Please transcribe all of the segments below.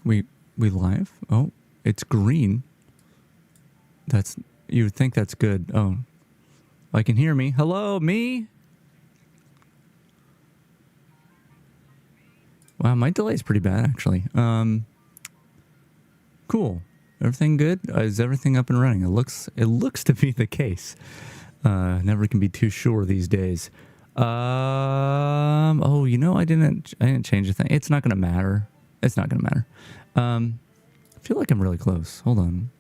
We live? Oh, it's green. That's, you would think that's good. Oh, I can hear me. Hello, me? Wow, my delay is pretty bad, actually. Cool. Everything good? Is everything up and running? It looks to be the case. Never can be too sure these days. Oh, you know, I didn't change a thing. It's not gonna matter. It's not gonna matter. I feel like I'm really close. Hold on.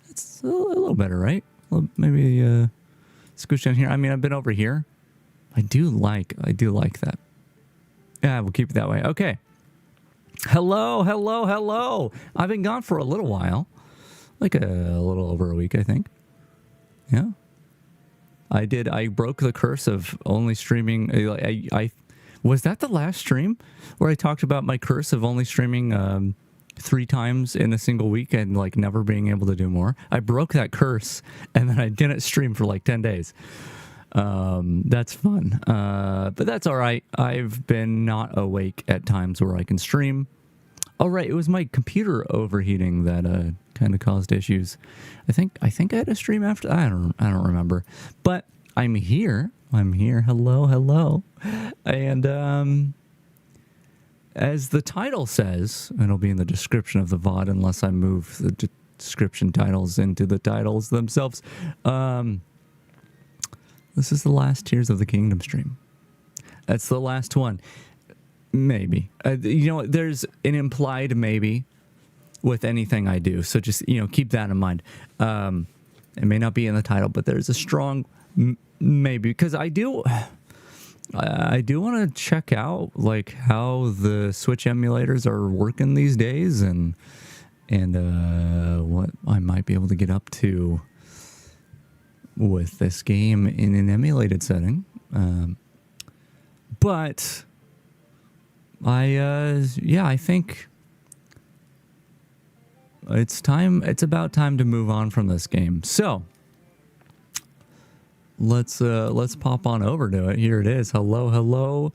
It's a little better, right? Well, maybe scooch down here. I mean, I've been over here. I do like that. Yeah, we'll keep it that way. Okay. Hello, hello, hello. I've been gone for a little while. Like a little over a week, I think. Yeah. I broke the curse of only streaming. I was that the last stream where I talked about my curse of only streaming 3 times in a single week and like never being able to do more. I broke that curse and then I didn't stream for like 10 days. That's fun. But that's all right. I've been not awake at times where I can stream. Oh, right. It was my computer overheating that kind of caused issues. I think I had a stream after. I don't remember. But I'm here. Hello, hello. And as the title says, it'll be in the description of the VOD unless I move the description titles into the titles themselves. This is the last Tears of the Kingdom stream. That's the last one. Maybe. You know, there's an implied maybe with anything I do. So just, you know, keep that in mind. It may not be in the title, but there's a strong maybe. Because I do want to check out, like, how the Switch emulators are working these days and what I might be able to get up to with this game in an emulated setting. But I think it's about time to move on from this game. So let's pop on over to it. Here it is. Hello, hello.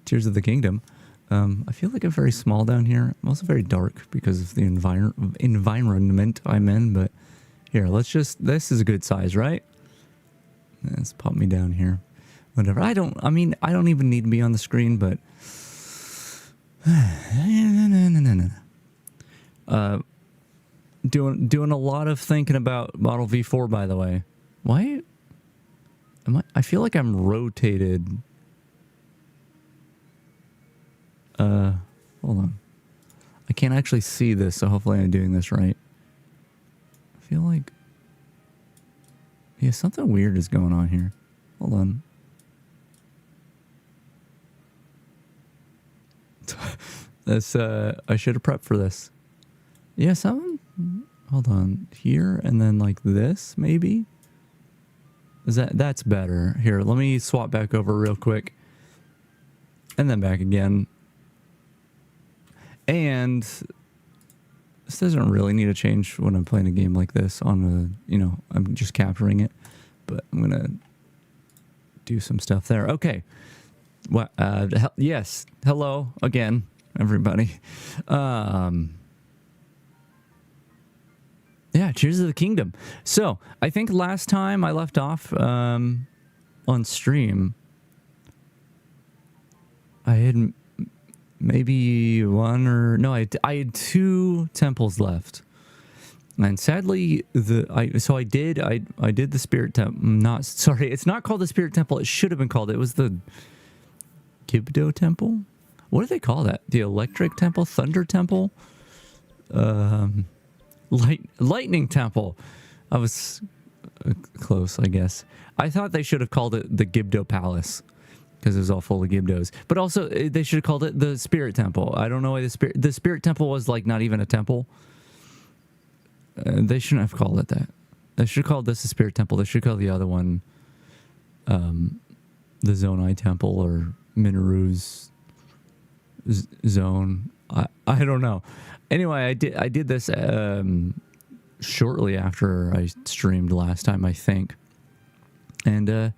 Tears of the Kingdom. I feel like I'm very small down here. I'm also very dark because of the environment I'm in, but here, this is a good size, right? Let's pop me down here. Whatever. I don't even need to be on the screen, but doing a lot of thinking about Model V4, by the way. Why I feel like I'm rotated. Hold on. I can't actually see this, so hopefully I'm doing this right. I feel like, yeah, something weird is going on here. Hold on. This, I should have prepped for this. Yeah, hold on. Here, and then like this, maybe? That's better. Here, let me swap back over real quick. And then back again. And this doesn't really need to change when I'm playing a game like this on a, you know, I'm just capturing it. But I'm going to do some stuff there. Okay. Well, yes. Hello again, everybody. Yeah, Tears of the Kingdom. So, I think last time I left off on stream, I had maybe I had 2 temples left. And sadly, I did the Spirit Temple. It's not called the Spirit Temple. It should have been called. It was the Gibdo Temple? What do they call that? The Electric Temple? Thunder Temple? Lightning Temple. I was close, I guess. I thought they should have called it the Gibdo Palace because it was all full of Gibdos. But also, they should have called it the Spirit Temple. I don't know why the Spirit Temple was like not even a temple. They shouldn't have called it that. They should have called this the Spirit Temple. They should call the other one the Zonai Temple or Minoru's Zone. I don't know. Anyway, I did this shortly after I streamed last time, I think. And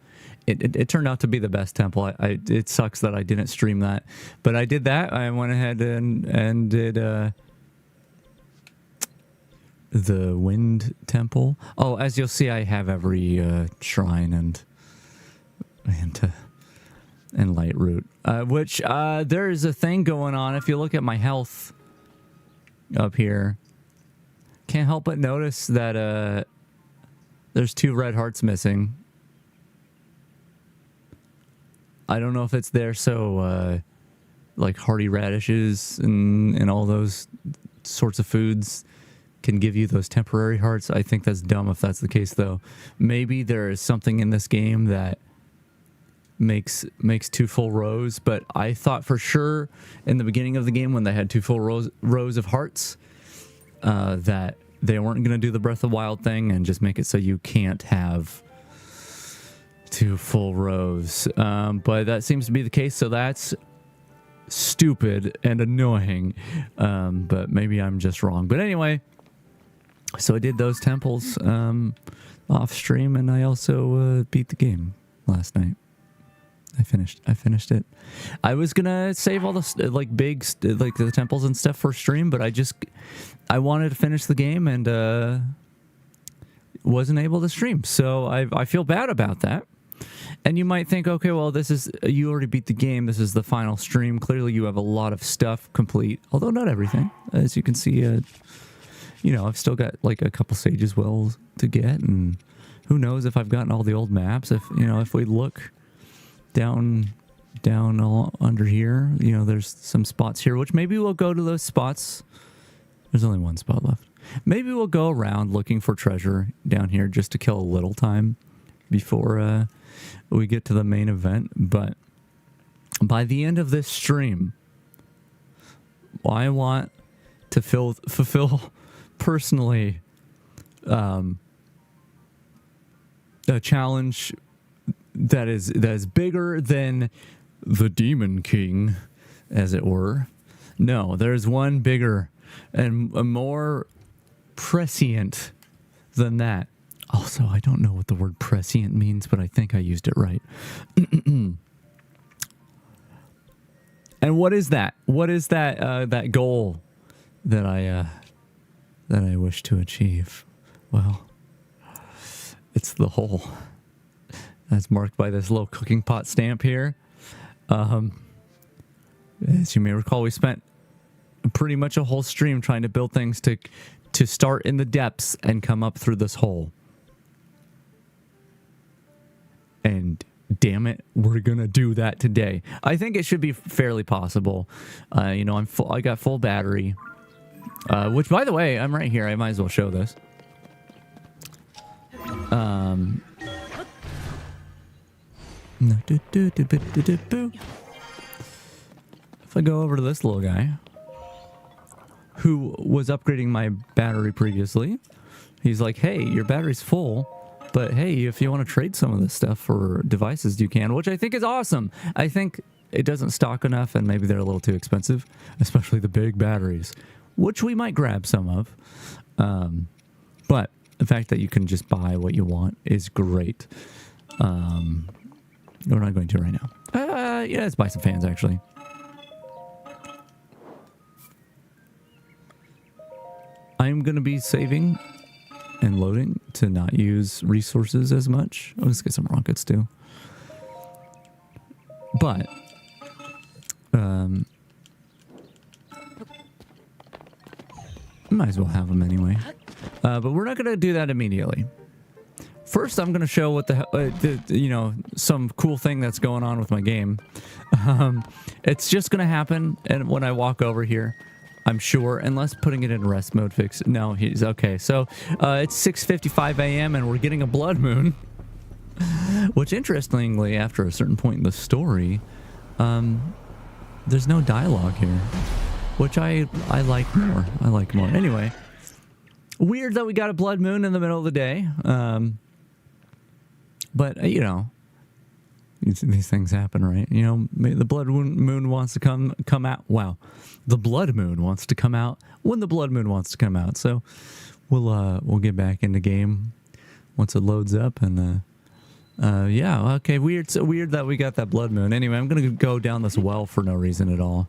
it turned out to be the best temple. It sucks that I didn't stream that. But I did that. I went ahead and did the wind temple. Oh, as you'll see, I have every shrine and light root. Which there is a thing going on. If you look at my health up here, can't help but notice that there's 2 red hearts missing. I don't know if it's there so like hearty radishes and all those sorts of foods can give you those temporary hearts. I think that's dumb if that's the case, though. Maybe there is something in this game that makes 2 full rows, but I thought for sure in the beginning of the game when they had 2 full rows of hearts that they weren't going to do the Breath of the Wild thing and just make it so you can't have 2 full rows. But that seems to be the case, so that's stupid and annoying. But maybe I'm just wrong. But anyway, so I did those temples off stream, and I also beat the game last night. I finished it. I was gonna save all the like big like the temples and stuff for stream, but I wanted to finish the game and wasn't able to stream. So I feel bad about that. And you might think, okay, well, you already beat the game. This is the final stream. Clearly, you have a lot of stuff complete, although not everything. As you can see, I've still got like a couple Sage's Wells to get, and who knows if I've gotten all the old maps. If we look down all under here, there's some spots here, which maybe we'll go to those spots. There's only 1 spot left. Maybe we'll go around looking for treasure down here just to kill a little time before we get to the main event. But by the end of this stream, I want to fulfill personally a challenge that is bigger than the Demon King, as it were. No, there's one bigger and more prescient than that. Also, I don't know what the word prescient means, but I think I used it right. And what is that? What is that goal that I wish to achieve? Well, it's the hole. That's marked by this little cooking pot stamp here. As you may recall, we spent pretty much a whole stream trying to build things to start in the depths and come up through this hole. And damn it, we're gonna do that today. I think it should be fairly possible. I got full battery, which, by the way, I'm right here. I might as well show this. If I go over to this little guy who was upgrading my battery previously, he's like, hey, your battery's full, but hey, if you want to trade some of this stuff for devices, you can, which I think is awesome. I think it doesn't stock enough, and maybe they're a little too expensive, especially the big batteries, which we might grab some of. But the fact that you can just buy what you want is great. We're not going to right now. Yeah, let's buy some fans, actually. I'm going to be saving and loading to not use resources as much. Let's get some rockets, too. But, might as well have them anyway. But we're not going to do that immediately. First, I'm going to show what some cool thing that's going on with my game. It's just going to happen, and when I walk over here, I'm sure, unless putting it in rest mode fix. No, he's okay. So it's 6:55 a.m. and we're getting a blood moon, which interestingly, after a certain point in the story, there's no dialogue here, which I like more. I like more. Anyway, weird that we got a blood moon in the middle of the day. But, these things happen, right? The blood moon wants to come out. Wow. The blood moon wants to come out when the blood moon wants to come out. So we'll get back into game once it loads up. And, yeah, okay. Weird. So weird that we got that blood moon. Anyway, I'm going to go down this well for no reason at all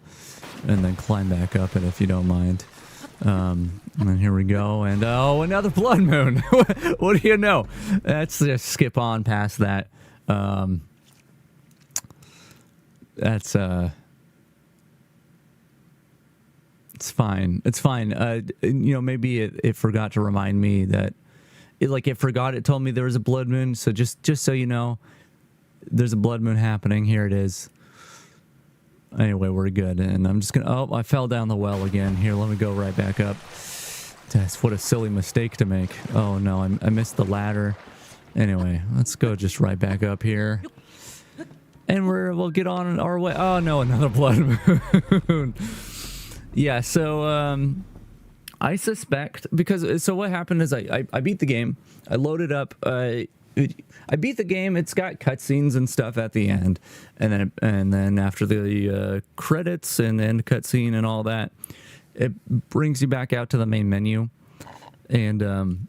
and then climb back up it if you don't mind. And then here we go, and oh, another blood moon. What do you know? Let's just skip on past that. That's it's fine. It's fine. You know, maybe it forgot to remind me that it told me there was a blood moon. So just so you know, there's a blood moon happening. Here it is. Anyway, we're good. And I'm just gonna, oh, I fell down the well again. Here, let me go right back up. That's what a silly mistake to make. Oh no, I missed the ladder. Anyway, let's go just right back up here. And we'll get on our way. Oh no, another blood moon. Yeah, so I suspect, because so what happened is I beat the game. I loaded up. I beat the game. It's got cutscenes and stuff at the end, and then after the credits and end cutscene and all that, it brings you back out to the main menu, and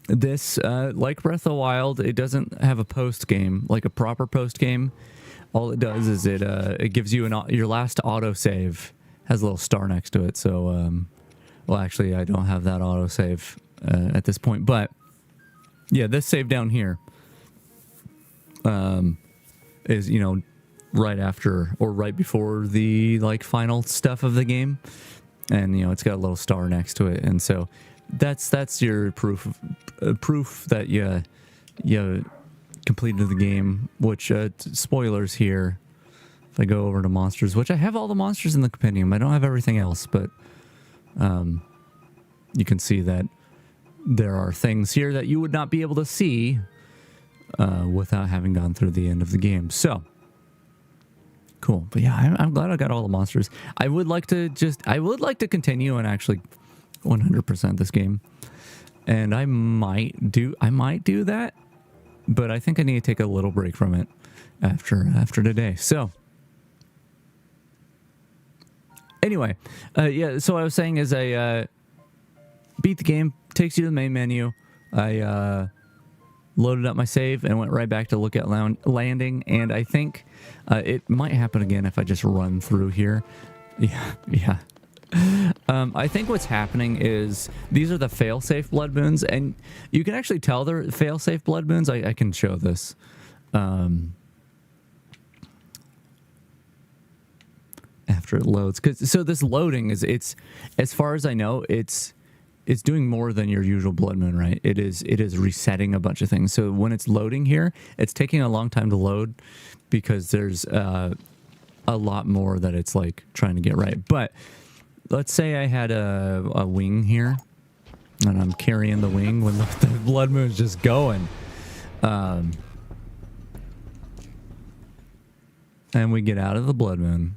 this like Breath of the Wild, it doesn't have a post game, like a proper post game. All it does is it gives you your last autosave, has a little star next to it. So, well, actually, I don't have that autosave at this point. But, yeah, this save down here is, you know, right after or right before the, like, final stuff of the game. And, you know, it's got a little star next to it. And so that's your proof that you completed the game, which spoilers here. If I go over to monsters, which I have all the monsters in the compendium, I don't have everything else, but you can see that there are things here that you would not be able to see without having gone through the end of the game. So cool. But yeah, I'm glad I got all the monsters. I would like to continue and actually 100% this game, and I might do that. But I think I need to take a little break from it after today. So anyway, yeah. So what I was saying is I beat the game. Takes you to the main menu. I loaded up my save and went right back to Lookout Landing. And I think it might happen again if I just run through here. Yeah. I think what's happening is these are the fail-safe blood moons, and you can actually tell they're fail-safe blood moons. I can show this. After it loads, so this loading it's as far as I know, it's doing more than your usual blood moon, right? It is resetting a bunch of things. So when it's loading here, it's taking a long time to load because there's a lot more that it's like trying to get right. But let's say I had a wing here, and I'm carrying the wing when the blood moon's just going. And we get out of the blood moon.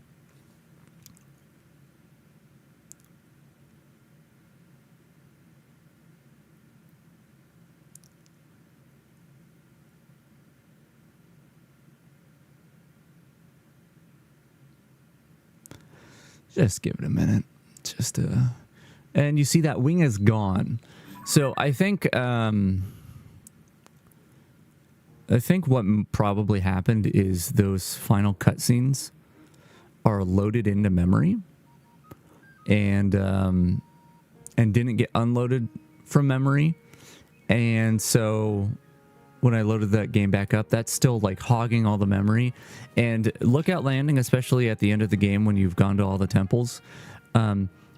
Just give it a minute. And you see that wing is gone. So I think what probably happened is those final cutscenes are loaded into memory, and didn't get unloaded from memory, and so when I loaded that game back up, that's still like hogging all the memory. And Lookout Landing, especially at the end of the game when you've gone to all the temples,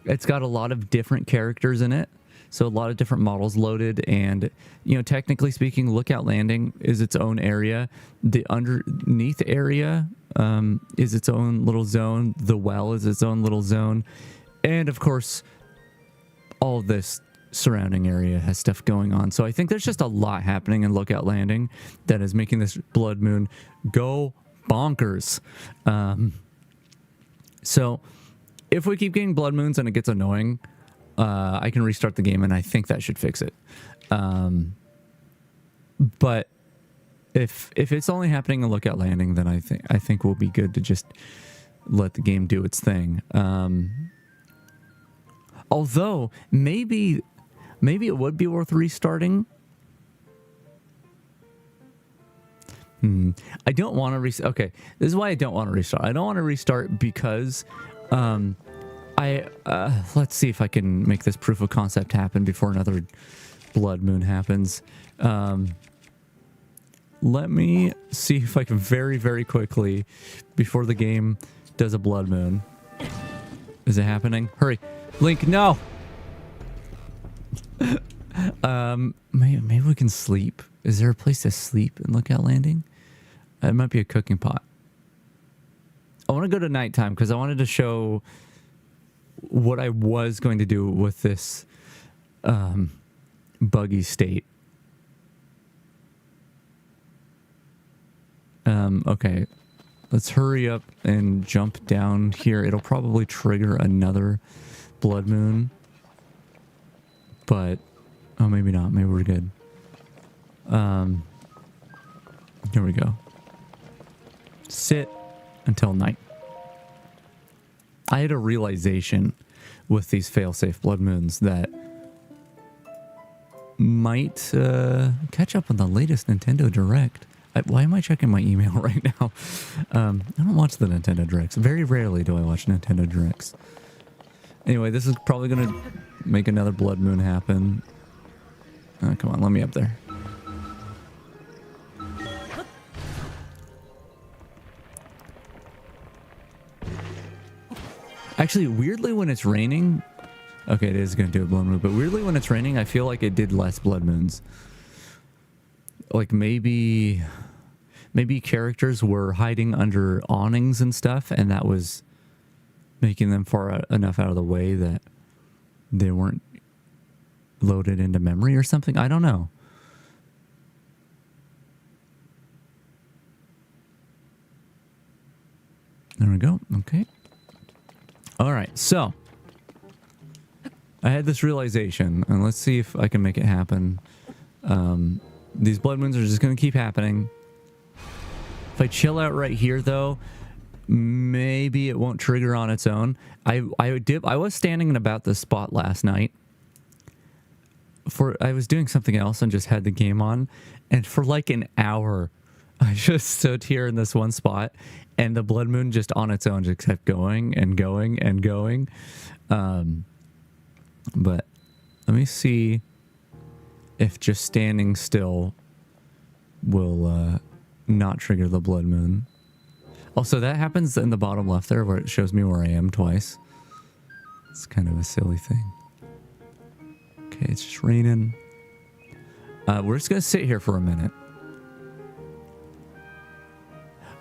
it's got a lot of different characters in it. So a lot of different models loaded, and, you know, technically speaking, Lookout Landing is its own area. The underneath area is its own little zone. The well is its own little zone. And of course, all of this surrounding area has stuff going on. So I think there's just a lot happening in Lookout Landing that is making this blood moon go bonkers. So if we keep getting blood moons and it gets annoying, I can restart the game, and I think that should fix it. But if it's only happening in Lookout Landing, then I think we'll be good to just let the game do its thing. Although maybe it would be worth restarting. I don't want to restart. Okay, this is why I don't want to restart. I don't want to restart because Let's see if I can make this proof of concept happen before another blood moon happens. Let me see if I can very, very quickly, before the game does a blood moon. Is it happening? Hurry. Link, no! Maybe we can sleep. Is there a place to sleep in Lookout Landing? It might be a cooking pot. I want to go to nighttime because I wanted to show what I was going to do with this buggy state. Okay, let's hurry up and jump down here. It'll probably trigger another blood moon, but oh, maybe not. Maybe we're good. Here we go. Sit until night. I had a realization with these failsafe blood moons that might catch up on the latest Nintendo Direct. Why am I checking my email right now? I don't watch the Nintendo Directs. Very rarely do I watch Nintendo Directs. Anyway, this is probably going to make another blood moon happen. Oh, come on, let me up there. Actually, weirdly, when it's raining... Okay, it is going to do a blood moon, but weirdly, when it's raining, I feel like it did less blood moons. Like, maybe characters were hiding under awnings and stuff, and that was making them far enough out of the way that they weren't loaded into memory or something. I don't know. There we go. Okay. All right. So I had this realization, and let's see if I can make it happen. These blood moons are just going to keep happening. If I chill out right here, though, maybe it won't trigger on its own. I was standing in about this spot last night. I was doing something else and just had the game on, and for like an hour, I just stood here in this one spot, and the blood moon just on its own just kept going and going and going. But let me see if just standing still will not trigger the blood moon. Also, that happens in the bottom left there where it shows me where I am twice. It's kind of a silly thing. Okay, it's just raining. We're just gonna sit here for a minute.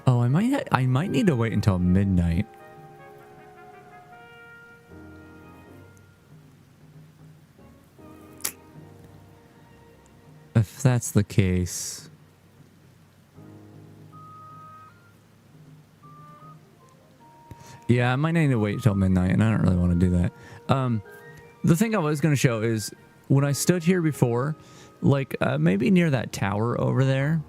Oh, I might need to wait until midnight. If that's the case... Yeah, I might need to wait till midnight, and I don't really want to do that. The thing I was going to show is, when I stood here before, like, maybe near that tower over there,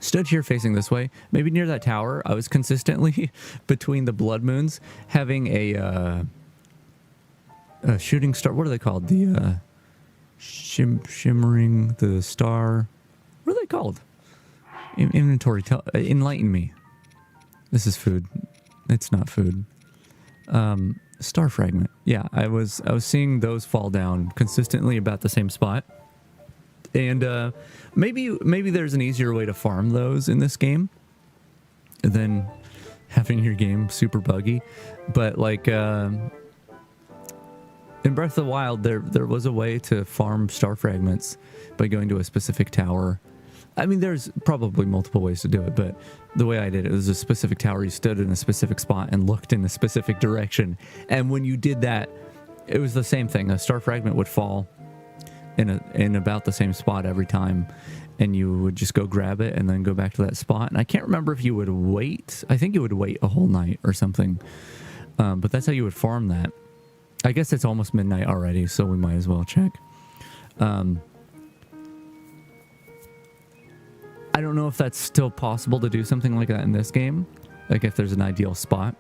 stood here facing this way, maybe near that tower, I was consistently, between the blood moons, having a shooting star. What are they called? The, shimmering, the star. What are they called? Inventory, enlighten me. This is food. It's not food. Star fragment. Yeah, I was seeing those fall down consistently about the same spot. And maybe there's an easier way to farm those in this game than having your game super buggy. But like in Breath of the Wild, there was a way to farm star fragments by going to a specific tower. I mean, there's probably multiple ways to do it, but the way I did it was a specific tower. You stood in a specific spot and looked in a specific direction. And when you did that, it was the same thing. A star fragment would fall in about the same spot every time, and you would just go grab it and then go back to that spot. And I can't remember if you would wait. I think you would wait a whole night or something. But that's how you would farm that. I guess it's almost midnight already, so we might as well check. I don't know if that's still possible to do something like that in this game, like if there's an ideal spot.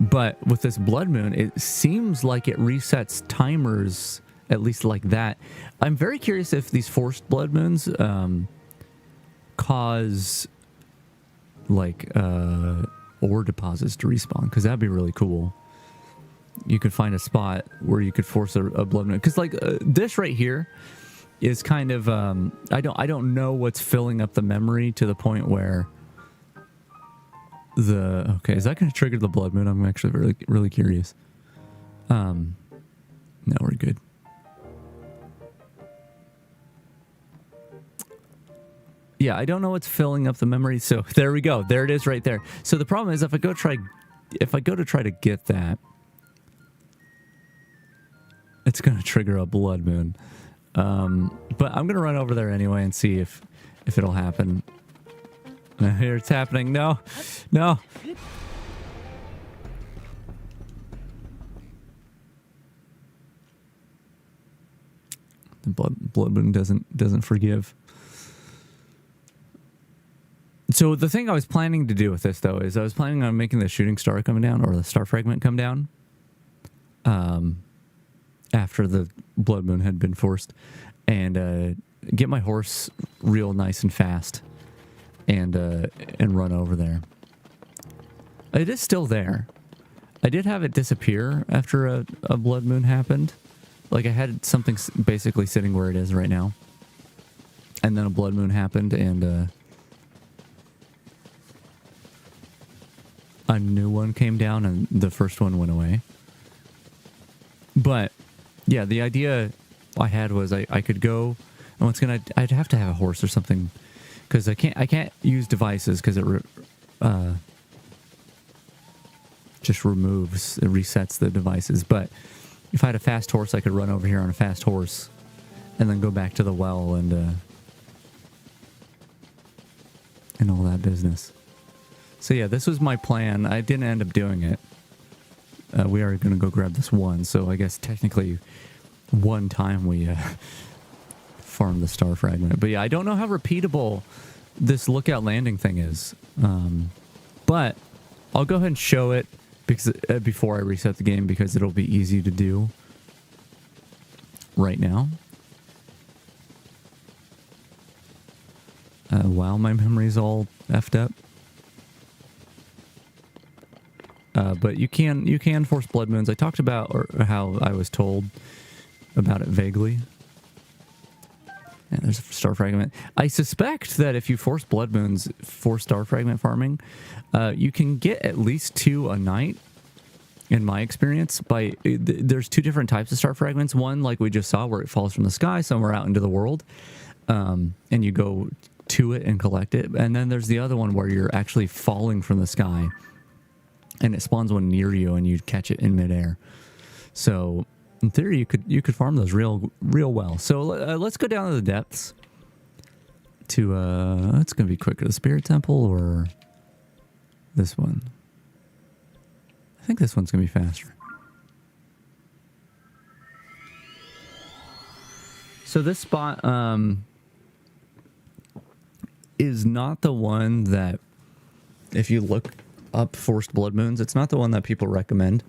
But with this blood moon, it seems like it resets timers, at least like that. I'm very curious if these forced blood moons cause like ore deposits to respawn, because that'd be really cool. you could find a spot where you could force a blood moon. Because like this right here is kind of I don't know what's filling up the memory to the point where okay, is that going to trigger the blood moon? I'm actually really curious. No, we're good. Yeah, I don't know what's filling up the memory. So there we go. There it is right there. So the problem is if I go to try to get that, it's going to trigger a blood moon. But I'm going to run over there anyway and see if it'll happen. Here it's happening. No. No. The blood moon doesn't forgive. So the thing I was planning to do with this though is I was planning on making the shooting star come down, or the star fragment come down, after the blood moon had been forced, and get my horse real nice and fast, and run over there. It is still there. I did have it disappear after a blood moon happened. Like I had something basically sitting where it is right now, and then a blood moon happened, and a new one came down, and the first one went away. But yeah, the idea I had was I could go, and I'd have to have a horse or something, because I can't use devices because it just resets the devices. But if I had a fast horse, I could run over here on a fast horse, and then go back to the well and all that business. So yeah, this was my plan. I didn't end up doing it. We are going to go grab this one. So I guess technically one time we farmed the star fragment. But yeah, I don't know how repeatable this lookout landing thing is. But I'll go ahead and show it because before I reset the game, because it'll be easy to do right now. Wow, my memory's all effed up. But you can force blood moons. I talked about or how I was told about it vaguely. And there's a star fragment. I suspect that if you force blood moons for star fragment farming, you can get at least 2 a night. In my experience, there's 2 different types of star fragments. One, like we just saw, where it falls from the sky somewhere out into the world, and you go to it and collect it. And then there's the other one where you're actually falling from the sky, and it spawns one near you, and you catch it in midair. So in theory, you could farm those real well. So let's go down to the depths. It's gonna be quicker, the Spirit Temple or this one. I think this one's gonna be faster. So this spot is not the one that, if you look up forced blood moons, it's not the one that people recommend.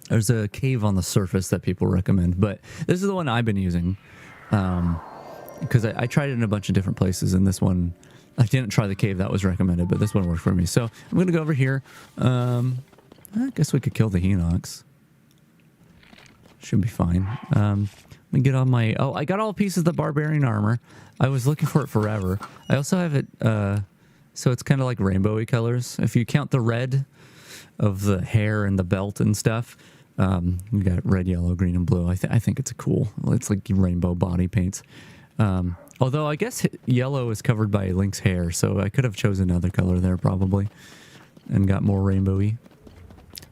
There's a cave on the surface that people recommend, but this is the one I've been using, because I tried it in a bunch of different places, and this one, I didn't try the cave that was recommended, but this one worked for me. So I'm gonna go over here. I guess we could kill the Hinox. Should be fine. Let me get on my... Oh, I got all pieces of the barbarian armor. I was looking for it forever. I also have it... so it's kind of like rainbowy colors. If you count the red of the hair and the belt and stuff, you got red, yellow, green, and blue. I think it's cool. It's like rainbow body paints. Although I guess yellow is covered by Link's hair, so I could have chosen another color there probably and got more rainbowy.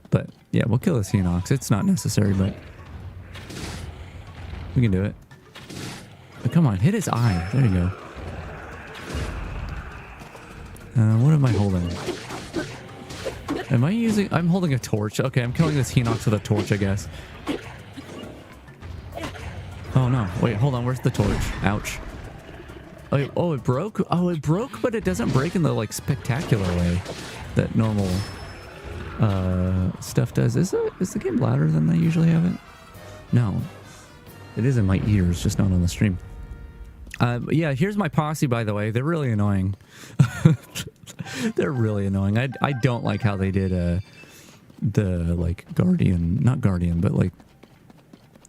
But yeah, we'll kill this Hinox. It's not necessary, but we can do it. But come on, hit his eye. There you go. What am I holding? Am I using... I'm holding a torch. Okay, I'm killing this Hinox with a torch, I guess. Oh no, wait, hold on. Where's the torch? Ouch. Oh, it broke? Oh, it broke, but it doesn't break in the like spectacular way that normal stuff does. Is the game louder than I usually have it? No. It is in my ears, just not on the stream. Yeah, here's my posse, by the way. They're really annoying. They're really annoying. I don't like how they did the like not guardian, but like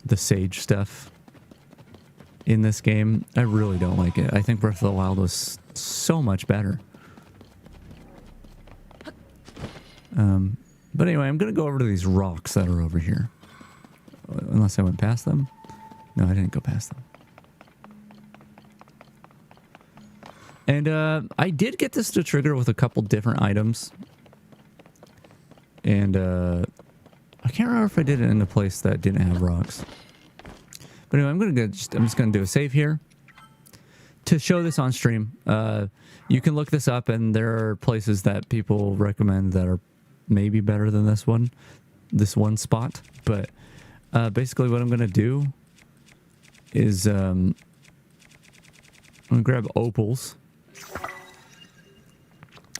the sage stuff in this game. I really don't like it. I think Breath of the Wild was so much better. But anyway, I'm going to go over to these rocks that are over here. Unless I went past them. No, I didn't go past them. And I did get this to trigger with a couple different items. And I can't remember if I did it in a place that didn't have rocks. But anyway, I'm just going to do a save here to show this on stream. You can look this up, and there are places that people recommend that are maybe better than this one spot. But basically what I'm going to do is I'm going to grab opals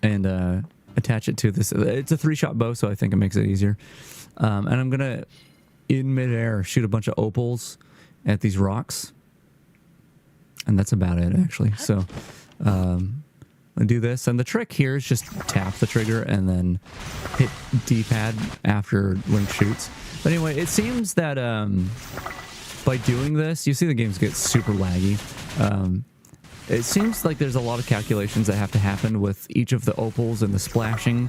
and attach it to this. It's a 3-shot bow, so I think it makes it easier. And I'm going to, in midair, shoot a bunch of opals at these rocks. And that's about it, actually. So I do this. And the trick here is just tap the trigger and then hit D-pad after when it shoots. But anyway, it seems that by doing this, you see the games get super laggy. It seems like there's a lot of calculations that have to happen with each of the opals and the splashing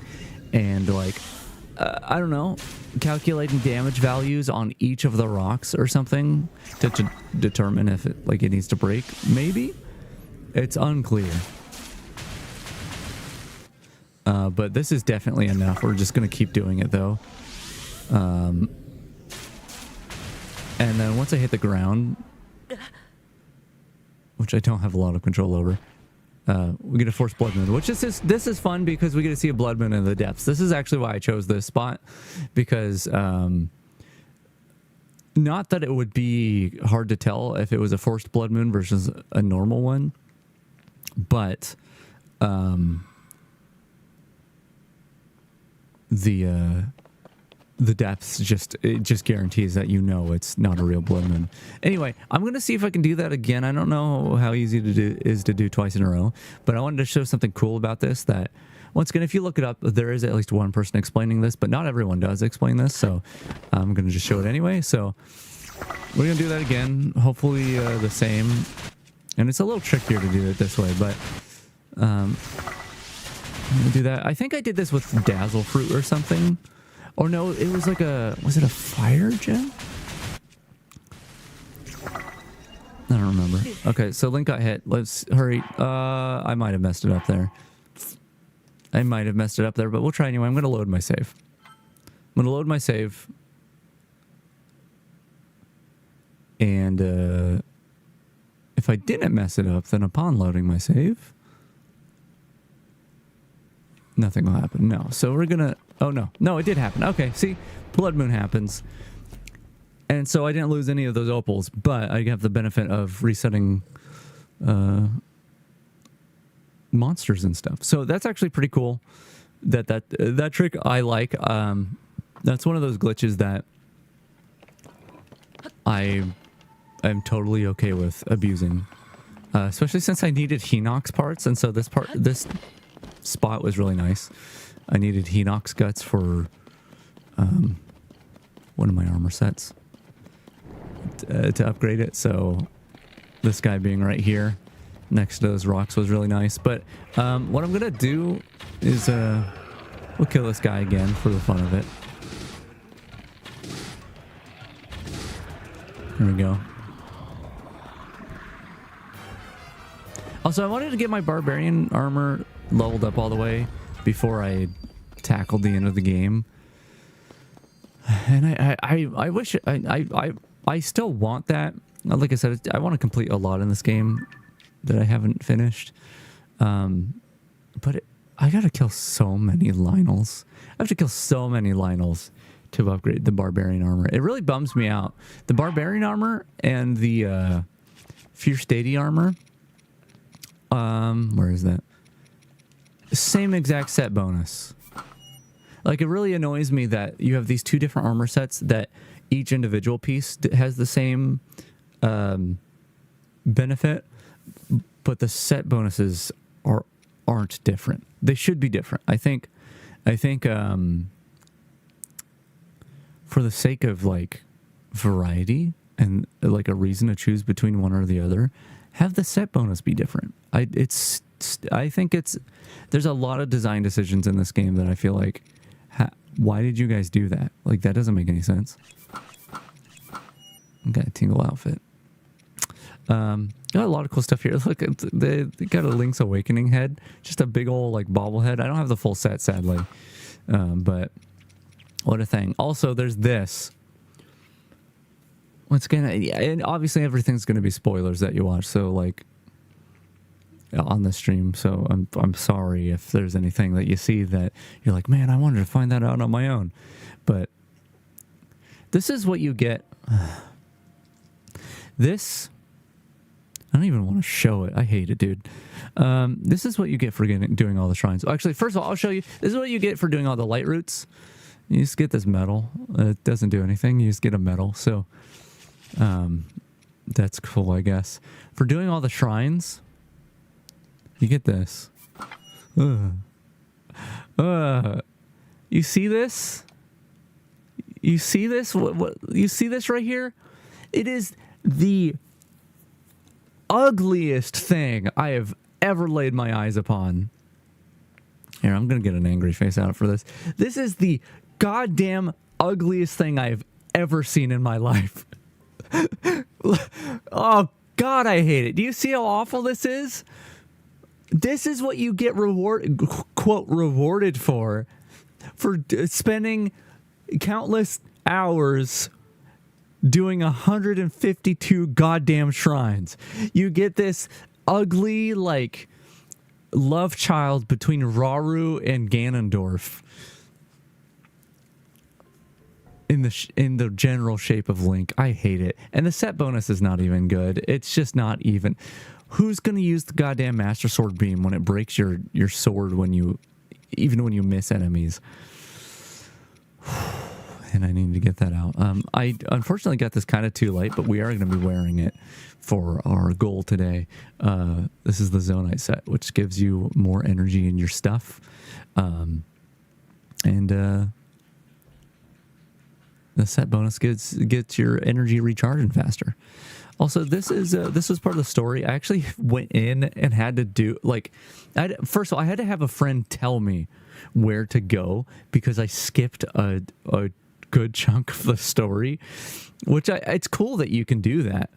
and like, I don't know, calculating damage values on each of the rocks or something to determine if it needs to break. Maybe it's unclear. But this is definitely enough. We're just going to keep doing it though. And then once I hit the ground, which I don't have a lot of control over, we get a forced blood moon, which this is fun because we get to see a blood moon in the depths. This is actually why I chose this spot, because not that it would be hard to tell if it was a forced blood moon versus a normal one, but the depths just guarantees that it's not a real blood moon. Anyway, I'm gonna see if I can do that again. I don't know how easy it is to do twice in a row, but I wanted to show something cool about this. That once again, if you look it up, there is at least one person explaining this, but not everyone does explain this. So I'm gonna just show it anyway. So we're gonna do that again. Hopefully the same, and it's a little trickier to do it this way, but I'm gonna do that. I think I did this with dazzle fruit or something. Or no, it was like was it a fire gem? I don't remember. Okay, so Link got hit. Let's hurry. I might have messed it up there. But we'll try anyway. I'm going to load my save. And if I didn't mess it up, then upon loading my save, nothing will happen. No. So we're going to... Oh, no. No, it did happen. Okay, see? Blood moon happens. And so I didn't lose any of those opals, but I have the benefit of resetting monsters and stuff. So that's actually pretty cool. That trick I like. That's one of those glitches that I am totally okay with abusing. Especially since I needed Hinox parts, and so this spot was really nice. I needed Hinox guts for one of my armor sets to upgrade it. So this guy being right here next to those rocks was really nice. But what I'm gonna do is we'll kill this guy again for the fun of it. There we go. Also, I wanted to get my barbarian armor leveled up all the way before I tackled the end of the game. And I wish I still want that. Like I said, I want to complete a lot in this game that I haven't finished. But I gotta kill so many Lynels. I have to kill so many Lynels to upgrade the barbarian armor. It really bums me out. The barbarian armor and the Fierce Deity armor. Where is that? Same exact set bonus. Like, it really annoys me that you have these two different armor sets that each individual piece has the same benefit, but the set bonuses aren't different. They should be different. I think for the sake of like variety and like a reason to choose between one or the other, have the set bonus be different. I think there's a lot of design decisions in this game that I feel like, why did you guys do that? Like, that doesn't make any sense. Okay, Tingle outfit. Got a lot of cool stuff here. Look, they got a Link's Awakening head, just a big old like bobblehead. I don't have the full set, sadly, but what a thing. Also, there's this. What's gonna? Yeah, and obviously everything's gonna be spoilers that you watch. So like on the stream. So I'm sorry if there's anything that you see that you're like, man, I wanted to find that out on my own. But this is what you get. This. I don't even want to show it. I hate it, dude. This is what you get for doing all the shrines. Actually, first of all, I'll show you. This is what you get for doing all the light roots. You just get this medal. It doesn't do anything. You just get a medal. So that's cool, I guess. For doing all the shrines, you get this. You see this? You see this? What? You see this right here? It is the ugliest thing I have ever laid my eyes upon. Here, I'm gonna get an angry face out for this. This is the goddamn ugliest thing I've ever seen in my life. Oh God, I hate it. Do you see how awful this is? This is what you get rewarded for spending countless hours doing 152 goddamn shrines. You get this ugly, like, love child between Rauru and Ganondorf in the general shape of Link. I hate it. And the set bonus is not even good. It's just not even. Who's going to use the goddamn Master Sword Beam when it breaks your sword even when you miss enemies? And I need to get that out. I unfortunately got this kind of too late, but we are going to be wearing it for our goal today. This is the Zonite set, which gives you more energy in your stuff. And the set bonus gets your energy recharging faster. Also, this was part of the story. I actually went in and had to do, like, first of all, I had to have a friend tell me where to go because I skipped a good chunk of the story, which it's cool that you can do that.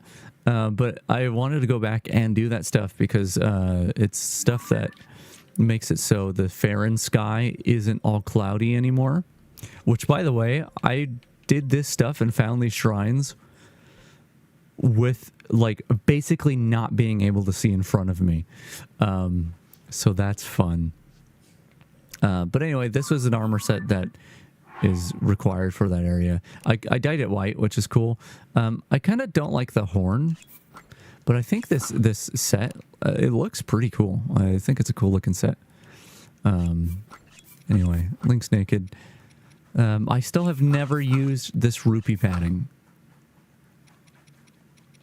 But I wanted to go back and do that stuff because it's stuff that makes it so the Farron sky isn't all cloudy anymore. Which, by the way, I did this stuff and found these shrines with, like, basically not being able to see in front of me. So that's fun. But anyway, this was an armor set that is required for that area. I dyed it white, which is cool. I kind of don't like the horn, but I think this set, it looks pretty cool. I think it's a cool looking set. Anyway, Link's naked. I still have never used this rupee padding.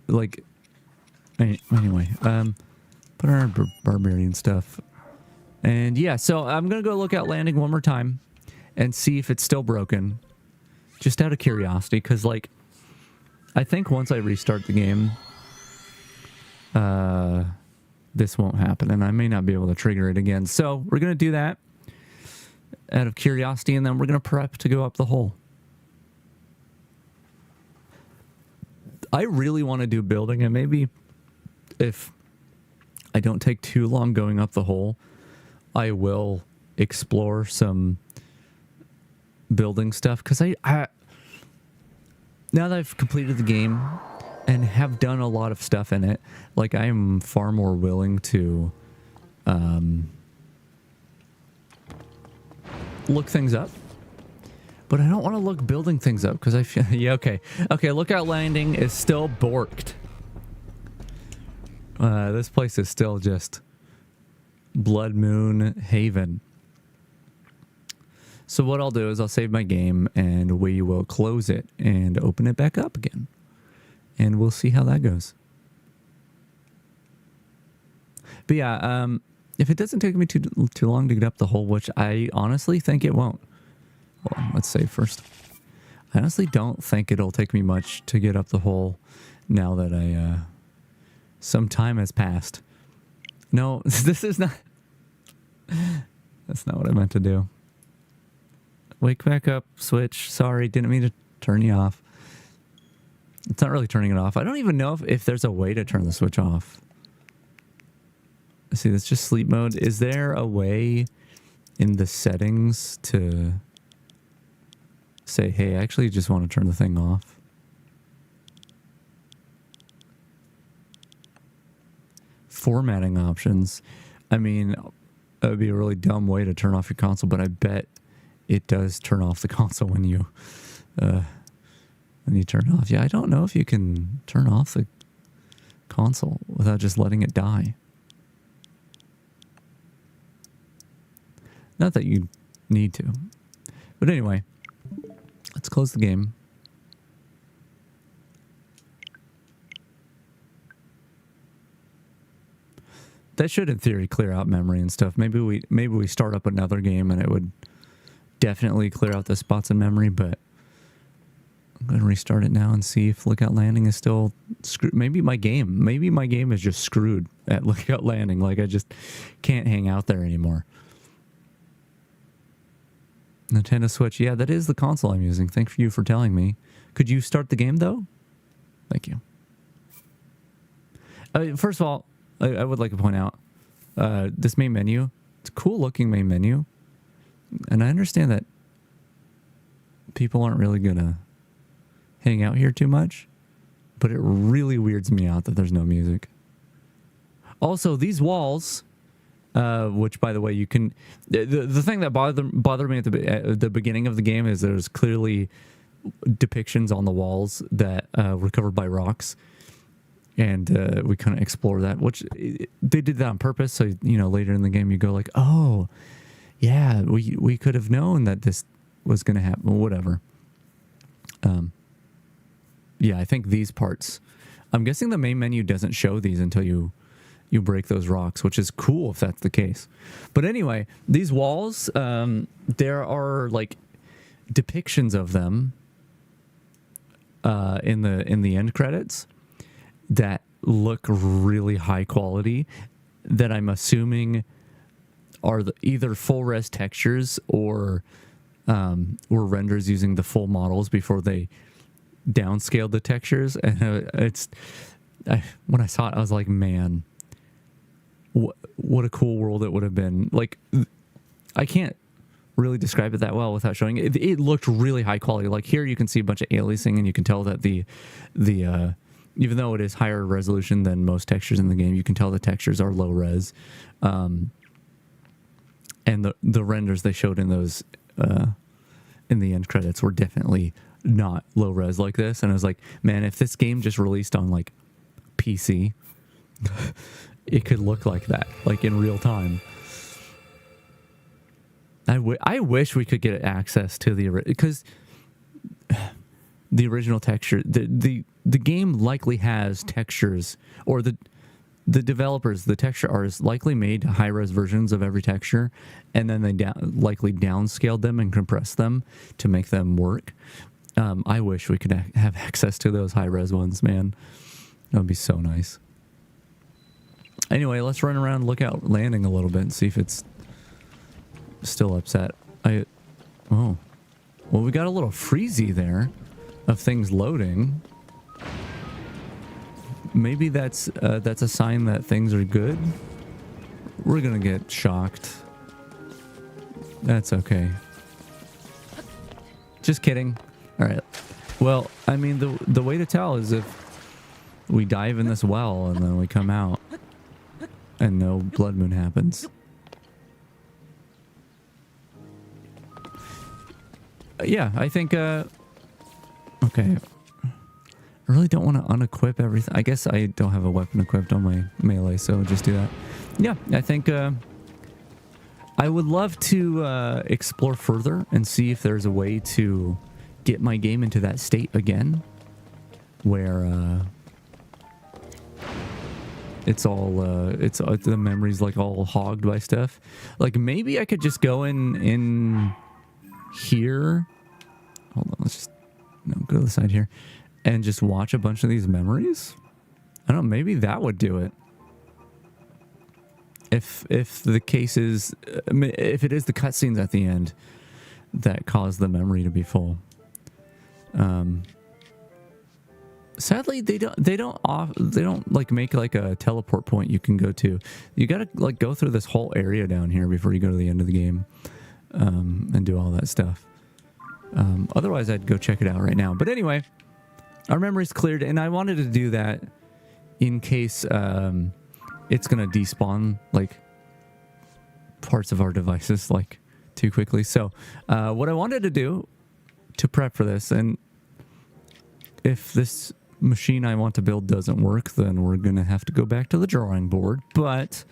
Like, anyway, put on our barbarian stuff. And yeah, so I'm going to go look at landing one more time and see if it's still broken, just out of curiosity, because, like, I think once I restart the game, this won't happen, and I may not be able to trigger it again. So we're going to do that out of curiosity, and then we're going to prep to go up the hole. I really want to do building, and maybe if I don't take too long going up the hole, I will explore some building stuff, because I now that I've completed the game and have done a lot of stuff in it, like, I am far more willing to look things up, but I don't want to look building things up because I feel yeah, okay, Lookout Landing is still borked. This place is still just Blood Moon Haven. So what I'll do is I'll save my game and we will close it and open it back up again. And we'll see how that goes. But yeah, if it doesn't take me too long to get up the hole, which I honestly think it won't. Well, let's save first. I honestly don't think it'll take me much to get up the hole now that some time has passed. No, this is not... That's not what I meant to do. Wake back up, switch. Sorry, didn't mean to turn you off. It's not really turning it off. I don't even know if there's a way to turn the switch off. Let's see, that's just sleep mode. Is there a way in the settings to say, hey, I actually just want to turn the thing off? Formatting options. I mean, that would be a really dumb way to turn off your console, but I bet it does turn off the console when you turn it off. Yeah, I don't know if you can turn off the console without just letting it die. Not that you need to. But anyway, let's close the game. That should, in theory, clear out memory and stuff. Maybe we start up another game and it would definitely clear out the spots in memory, but I'm going to restart it now and see if Lookout Landing is still screwed. Maybe my game is just screwed at Lookout Landing. Like, I just can't hang out there anymore. Nintendo Switch. Yeah, that is the console I'm using. Thank you for telling me. Could you start the game, though? Thank you. First of all, I would like to point out this main menu. It's a cool looking main menu. And I understand that people aren't really going to hang out here too much. But it really weirds me out that there's no music. Also, these walls... which, by the way, you can... The thing that bothered me at the beginning of the game is there's clearly depictions on the walls that were covered by rocks. And we kind of explore that, which they did that on purpose. So, you know, later in the game you go like, oh, yeah, we could have known that this was going to happen. Whatever. Yeah, I think these parts... I'm guessing the main menu doesn't show these until you break those rocks, which is cool if that's the case. But anyway, these walls, there are like depictions of them in the end credits that look really high quality, that I'm assuming are either full res textures or were renders using the full models before they downscaled the textures. And when I saw it, I was like, man, what a cool world it would have been. Like, I can't really describe it that well without showing it. It looked really high quality. Like here you can see a bunch of aliasing and you can tell that the even though it is higher resolution than most textures in the game, you can tell the textures are low res. And the renders they showed in those in the end credits were definitely not low res like this. And I was like, man, if this game just released on like PC, it could look like that, like in real time. I wish we could get access to because the original texture, the game likely has textures, or the developers, the texture artists likely made high-res versions of every texture, and then they likely downscaled them and compressed them to make them work. I wish we could have access to those high-res ones, man. That would be so nice. Anyway, let's run around Lookout Landing a little bit and see if it's still upset. Oh. Well, we got a little freezy there of things loading. Maybe that's a sign that things are good. We're gonna get shocked. That's okay. Just kidding. All right. Well, I mean, the way to tell is if we dive in this well and then we come out and no blood moon happens. Yeah, I think, okay. I really don't want to unequip everything. I guess I don't have a weapon equipped on my melee, so I'll just do that. Yeah, I think, I would love to, explore further and see if there's a way to get my game into that state again, where, it's all, the memory's like all hogged by stuff. Like maybe I could just go in here. Hold on, let's just No, go to the side here. And just watch a bunch of these memories? I don't know, maybe that would do it. If the case is... if it is the cutscenes at the end that cause the memory to be full. Sadly, they don't like make like a teleport point you can go to. You gotta like go through this whole area down here before you go to the end of the game, and do all that stuff. Otherwise, I'd go check it out right now. But anyway, our memory's cleared, and I wanted to do that in case it's gonna despawn like parts of our devices like too quickly. So what I wanted to do to prep for this, and if this machine I want to build doesn't work, then we're gonna have to go back to the drawing board. But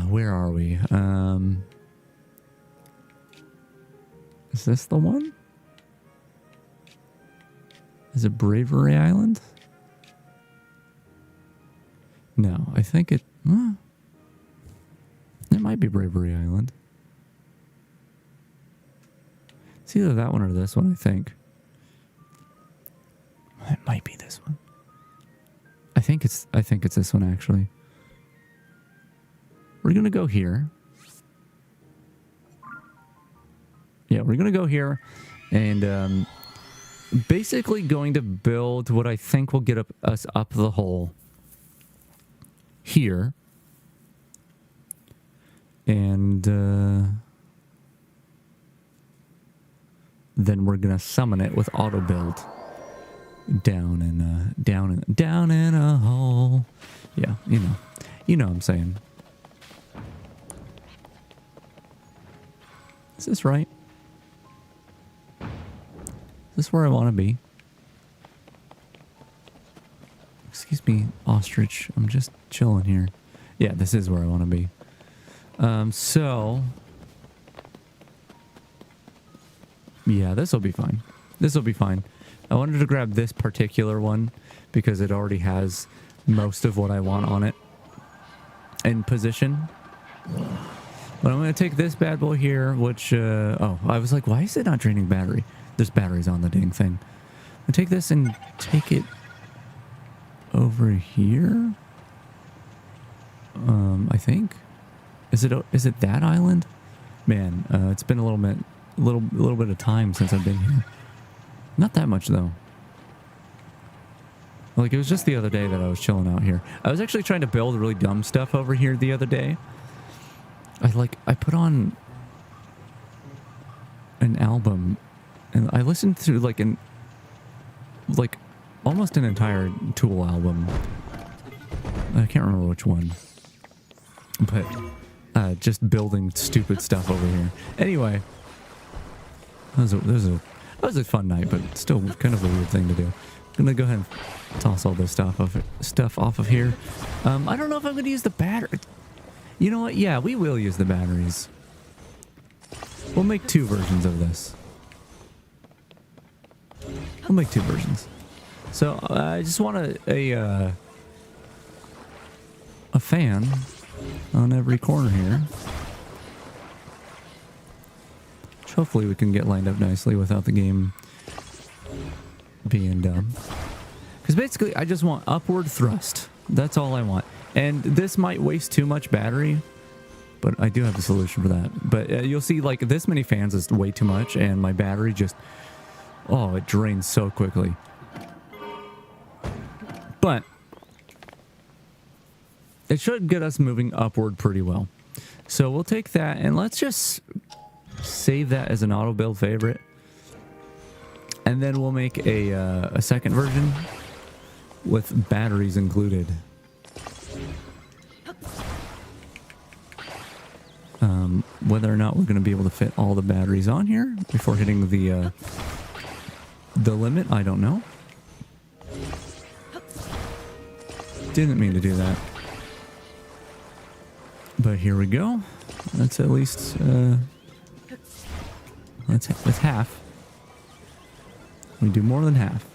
where are we? Is this the one? Is it Bravery Island? No, I think it might be Bravery Island. It's either that one or this one, I think. It might be this one. I think it's this one actually. We're gonna go here. Yeah, we're gonna go here, and basically going to build what I think will get us up the hole here, and then we're gonna summon it with auto build down in a hole. Yeah, you know what I'm saying. Is this right? Is this where I want to be? Excuse me, ostrich. I'm just chilling here. Yeah, this is where I want to be. So... yeah, this will be fine. This will be fine. I wanted to grab this particular one because it already has most of what I want on it in position. But I'm going to take this bad boy here, which... oh, I was like, why is it not draining battery? There's batteries on the dang thing. I'll take this and take it over here. I think. Is it that island? Man, it's been a little bit of time since I've been here. Not that much though. Like it was just the other day that I was chilling out here. I was actually trying to build really dumb stuff over here the other day. I put on an album and I listened to like almost an entire Tool album. I can't remember which one. But just building stupid stuff over here. Anyway, that was a fun night, but still kind of a weird thing to do. I'm gonna go ahead and toss all this stuff off of here. I don't know if I'm gonna use the battery. You know what? Yeah, we will use the batteries. We'll make 2 versions of this. We'll make 2 versions. So I just want a fan on every corner here. Which hopefully we can get lined up nicely without the game being dumb. Because basically I just want upward thrust. That's all I want. And this might waste too much battery, but I do have a solution for that. But you'll see like this many fans is way too much and my battery just, oh, it drains so quickly. But it should get us moving upward pretty well. So we'll take that and let's just save that as an auto build favorite. And then we'll make a second version with batteries included. Whether or not we're going to be able to fit all the batteries on here before hitting the limit, I don't know. Didn't mean to do that. But here we go. That's at least that's half. We do more than half.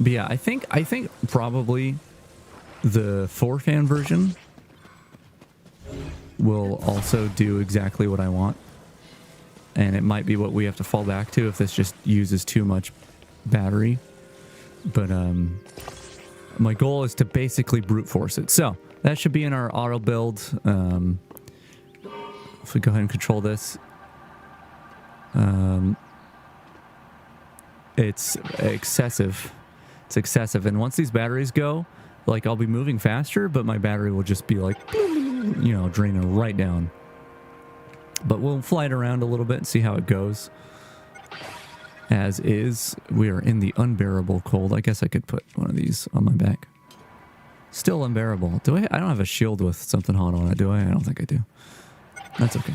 But But yeah, I think probably the 4-fan version will also do exactly what I want. And it might be what we have to fall back to if this just uses too much battery. But my goal is to basically brute force it. So that should be in our auto build. If we go ahead and control this, it's excessive. It's excessive. And once these batteries go, like, I'll be moving faster, but my battery will just be like, you know, draining right down. But we'll fly it around a little bit and see how it goes. As is, we are in the unbearable cold. I guess I could put one of these on my back. Still unbearable. Do I don't have a shield with something hot on it, do I? I don't think I do. That's okay.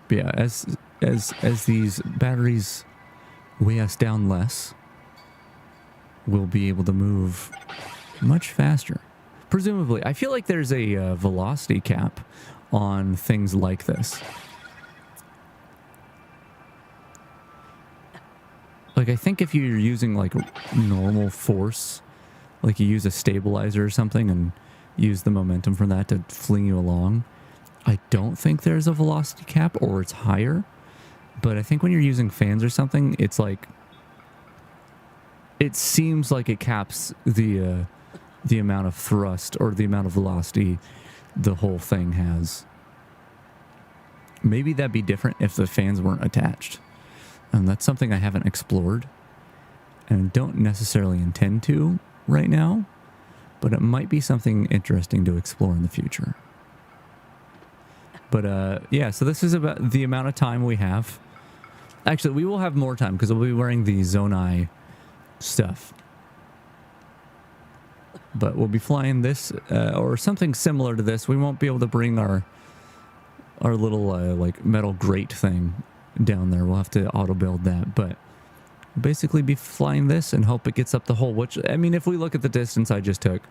But yeah, as these batteries weigh us down less, we'll be able to move much faster. Presumably, I feel like there's a velocity cap on things like this. Like, I think if you're using like normal force, like you use a stabilizer or something and use the momentum from that to fling you along, I don't think there's a velocity cap, or it's higher. But I think when you're using fans or something, it's like, it seems like it caps the amount of thrust or the amount of velocity the whole thing has. Maybe that'd be different if the fans weren't attached. And that's something I haven't explored and don't necessarily intend to right now, but it might be something interesting to explore in the future. But yeah, so this is about the amount of time we have. Actually, we will have more time because we'll be wearing the Zonai stuff. But we'll be flying this or something similar to this. We won't be able to bring our little like metal grate thing down there. We'll have to auto build that, but we'll basically be flying this and hope it gets up the hole, which, I mean, if we look at the distance I just took,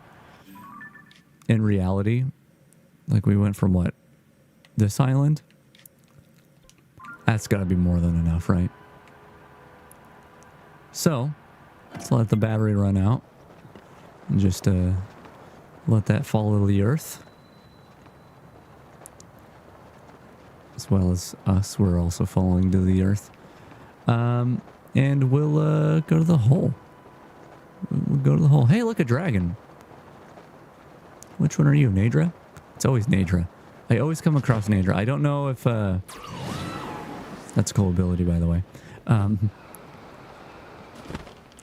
in reality, like, we went from what, this island? That's got to be more than enough, right? So let's let the battery run out and just let that fall to the earth. As well as us, we're also falling to the earth. And we'll go to the hole. We'll go to the hole. Hey, look, a dragon. Which one are you, Nadra? It's always Nadra. I always come across Nadra. I don't know if... that's a cool ability, by the way. I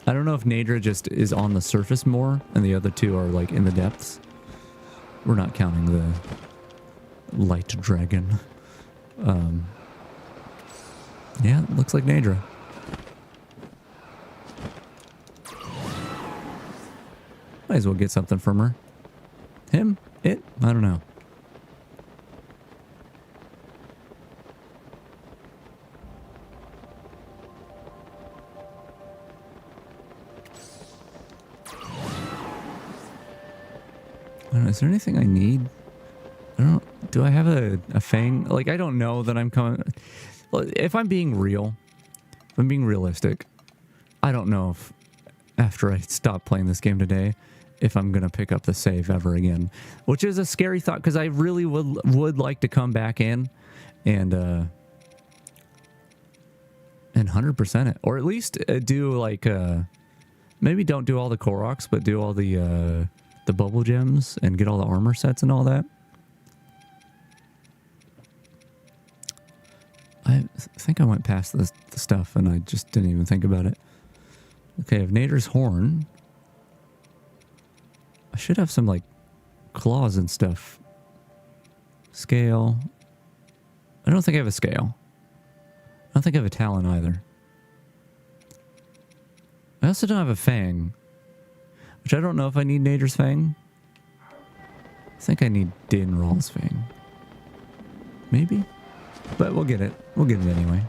don't know if Nadra just is on the surface more and the other two are, like, in the depths. We're not counting the light dragon. Yeah, looks like Nadra. Might as well get something from her. Him? It? I don't know. I don't know, is there anything I need? I don't... Do I have a fang? Like, I don't know that I'm coming... If I'm being real, if I'm being realistic, I don't know if after I stop playing this game today, if I'm going to pick up the save ever again. Which is a scary thought, because I really would like to come back in and 100% it. Or at least do, like, maybe don't do all the Koroks, but do all the bubble gems and get all the armor sets and all that. I think I went past the stuff and I just didn't even think about it. Okay, I have Nader's horn. I should have some, like, claws and stuff. Scale. I don't think I have a scale. I don't think I have a talon either. I also don't have a fang. Which I don't know if I need Nader's fang. I think I need Din Ral's fang. Maybe? But we'll get it. We'll get it anyway.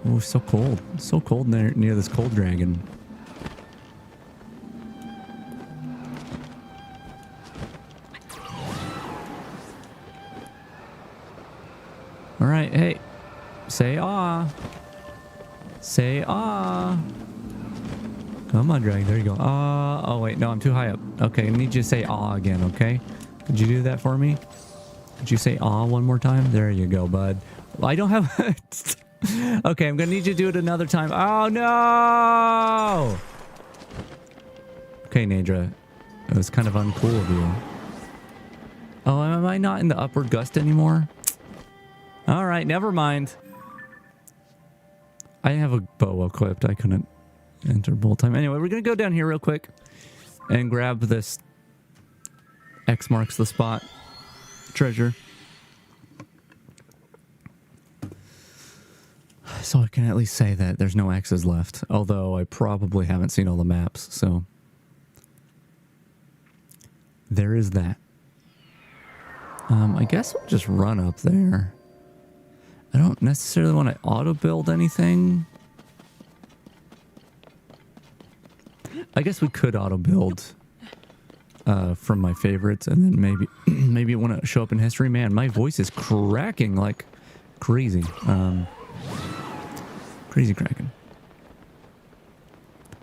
Oh, it's so cold. It's so cold near this cold dragon. Hey. Say ah. Say ah. Come on, Dragon. There you go. Ah. Oh, wait. No, I'm too high up. Okay, I need you to say ah again, okay? Could you do that for me? Could you say ah one more time? There you go, bud. I don't have... Okay, I'm gonna need you to do it another time. Oh, no! Okay, Nadra. It was kind of uncool of you. Oh, am I not in the upward gust anymore? Alright, never mind. I have a bow equipped. I couldn't enter bolt time. Anyway, we're gonna go down here real quick and grab this X marks the spot treasure. So I can at least say that there's no X's left. Although I probably haven't seen all the maps, so... There is that. I guess we'll just run up there. I don't necessarily want to auto-build anything. I guess we could auto-build from my favorites, and then maybe maybe it want to show up in history. Man, my voice is cracking like crazy. Crazy cracking.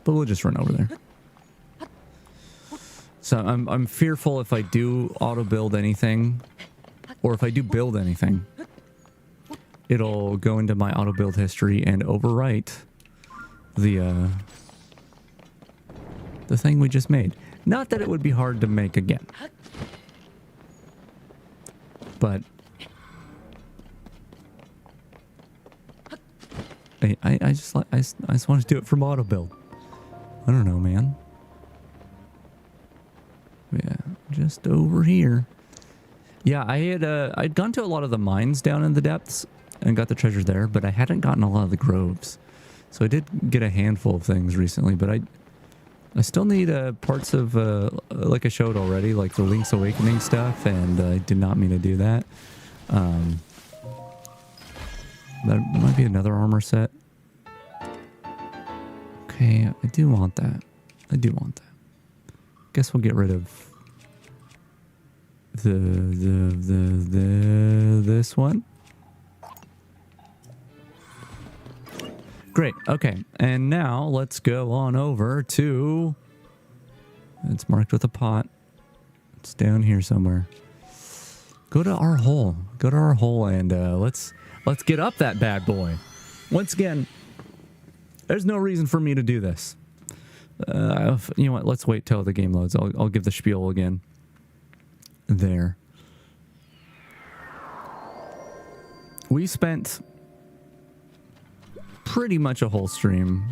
But we'll just run over there. So I'm fearful if I do auto-build anything, or if I do build anything, it'll go into my auto-build history and overwrite the thing we just made. Not that it would be hard to make again, but I just want to do it from auto-build. I don't know, man. Yeah, just over here. Yeah, I'd gone to a lot of the mines down in the depths and got the treasure there, but I hadn't gotten a lot of the groves. So I did get a handful of things recently, but I still need parts of, like I showed already, like the Link's Awakening stuff, and I did not mean to do that. That might be another armor set. Okay, I do want that. I do want that. Guess we'll get rid of this one. Great. Okay. And now let's go on over to, it's marked with a pot. It's down here somewhere. Go to our hole. Go to our hole and let's get up that bad boy. Once again, there's no reason for me to do this. You know what? Let's wait till the game loads. I'll give the spiel again. There. We spent pretty much a whole stream.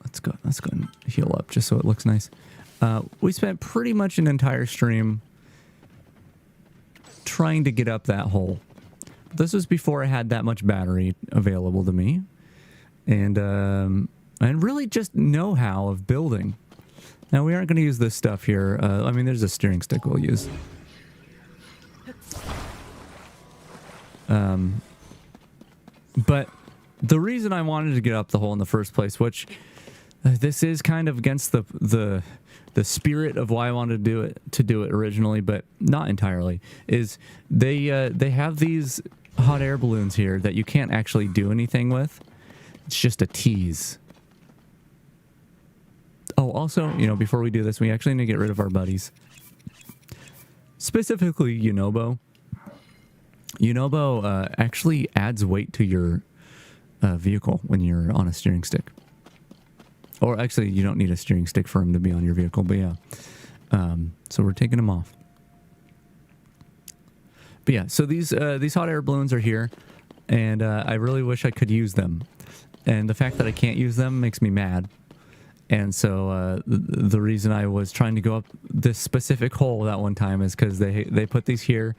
Let's go and heal up just so it looks nice. We spent pretty much an entire stream trying to get up that hole. This was before I had that much battery available to me. And really just know-how of building. Now, we aren't going to use this stuff here. I mean, there's a steering stick we'll use. But the reason I wanted to get up the hole in the first place, which this is kind of against the spirit of why I wanted to do it originally, but not entirely, is they have these hot air balloons here that you can't actually do anything with. It's just a tease. Oh, also, you know, before we do this, we actually need to get rid of our buddies. Specifically, Yunobo. Yunobo actually adds weight to your vehicle when you're on a steering stick. Or actually, you don't need a steering stick for him to be on your vehicle, but yeah. So we're taking him off. But yeah, so these hot air balloons are here, and I really wish I could use them. And the fact that I can't use them makes me mad. And so the reason I was trying to go up this specific hole that one time is because they put these here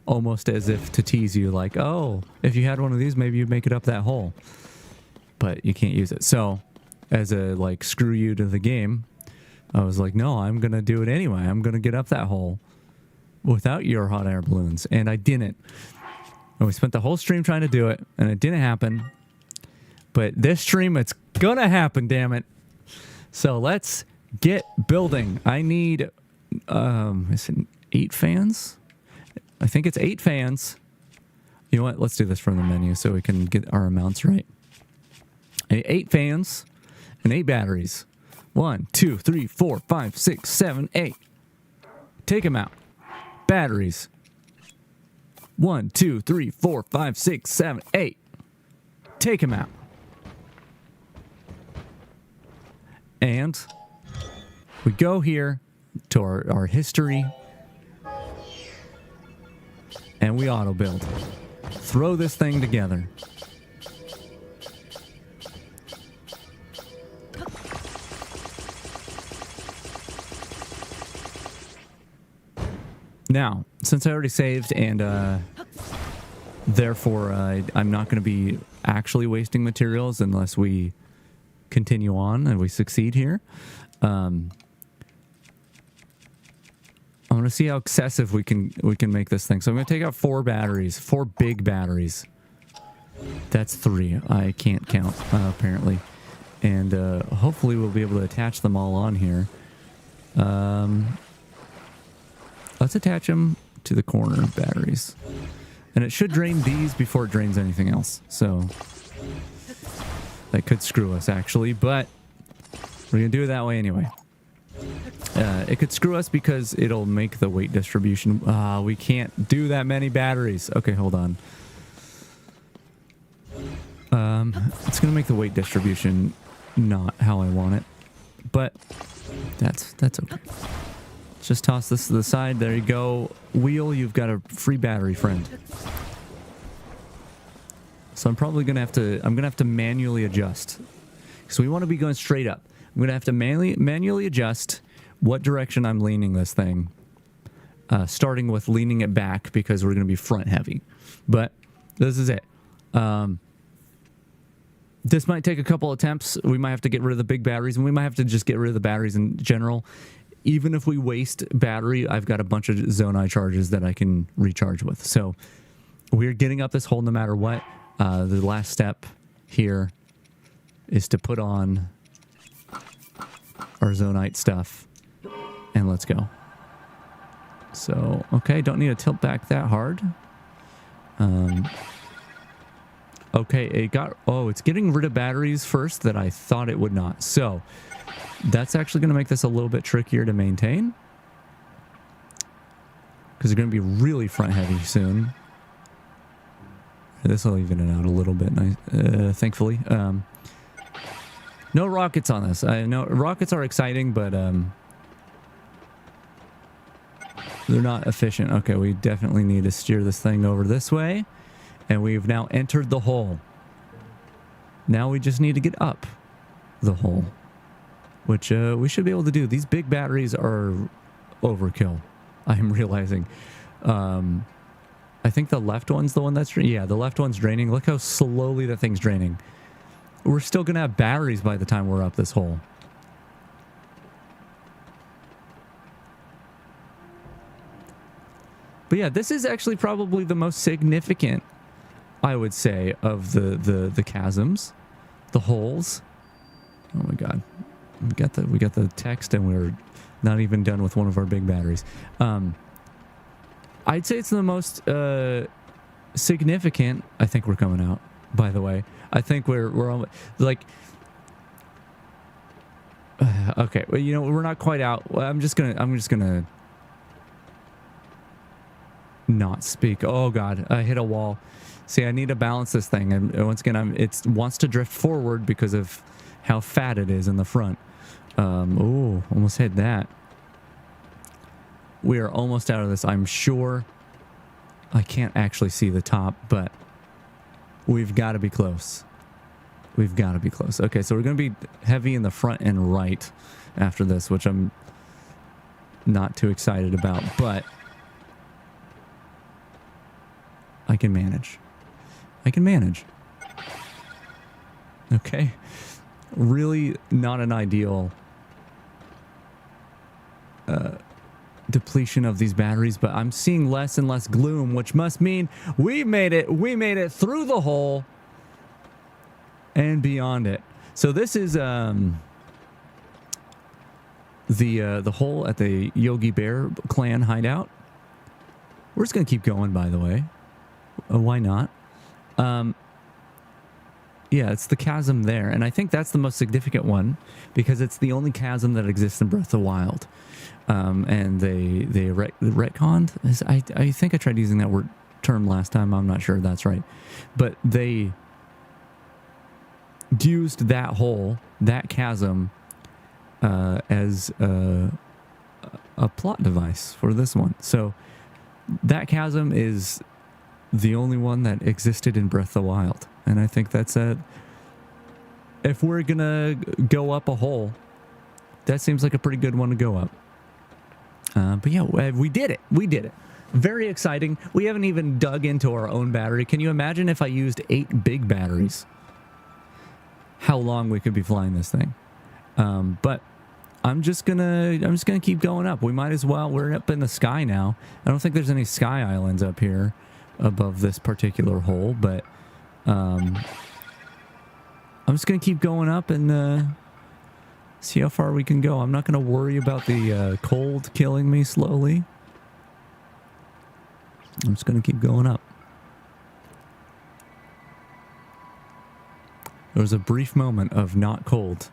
almost as if to tease you, like, oh, if you had one of these, maybe you'd make it up that hole. But you can't use it. So as a, like, screw you to the game, I was like, no, I'm going to do it anyway. I'm going to get up that hole without your hot air balloons. And I didn't. And we spent the whole stream trying to do it, and it didn't happen. But this stream, it's going to happen, damn it. So let's get building. I need, is it 8 fans? I think it's 8 fans. You know what? Let's do this from the menu so we can get our amounts right. 8 fans and 8 batteries. 1, 2, 3, 4, 5, 6, 7, 8. Take them out. Batteries. 1, 2, 3, 4, 5, 6, 7, 8. Take them out. And we go here to our history. And we auto build. Throw this thing together. Now, since I already saved and therefore I'm not going to be actually wasting materials unless we continue on and we succeed here. I want to see how excessive we can make this thing. So I'm going to take out 4 batteries, 4 big batteries. That's 3. I can't count apparently, and hopefully we'll be able to attach them all on here. Let's attach them to the corner batteries, and it should drain these before it drains anything else. So that could screw us actually, but we're gonna do it that way anyway. It could screw us because it'll make the weight distribution. We can't do that many batteries. Okay, hold on. It's gonna make the weight distribution not how I want it, but that's okay. Let's just toss this to the side. There you go. Wheel, you've got a free battery, friend. So I'm probably gonna have to manually adjust. So we want to be going straight up. I'm gonna have to manually adjust what direction I'm leaning this thing, starting with leaning it back because we're going to be front heavy. But this is it. This might take a couple attempts. We might have to get rid of the big batteries, and we might have to just get rid of the batteries in general. Even if we waste battery, I've got a bunch of Zonai charges that I can recharge with. So we're getting up this hole no matter what. The last step here is to put on our Zonite stuff. And let's go. So, okay, don't need to tilt back that hard. Okay, it's getting rid of batteries first that I thought it would not. So, that's actually going to make this a little bit trickier to maintain. Because they're going to be really front heavy soon. This will even it out a little bit, thankfully. No rockets on this. I know rockets are exciting, but they're not efficient. Okay, we definitely need to steer this thing over this way. And we've now entered the hole. Now we just need to get up the hole, which we should be able to do. These big batteries are overkill, I'm realizing. I think the left one's the one that's draining. Yeah, the left one's draining. Look how slowly the thing's draining. We're still going to have batteries by the time we're up this hole. But yeah, this is actually probably the most significant, I would say, of the chasms, the holes. Oh my god, we got the text, and we're not even done with one of our big batteries. I'd say it's the most significant. I think we're coming out. By the way, I think we're almost like. Okay, well, you know, we're not quite out. I'm just gonna not speak. Oh god, I hit a wall. See, I need to balance this thing, and once again, it wants to drift forward because of how fat it is in the front. Oh, almost hit that. We are almost out of this, I'm sure. I can't actually see the top, but we've got to be close. We've got to be close. Okay, so we're going to be heavy in the front and right after this, which I'm not too excited about, but I can manage. I can manage. Okay. Really not an ideal depletion of these batteries, but I'm seeing less and less gloom, which must mean we made it. We made it through the hole and beyond it. So this is the hole at the Yogi Bear clan hideout. We're just gonna keep going, by the way. Why not? Yeah, it's the chasm there. And I think that's the most significant one because it's the only chasm that exists in Breath of the Wild. And they retconned. I think I tried using that term last time. I'm not sure if that's right. But they used that hole, that chasm, as a plot device for this one. So that chasm is the only one that existed in Breath of the Wild. And I think that's it. If we're going to go up a hole, that seems like a pretty good one to go up. But yeah, we did it. We did it. Very exciting. We haven't even dug into our own battery. Can you imagine if I used 8 big batteries? How long we could be flying this thing. But I'm just gonna keep going up. We might as well. We're up in the sky now. I don't think there's any sky islands up here above this particular hole, but I'm just gonna keep going up and see how far we can go. I'm not gonna worry about the cold killing me slowly. I'm just gonna keep going up. There was a brief moment of not cold.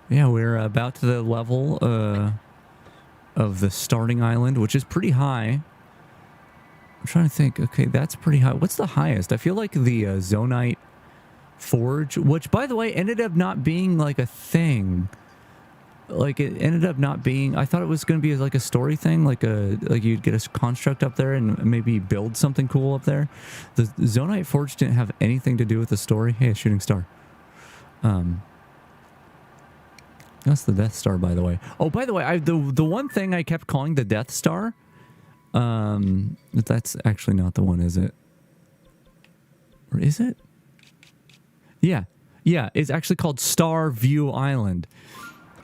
Yeah, we're about to the level of the starting island, which is pretty high. I'm trying to think. Okay, that's pretty high. What's the highest? I feel like the Zonite Forge, which, by the way, ended up not being like a thing. Like, it ended up not being... I thought it was going to be like a story thing, like you'd get a construct up there and maybe build something cool up there. The Zonite Forge didn't have anything to do with the story. Hey, a shooting star. That's the Death Star, by the way. Oh, by the way, the one thing I kept calling the Death Star, that's actually not the one, is it? Or is it? Yeah. Yeah, it's actually called Star View Island.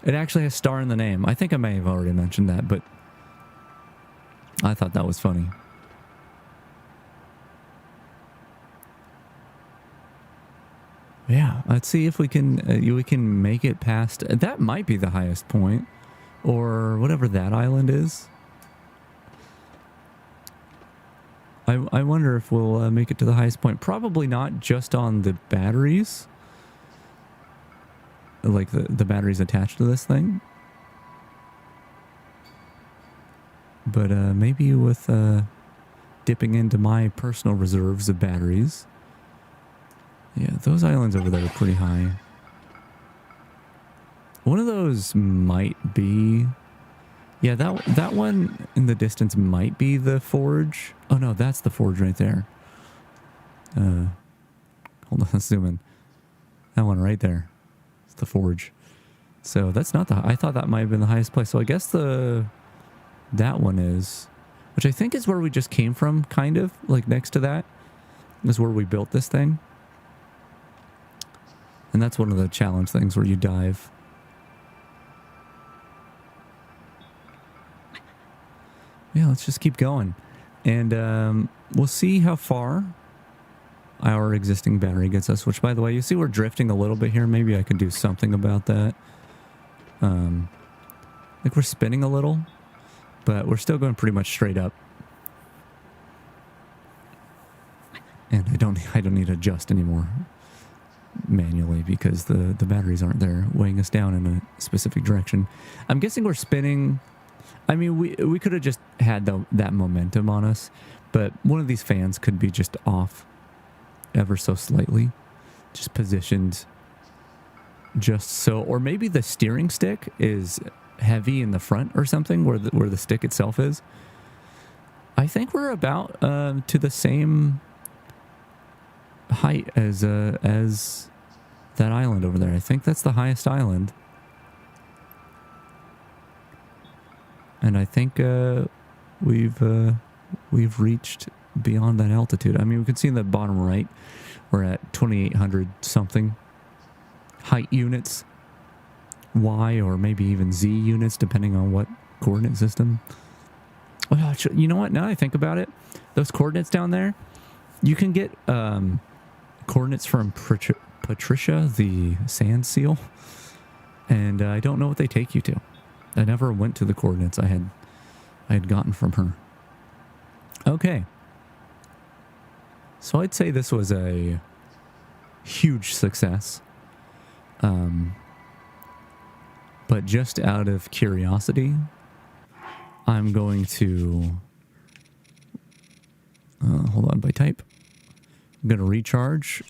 It actually has star in the name. I think I may have already mentioned that, but I thought that was funny. Yeah, let's see if we can make it past. That might be the highest point, or whatever that island is. I wonder if we'll make it to the highest point. Probably not just on the batteries. Like the batteries attached to this thing. But maybe with dipping into my personal reserves of batteries. Yeah, those islands over there are pretty high. One of those might be... Yeah, that one in the distance might be the forge. Oh no, that's the forge right there. Hold on, let's zoom in. That one right there. It's the forge. So that's not the... I thought that might have been the highest place. So I guess that one is... Which I think is where we just came from, kind of. Like next to that is where we built this thing. And that's one of the challenge things where you dive. Yeah, let's just keep going. And we'll see how far our existing battery gets us. Which, by the way, you see we're drifting a little bit here. Maybe I could do something about that. Like we're spinning a little. But we're still going pretty much straight up. And I don't need to adjust anymore manually because the batteries aren't there weighing us down in a specific direction. I'm guessing we're spinning. I mean, we could have just had that momentum on us, but one of these fans could be just off ever so slightly, just positioned just so, or maybe the steering stick is heavy in the front or something where the stick itself is. I think we're about to the same height as that island over there. I think that's the highest island. And I think we've reached beyond that altitude. I mean, we can see in the bottom right, we're at 2,800 something height units. Y or maybe even Z units, depending on what coordinate system. Well, you know what? Now that I think about it, those coordinates down there, you can get coordinates from Patricia, the sand seal, and I don't know what they take you to. I never went to the coordinates I had gotten from her. Okay. So I'd say this was a huge success. But just out of curiosity, I'm going to... hold on, by type. I'm going to recharge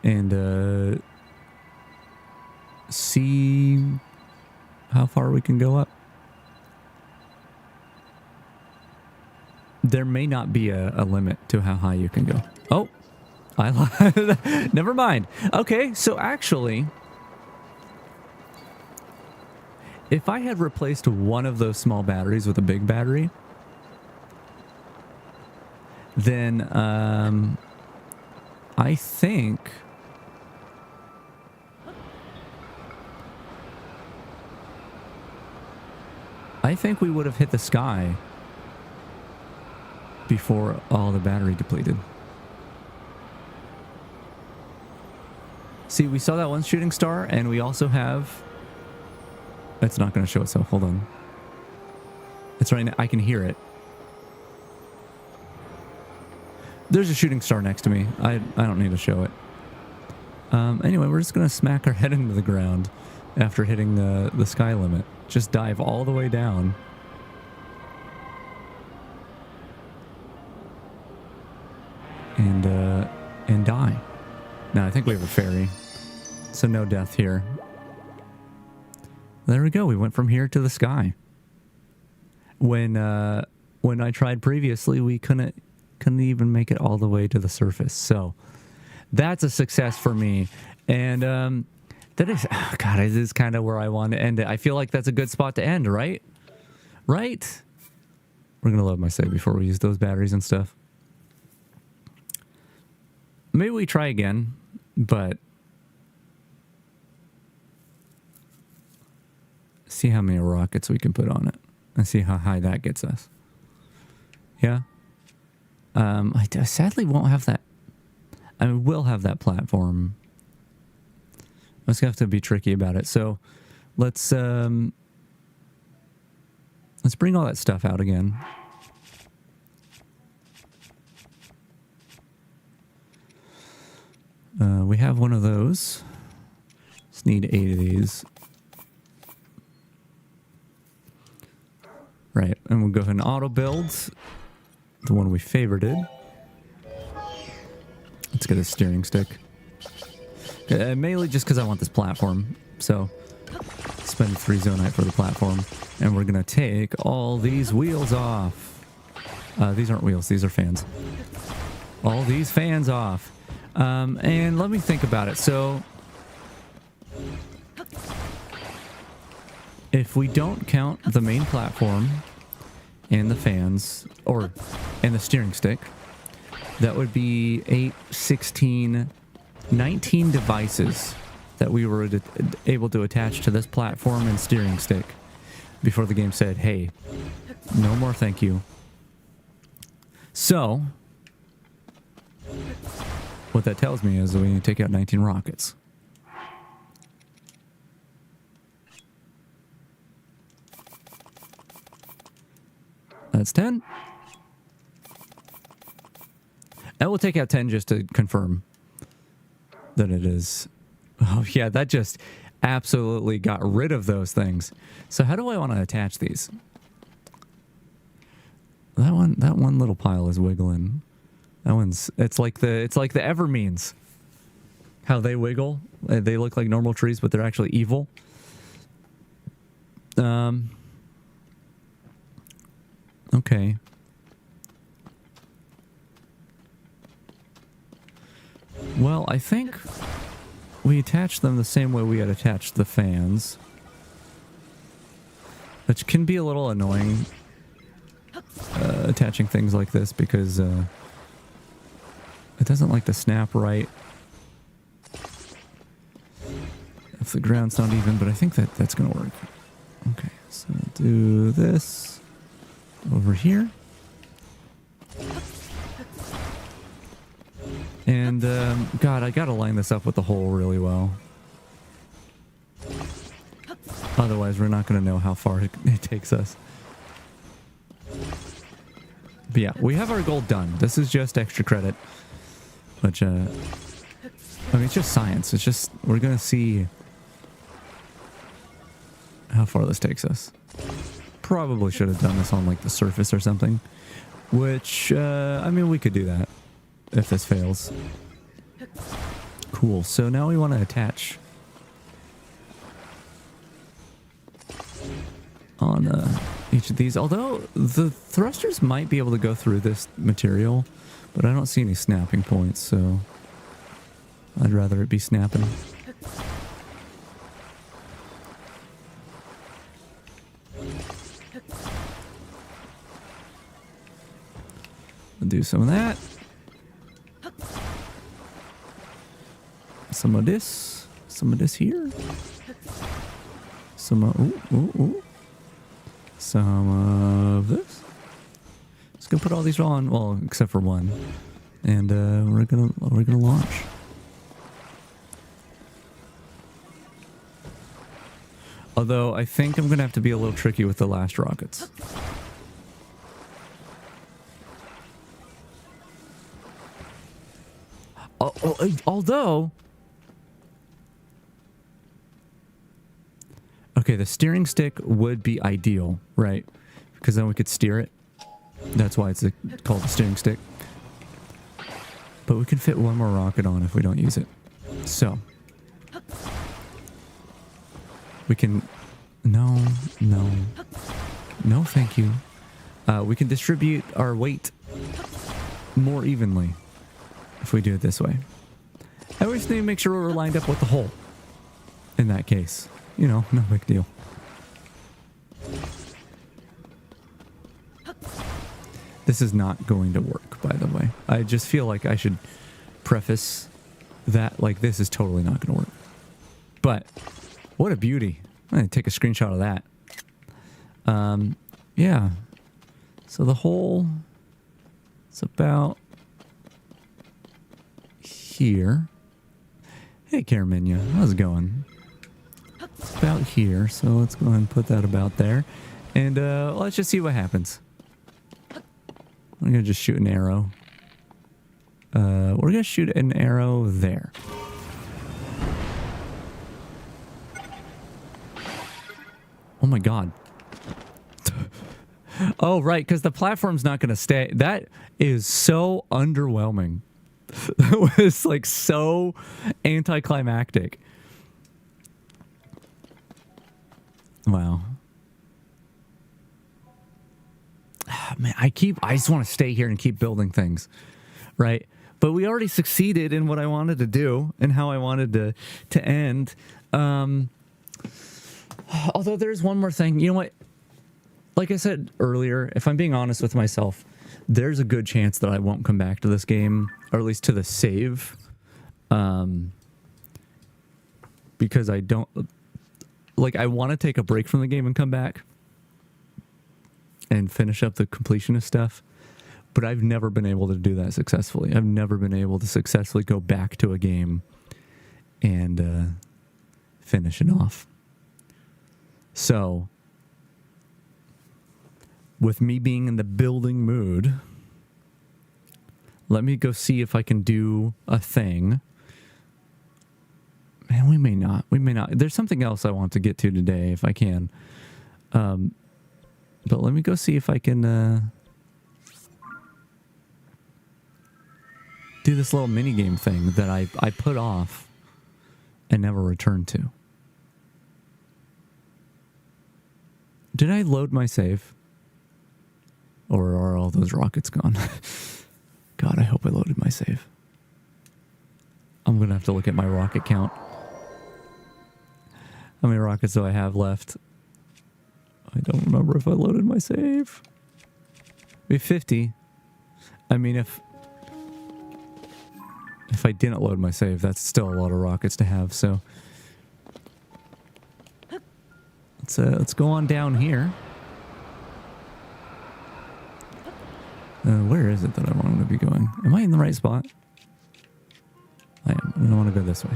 and see how far we can go up. There may not be a limit to how high you can go. Oh, I lied. Never mind. Okay, so actually, if I had replaced one of those small batteries with a big battery, then I think we would have hit the sky before all the battery depleted. See, we saw that one shooting star, and we also have... It's not going to show itself. Hold on. It's right now. I can hear it. There's a shooting star next to me. I don't need to show it. Anyway, we're just going to smack our head into the ground after hitting the sky limit. Just dive all the way down. And die. Now, I think we have a fairy. So no death here. There we go. We went from here to the sky. When I tried previously, we couldn't even make it all the way to the surface. So that's a success for me. And that is, oh God, this is kind of where I want to end it. I feel like that's a good spot to end, right? Right? We're going to load my save before we use those batteries and stuff. Maybe we try again, but see how many rockets we can put on it and see how high that gets us. Yeah. I sadly won't have that. I will have that platform. I'm just gonna have to be tricky about it. So let's bring all that stuff out again. We have one of those. Just need 8 of these. Right, and we'll go ahead and auto build the one we favorited. Let's get a steering stick. Mainly just because I want this platform. So, spend 3 zonite for the platform. And we're going to take all these wheels off. These aren't wheels, these are fans. All these fans off. And let me think about it. So, if we don't count the main platform and the fans, and the steering stick, that would be 8, 16, 19 devices that we were able to attach to this platform and steering stick before the game said, hey, no more thank you. So, what that tells me is that we need to take out 19 rockets. That's 10. And we'll take out 10 just to confirm that it is. Oh, yeah, that just absolutely got rid of those things. So how do I want to attach these? That one little pile is wiggling. That one's, it's like the Evermeans. How they wiggle. They look like normal trees, but they're actually evil. Okay. Well, I think we attach them the same way we had attached the fans. Which can be a little annoying, attaching things like this, because it doesn't like to snap right if the ground's not even, but I think that's going to work. Okay, so do this over here. And, God, I gotta line this up with the hole really well. Otherwise, we're not gonna know how far it takes us. But yeah, we have our goal done. This is just extra credit. Which, I mean, it's just science. It's just, we're going to see how far this takes us. Probably should have done this on, like, the surface or something. Which, I mean, we could do that if this fails. Cool. So now we want to attach on each of these. Although the thrusters might be able to go through this material, but I don't see any snapping points, so I'd rather it be snapping. I'll do some of that. Some of this. Some of this here. Some of, some of this. Just gonna put all these on, well, except for one, and we're gonna launch. Although I think I'm gonna have to be a little tricky with the last rockets. Although, okay, the steering stick would be ideal, right? Because then we could steer it. That's why it's called the steering stick. But we can fit one more rocket on if we don't use it. So, we can... No, thank you. We can distribute our weight more evenly if we do it this way. I always need to make sure we're lined up with the hole. In that case, you know, no big deal. This is not going to work, by the way. I just feel like I should preface that, like, this is totally not going to work. But what a beauty. I'm going to take a screenshot of that. Yeah. So the hole, it's about here. Hey, Carminia, how's it going? It's about here, so let's go ahead and put that about there. And let's just see what happens. I'm going to just shoot an arrow. We're going to shoot an arrow there. Oh my god. Oh, right, because the platform's not going to stay. That is so underwhelming. That was, like, so anticlimactic. Wow. Man, I just want to stay here and keep building things, right? But we already succeeded in what I wanted to do and how I wanted to end. Although there's one more thing. You know what? Like I said earlier, if I'm being honest with myself, there's a good chance that I won't come back to this game, or at least to the save. Because I don't... Like, I want to take a break from the game and come back and finish up the completionist stuff, but I've never been able to do that successfully. I've never been able to successfully go back to a game and finish it off. So, with me being in the building mood, let me go see if I can do a thing. Man, we may not. We may not. There's something else I want to get to today if I can. But let me go see if I can do this little minigame thing that I put off and never returned to. Did I load my save? Or are all those rockets gone? God, I hope I loaded my save. I'm going to have to look at my rocket count. How many rockets do I have left? I don't remember if I loaded my save. We have 50. I mean, if I didn't load my save, that's still a lot of rockets to have, so... Let's go on down here. Where is it that I want to be going? Am I in the right spot? I am. I want to go this way.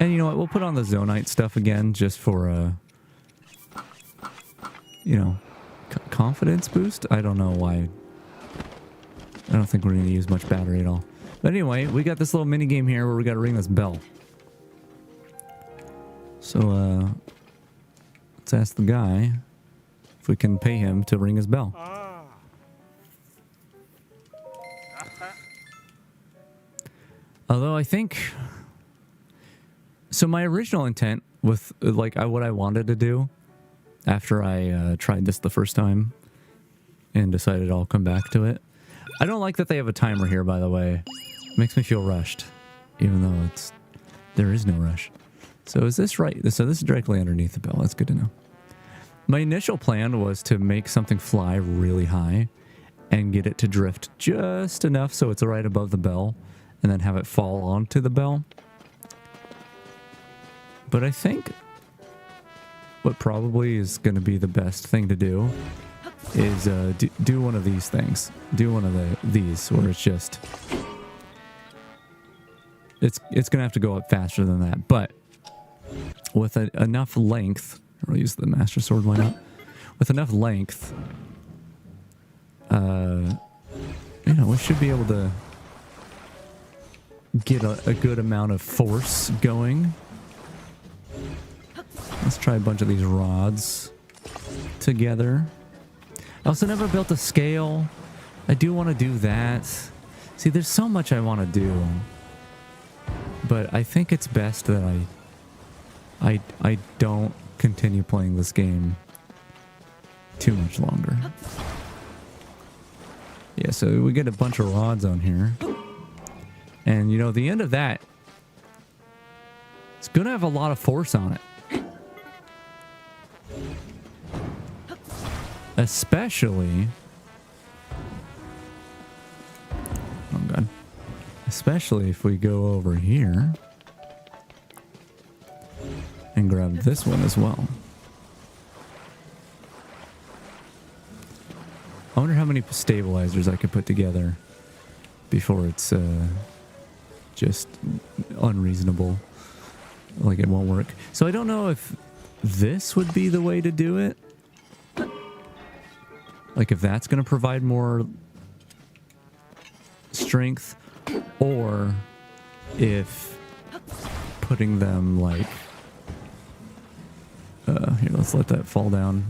And you know what? We'll put on the Zonite stuff again just for, you know, confidence boost. I don't know why. I don't think we're going to use much battery at all. But anyway, we got this little mini game here where we got to ring this bell. So, let's ask the guy if we can pay him to ring his bell. Although I think... So my original intent with, like, what I wanted to do after I tried this the first time and decided I'll come back to it. I don't like that they have a timer here, by the way. It makes me feel rushed, even though there is no rush. So is this right? So this is directly underneath the bell. That's good to know. My initial plan was to make something fly really high and get it to drift just enough so it's right above the bell and then have it fall onto the bell. But I think what probably is going to be the best thing to do is do one of these things. Do one of these where it's just... It's going to have to go up faster than that. But with enough length... I'll use the Master Sword, why not? With enough length, you know, we should be able to get a good amount of force going. Let's try a bunch of these rods together. I also never built a scale. I do want to do that. See, there's so much I want to do. But I think it's best that I don't continue playing this game too much longer. Yeah, so we get a bunch of rods on here. And, you know, the end of that, it's going to have a lot of force on it. Especially... Oh, God. Especially if we go over here and grab this one as well. I wonder how many stabilizers I could put together before it's just unreasonable. Like it won't work. So I don't know if this would be the way to do it. Like if that's going to provide more strength, or if putting them like... here, let's let that fall down.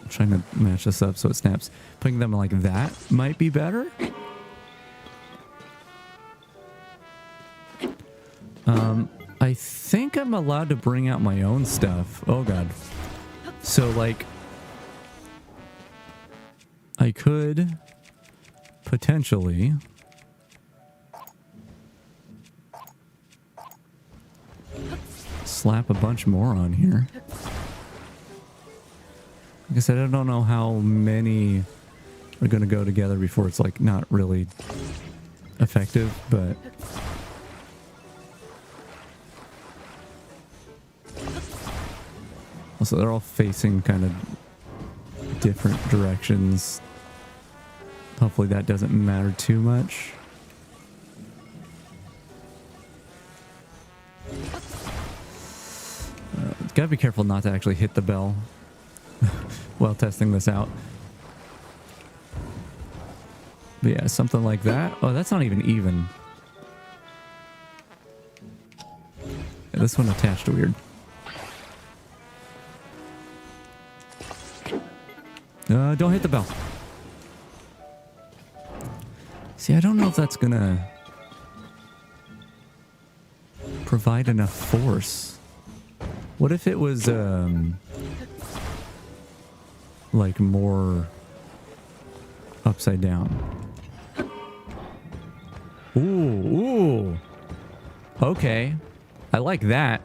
I'm trying to match this up so it snaps. Putting them like that might be better. I think I'm allowed to bring out my own stuff. Oh, God. So, like, I could potentially... slap a bunch more on here. Like I said, I don't know how many are going to go together before it's like not really effective, but also they're all facing kind of different directions. Hopefully that doesn't matter too much. Gotta be careful not to actually hit the bell while testing this out. But yeah, something like that. Oh, that's not even. Yeah, this one attached weird. Don't hit the bell. See, I don't know if that's gonna provide enough force. What if it was, like more upside down? Ooh. Okay. I like that.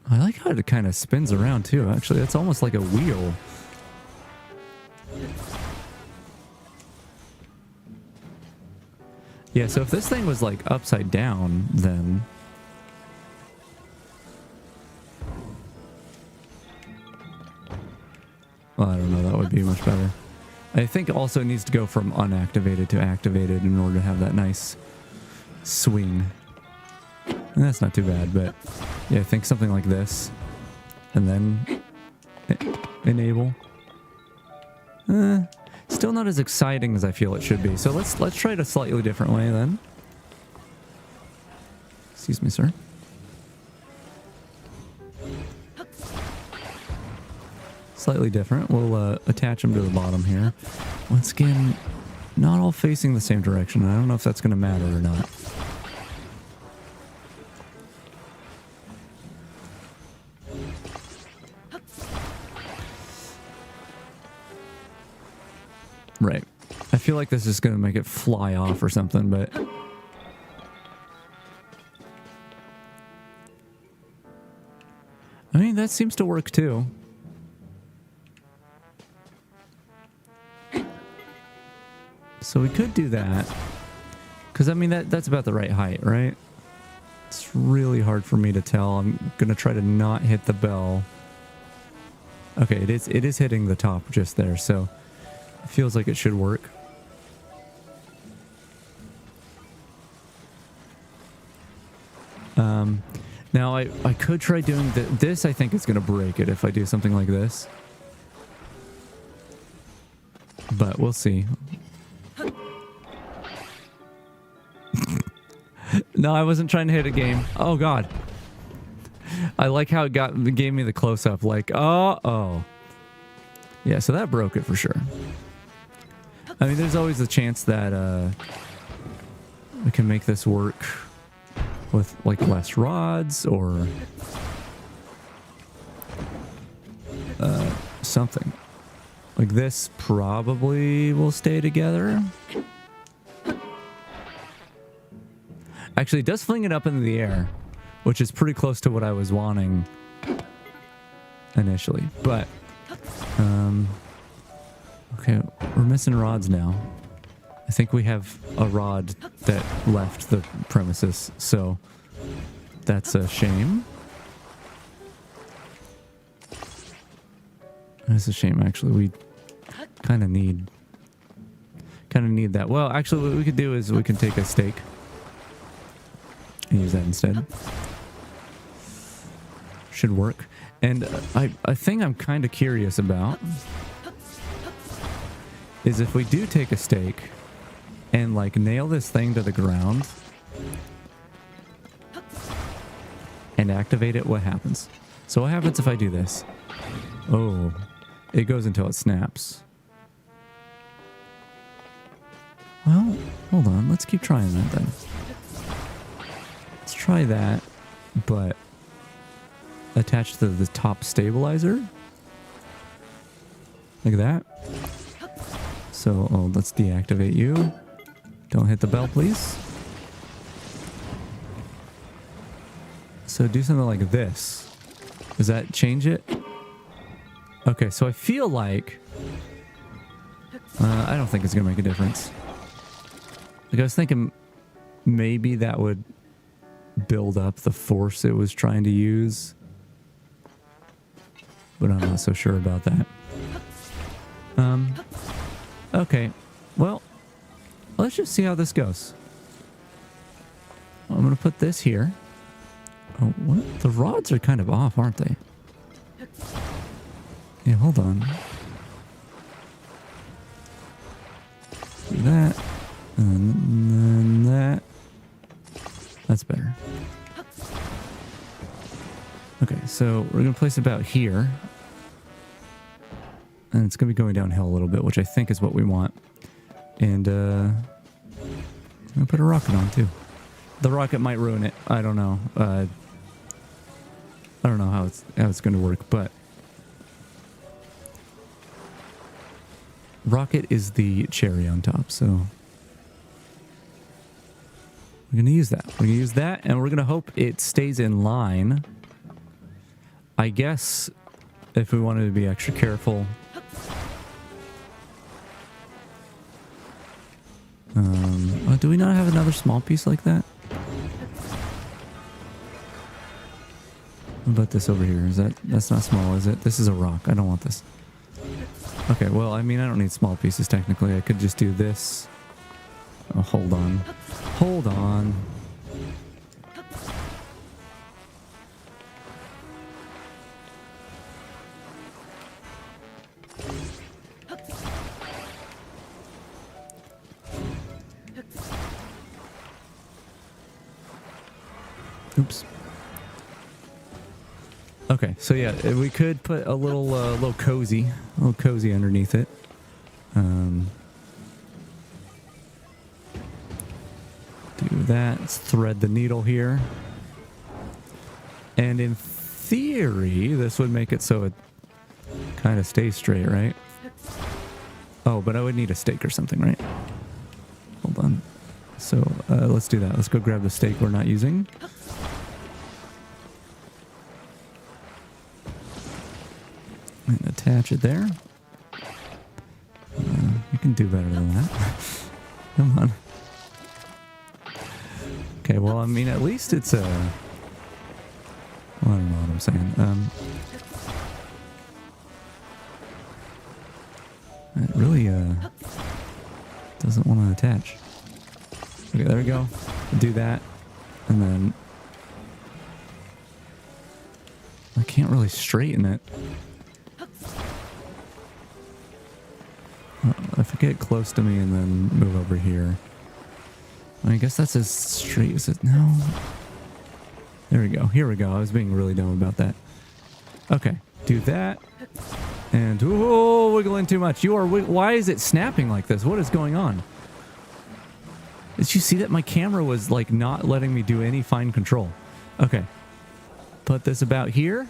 I like how it kind of spins around too, actually. It's almost like a wheel. Yeah, so if this thing was like upside down, then... Well, I don't know, that would be much better. I think also it needs to go from unactivated to activated in order to have that nice swing. And that's not too bad, but yeah, I think something like this. And then enable. Still not as exciting as I feel it should be. So let's try it a slightly different way then. Excuse me, sir. Slightly different. We'll attach them to the bottom here. Once again, not all facing the same direction. I don't know if that's going to matter or not. Right. I feel like this is going to make it fly off or something, but... I mean, that seems to work too. So we could do that. Because, I mean, that's about the right height, right? It's really hard for me to tell. I'm going to try to not hit the bell. Okay, it is hitting the top just there, so it feels like it should work. Now, I could try doing this. I think is going to break it if I do something like this. But we'll see. No, I wasn't trying to hit a game. Oh, God. I like how it gave me the close-up. Like, oh. Yeah, so that broke it for sure. I mean, there's always a chance that we can make this work with, like, less rods or something. Like this probably will stay together. Actually, it does fling it up into the air, which is pretty close to what I was wanting initially. But, okay, we're missing rods now. I think we have a rod that left the premises, so that's a shame. It's a shame, actually. We kind of need that. Well, actually, what we could do is we can take a stake and use that instead. Should work. And a thing I'm kind of curious about is if we do take a stake and like nail this thing to the ground and activate it, what happens? So what happens if I do this? Oh, it goes until it snaps. Well, hold on. Let's keep trying that then. Let's try that, but attached to the top stabilizer. Like that. So, let's deactivate you. Don't hit the bell, please. So do something like this. Does that change it? Okay, so I feel like... I don't think it's going to make a difference. Like I was thinking maybe that would build up the force it was trying to use. But I'm not so sure about that. Okay. Well, let's just see how this goes. I'm going to put this here. Oh, what? The rods are kind of off, aren't they? Yeah, hold on. That. And then that. That's better. Okay, so we're going to place it about here. And it's going to be going downhill a little bit, which I think is what we want. And I'm going to put a rocket on, too. The rocket might ruin it. I don't know. I don't know how it's going to work, but... rocket is the cherry on top, so... we're going to use that. We're going to use that, and we're going to hope it stays in line. I guess if we wanted to be extra careful... do we not have another small piece like that? What about this over here? That's not small, is it? This is a rock. I don't want this. Okay, well, I mean, I don't need small pieces technically. I could just do this. Oh, hold on. Hold on. Oops. Okay, so yeah, we could put a little cozy underneath it. Do that. Let's thread the needle here. And in theory, this would make it so it kind of stays straight, right? Oh, but I would need a stake or something, right? Hold on. So let's do that. Let's go grab the stake we're not using. And attach it there. You can do better than that. Come on. Okay, well, I mean, at least it's a... well, I don't know what I'm saying. It really doesn't want to attach. Okay, there we go. Do that. And then... I can't really straighten it. If I get close to me and then move over here. I guess that's as straight as it... no. There we go. Here we go. I was being really dumb about that. Okay. Do that. And... oh, wiggling too much. You are... why is it snapping like this? What is going on? Did you see that my camera was like not letting me do any fine control? Okay. Put this about here.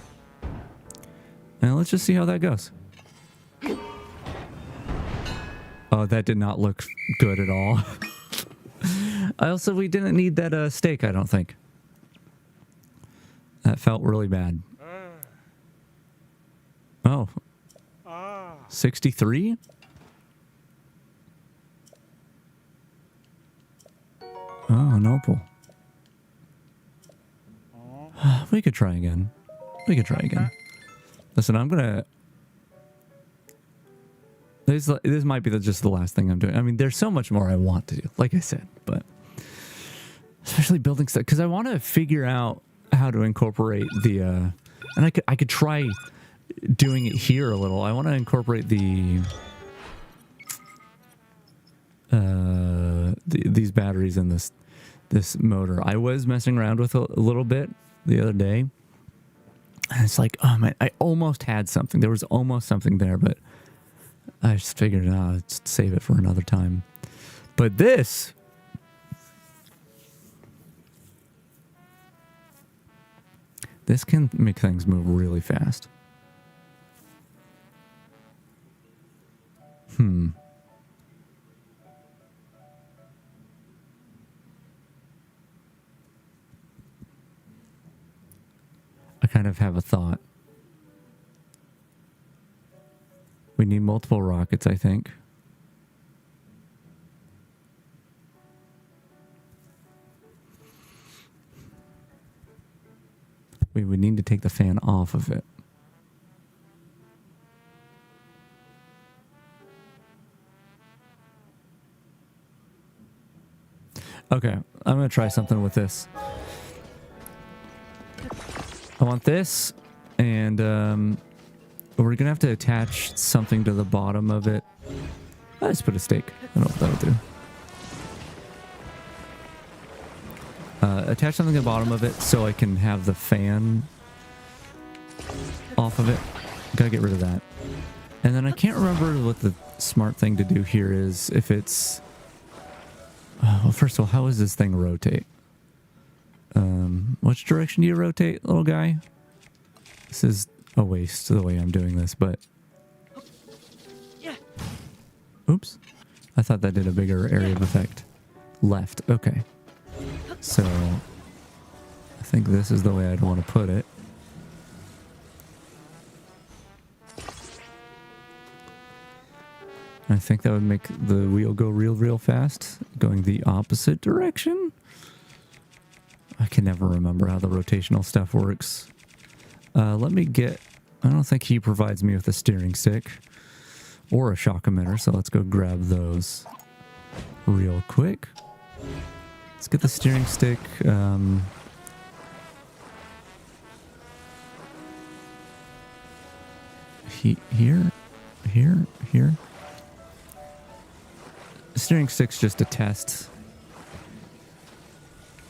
And let's just see how that goes. Oh, that did not look good at all. Also, we didn't need that steak, I don't think. That felt really bad. Oh. 63? Oh, an opal. We could try again. We could try again. Listen, I'm gonna... This might be just the last thing I'm doing. I mean, there's so much more I want to do, like I said, but especially building stuff, because I want to figure out how to incorporate the, and I could try doing it here a little. I want to incorporate these batteries in this motor. I was messing around with a little bit the other day, and it's like, oh man, I almost had something. There was almost something there, but I just figured, let's save it for another time. But this... this can make things move really fast. I kind of have a thought. We need multiple rockets, I think. We would need to take the fan off of it. Okay, I'm going to try something with this. I want this, and we're going to have to attach something to the bottom of it. I just put a stake. I don't know what that'll do. Attach something to the bottom of it so I can have the fan off of it. Gotta get rid of that. And then I can't remember what the smart thing to do here is. If it's... well, first of all, how does this thing rotate? Which direction do you rotate, little guy? This is a waste the way I'm doing this, but... oops. I thought that did a bigger area of effect. Left. Okay. So, I think this is the way I'd want to put it. I think that would make the wheel go real fast, going the opposite direction. I can never remember how the rotational stuff works. Let me get... I don't think he provides me with a steering stick. or a shock emitter. So let's go grab those real quick. Let's get the steering stick. Here. Steering stick's just a test.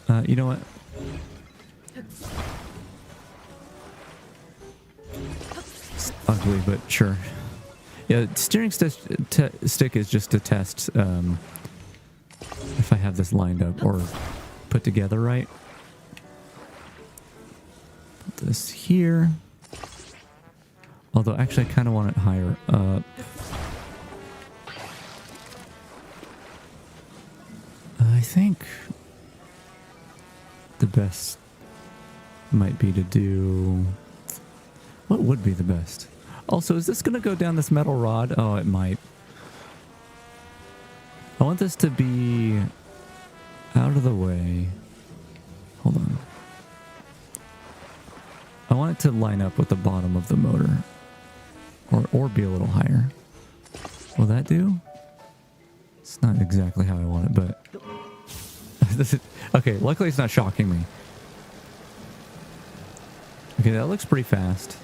You know what? It's ugly, but sure. Yeah, steering stick is just a test. If I have this lined up or put together right. Put this here. Although, actually, I kind of want it higher up. I think the best might be to do... What would be the best? Also, is this going to go down this metal rod? Oh, it might. I want this to be out of the way. Hold on. I want it to line up with the bottom of the motor. Or be a little higher. Will that do? It's not exactly how I want it, but... Okay, luckily it's not shocking me. Okay, that looks pretty fast.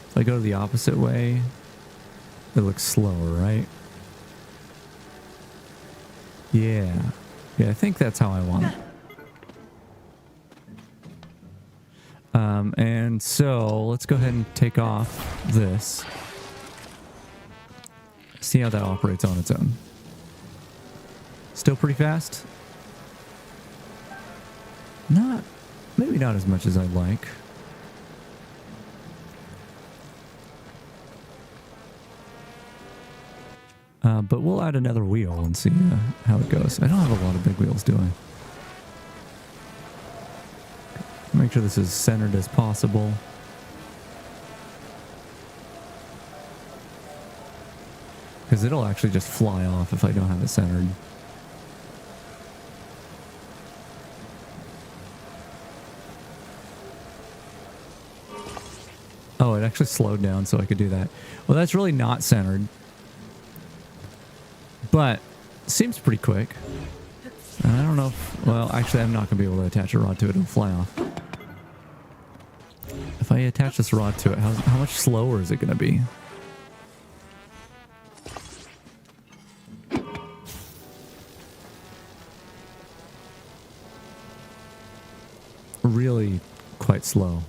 If I go the opposite way, it looks slower, right? Yeah. Yeah, I think that's how I want it. And so let's go ahead and take off this. See how that operates on its own. Still pretty fast? Maybe not as much as I'd like. But we'll add another wheel and see how it goes. I don't have a lot of big wheels, do I? Make sure this is centered as possible. Because it'll actually just fly off if I don't have it centered. Oh, it actually slowed down so I could do that. Well, that's really not centered. But seems pretty quick. And I don't know if... Well, actually, I'm not going to be able to attach a rod to it. It'll fly off. If I attach this rod to it, how much slower is it going to be? Really quite slow.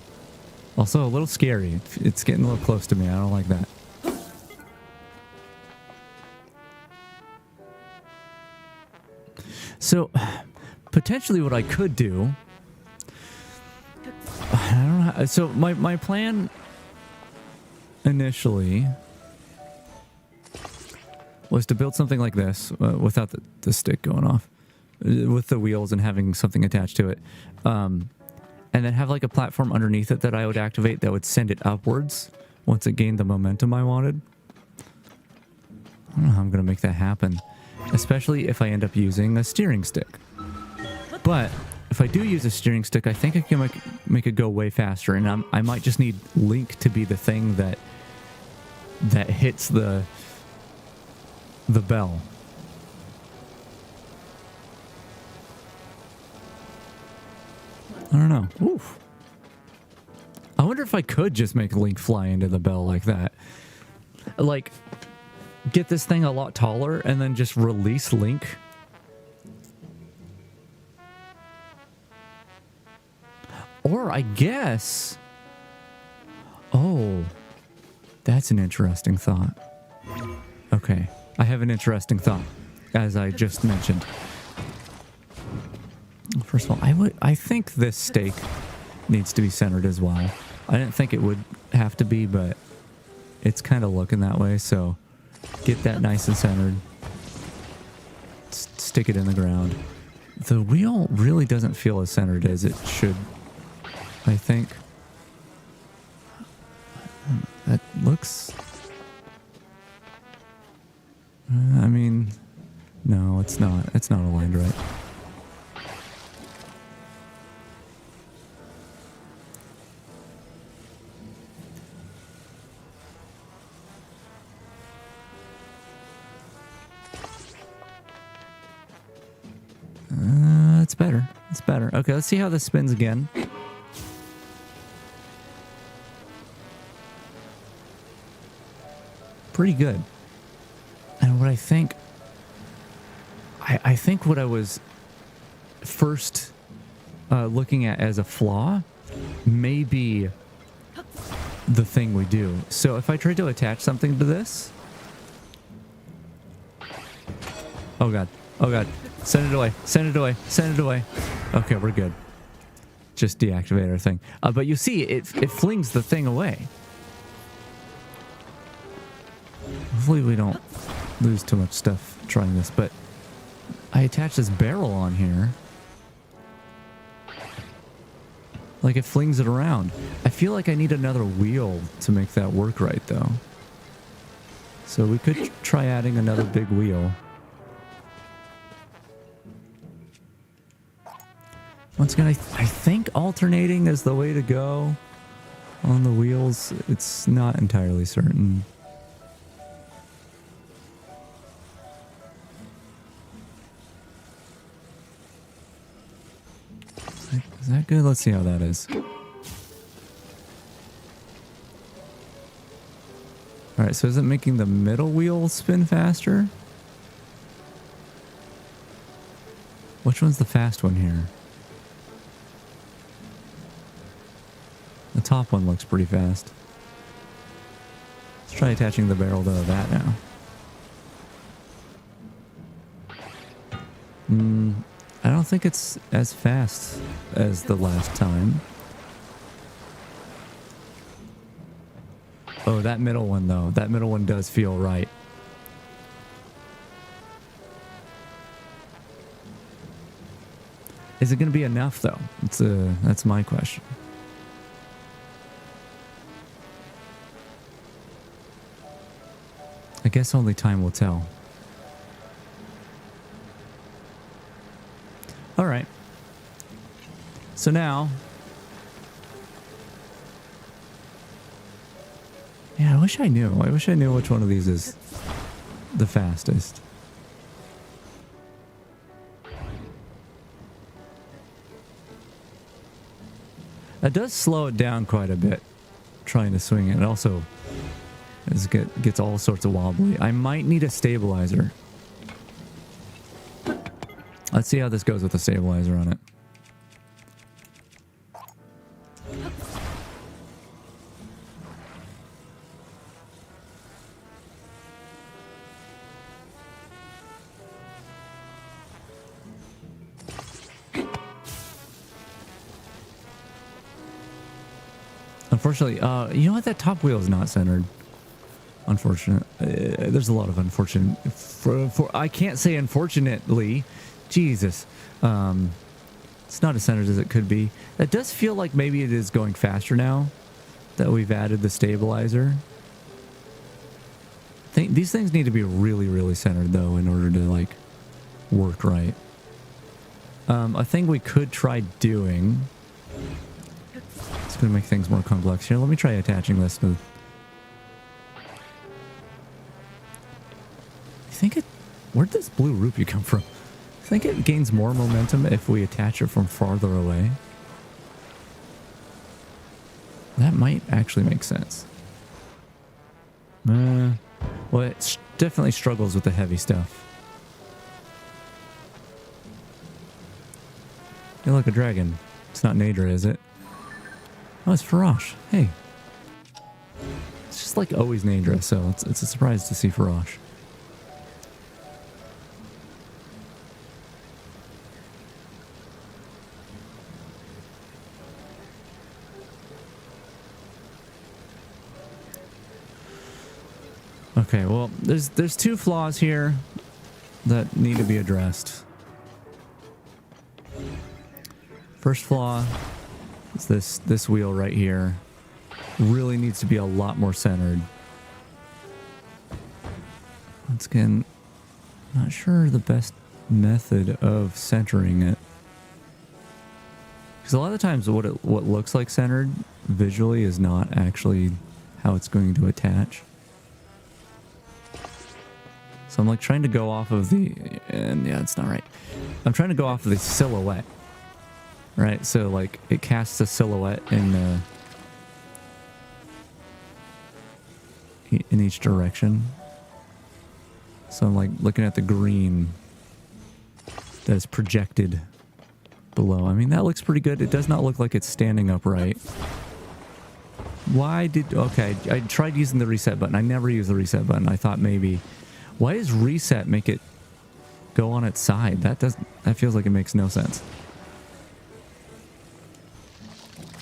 Also a little scary. It's getting a little close to me. I don't like that. So, potentially what I could do... I don't know. So, my plan initially was to build something like this without the stick going off. With the wheels and having something attached to it. And then have like a platform underneath it that I would activate that would send it upwards once it gained the momentum I wanted. I don't know how I'm going to make that happen. Especially if I end up using a steering stick. But if I do use a steering stick, I think I can make it go way faster. And I might just need Link to be the thing that hits the bell. I don't know. Oof. I wonder if I could just make Link fly into the bell like that. Like, get this thing a lot taller and then just release Link. Or I guess... Oh, that's an interesting thought. Okay, I have an interesting thought, as I just mentioned. First of all, I think this stake needs to be centered as well. I didn't think it would have to be, but it's kind of looking that way, so get that nice and centered. Stick it in the ground. The wheel really doesn't feel as centered as it should, I think. That looks... I mean, no, it's not. It's not aligned right. It's better. Okay, let's see how this spins again. Pretty good. And what I think... I think what I was first looking at as a flaw may be the thing we do. So if I try to attach something to this... Oh god. Oh god. Send it away. Send it away. Send it away. Okay, we're good. Just deactivate our thing. But you see, it flings the thing away. Hopefully we don't lose too much stuff trying this, but I attach this barrel on here. Like it flings it around. I feel like I need another wheel to make that work right though. So we could try adding another big wheel. Once again, I think alternating is the way to go on the wheels. It's not entirely certain. Is that good? Let's see how that is. Alright, so is it making the middle wheel spin faster? Which one's the fast one here? The top one looks pretty fast. Let's try attaching the barrel to that now. I don't think it's as fast as the last time. Oh, that middle one though. That middle one does feel right. Is it going to be enough though? That's my question. I guess only time will tell. All right. So now, yeah, I wish I knew. I wish I knew which one of these is the fastest. That does slow it down quite a bit, trying to swing it. It also gets all sorts of wobbly. I might need a stabilizer. Let's see how this goes with the stabilizer on it. Unfortunately, you know what? That top wheel is not centered. Unfortunate. There's a lot of unfortunate. I can't say unfortunately. Jesus. It's not as centered as it could be. It does feel like maybe it is going faster now that we've added the stabilizer. These things need to be really, really centered though in order to like work right. A thing we could try doing. It's going to make things more complex here. Let me try attaching this to... I think it... Where'd this blue rupee come from? I think it gains more momentum if we attach it from farther away. That might actually make sense. Well, it definitely struggles with the heavy stuff. Hey, look, a dragon. It's not Nadra, is it? Oh, it's Farosh. Hey. It's just like always Nadra, so it's a surprise to see Farosh. Okay, well, there's two flaws here that need to be addressed. First flaw is this wheel right here. Really needs to be a lot more centered. Once again, not sure the best method of centering it. Because a lot of times what looks like centered visually is not actually how it's going to attach. So I'm like trying to go off of the, and yeah, it's not right. I'm trying to go off of the silhouette right? So like it casts a silhouette in each direction. So I'm like looking at the green that is projected below. I mean, that looks pretty good. It does not look like it's standing upright. Why did... Okay, I tried using the reset button. I never use the reset button. I thought maybe... Why does reset make it go on its side? That feels like it makes no sense.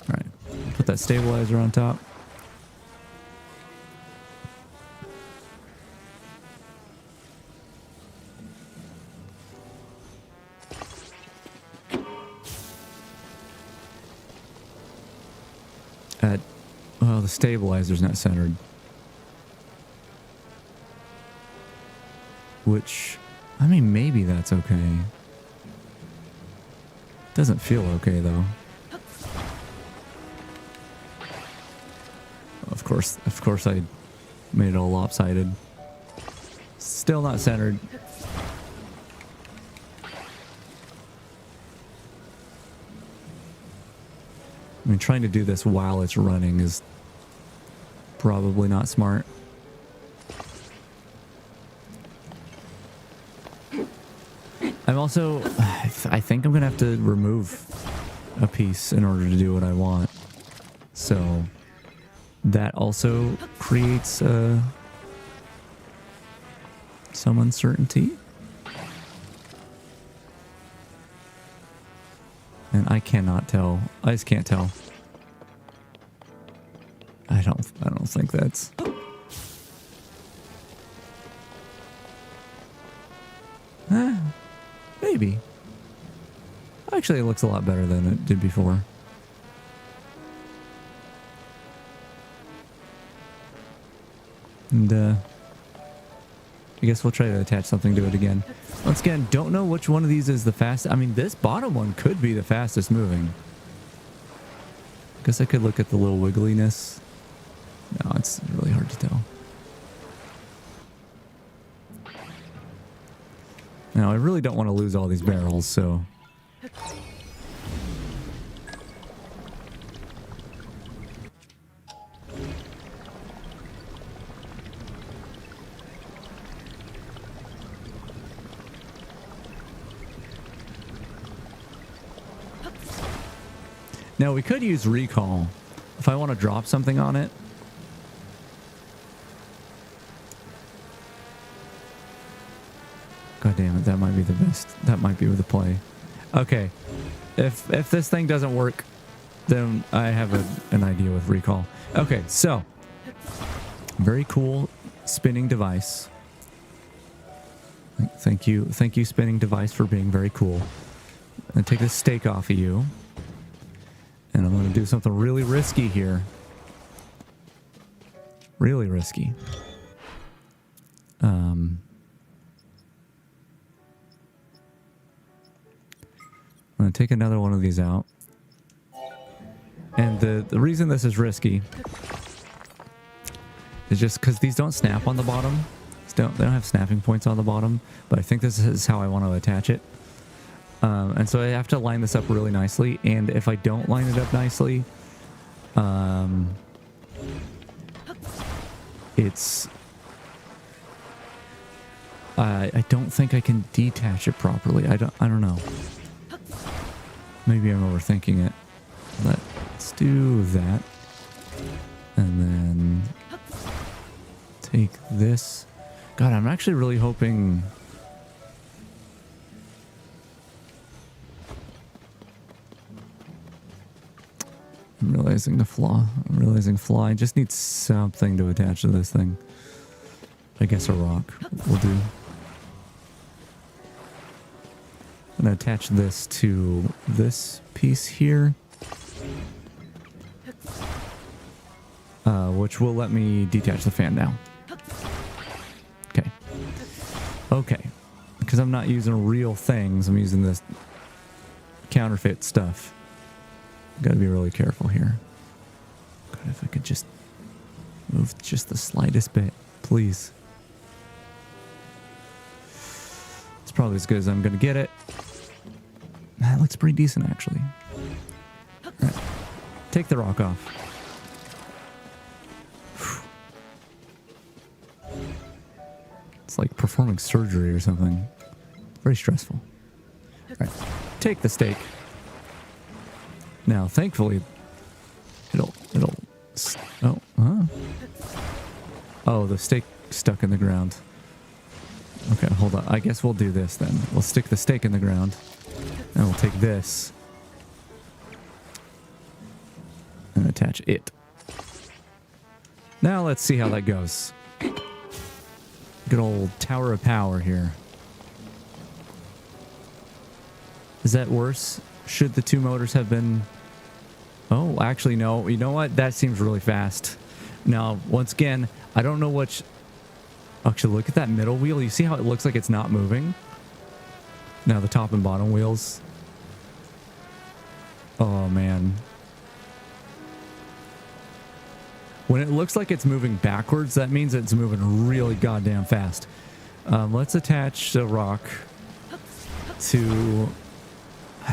Alright. Put that stabilizer on top. Well, the stabilizer's not centered. Which, I mean, maybe that's okay. Doesn't feel okay, though. Of course I made it all lopsided. Still not centered. I mean, trying to do this while it's running is probably not smart. I'm also... I think I'm going to have to remove a piece in order to do what I want. So that also creates some uncertainty. And I cannot tell. I just can't tell. I don't think that's... Maybe. Actually, it looks a lot better than it did before. And, I guess we'll try to attach something to it again. Once again, don't know which one of these is the fastest. I mean, this bottom one could be the fastest moving. Guess I could look at the little wiggliness. No, it's really hard to tell. Now, I really don't want to lose all these barrels, so... Now, we could use recall if I want to drop something on it. God damn it, that might be the best. That might be the play. Okay. If this thing doesn't work, then I have an idea with recall. Okay, so. Very cool spinning device. Thank you, spinning device, for being very cool. I'm going to take this stake off of you. And I'm going to do something really risky here. Really risky. I'm going to take another one of these out. And the reason this is risky is just because these don't snap on the bottom. They don't have snapping points on the bottom. But I think this is how I want to attach it. And so I have to line this up really nicely, and if I don't line it up nicely, it's... I don't think I can detach it properly. I don't know. Maybe I'm overthinking it. Let's do that. And then take this. God, I'm actually really hoping... I'm realizing the flaw. I'm realizing flaw. I just need something to attach to this thing. I guess a rock will do. I'm going to attach this to this piece here. Which will let me detach the fan now. Okay. Okay. Because I'm not using real things. I'm using this counterfeit stuff. Gotta be really careful here. God, if I could just move just the slightest bit, please. It's probably as good as I'm gonna get it. That looks pretty decent, actually. Take the rock off. It's like performing surgery or something. Very stressful. All right. Take the stake. Now, thankfully, it'll. Oh, the stake stuck in the ground. Okay, hold on. I guess we'll do this then. We'll stick the stake in the ground, and we'll take this and attach it. Now let's see how that goes. Good old Tower of Power here. Is that worse? Should the two motors have been... Oh, actually, no. You know what? That seems really fast. Now, once again, I don't know which... Actually, look at that middle wheel. You see how it looks like it's not moving? Now the top and bottom wheels. Oh, man. When it looks like it's moving backwards, that means it's moving really goddamn fast. Let's attach the rock to...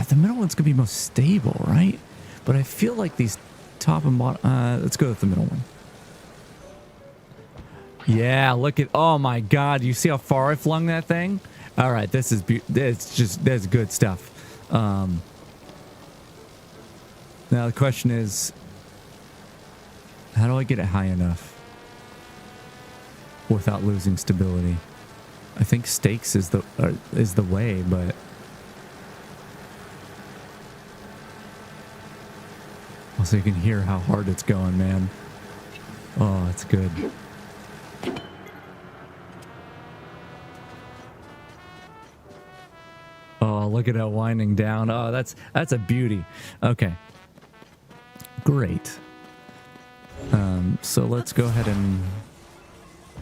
The middle one's going to be most stable, right? But I feel like these top and bottom... let's go with the middle one. Yeah, look at... Oh my god, you see how far I flung that thing? All right, this is... That's good stuff. Now the question is... How do I get it high enough without losing stability? I think stakes is the way, but... Also, you can hear how hard it's going, man. Oh, it's good. Oh, look at it winding down. Oh, that's a beauty. Okay. Great. So let's go ahead and...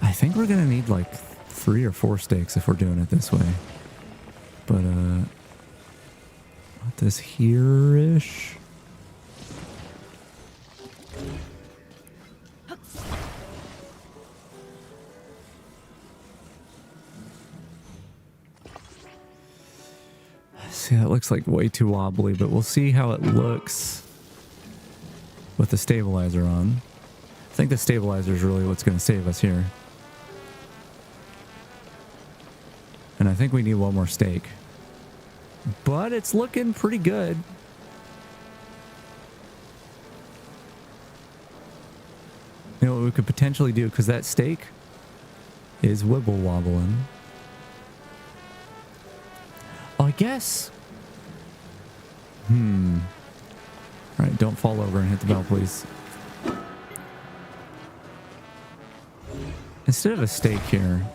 I think we're going to need like 3 or 4 stakes if we're doing it this way. But, what this here-ish? See, that looks like way too wobbly, but we'll see how it looks with the stabilizer on. I think the stabilizer is really what's going to save us here. And I think we need one more stake. But it's looking pretty good. You know what we could potentially do, because that stake is wibble wobbling. Oh, I guess. Alright, don't fall over and hit the bell, please. Instead of a stake here,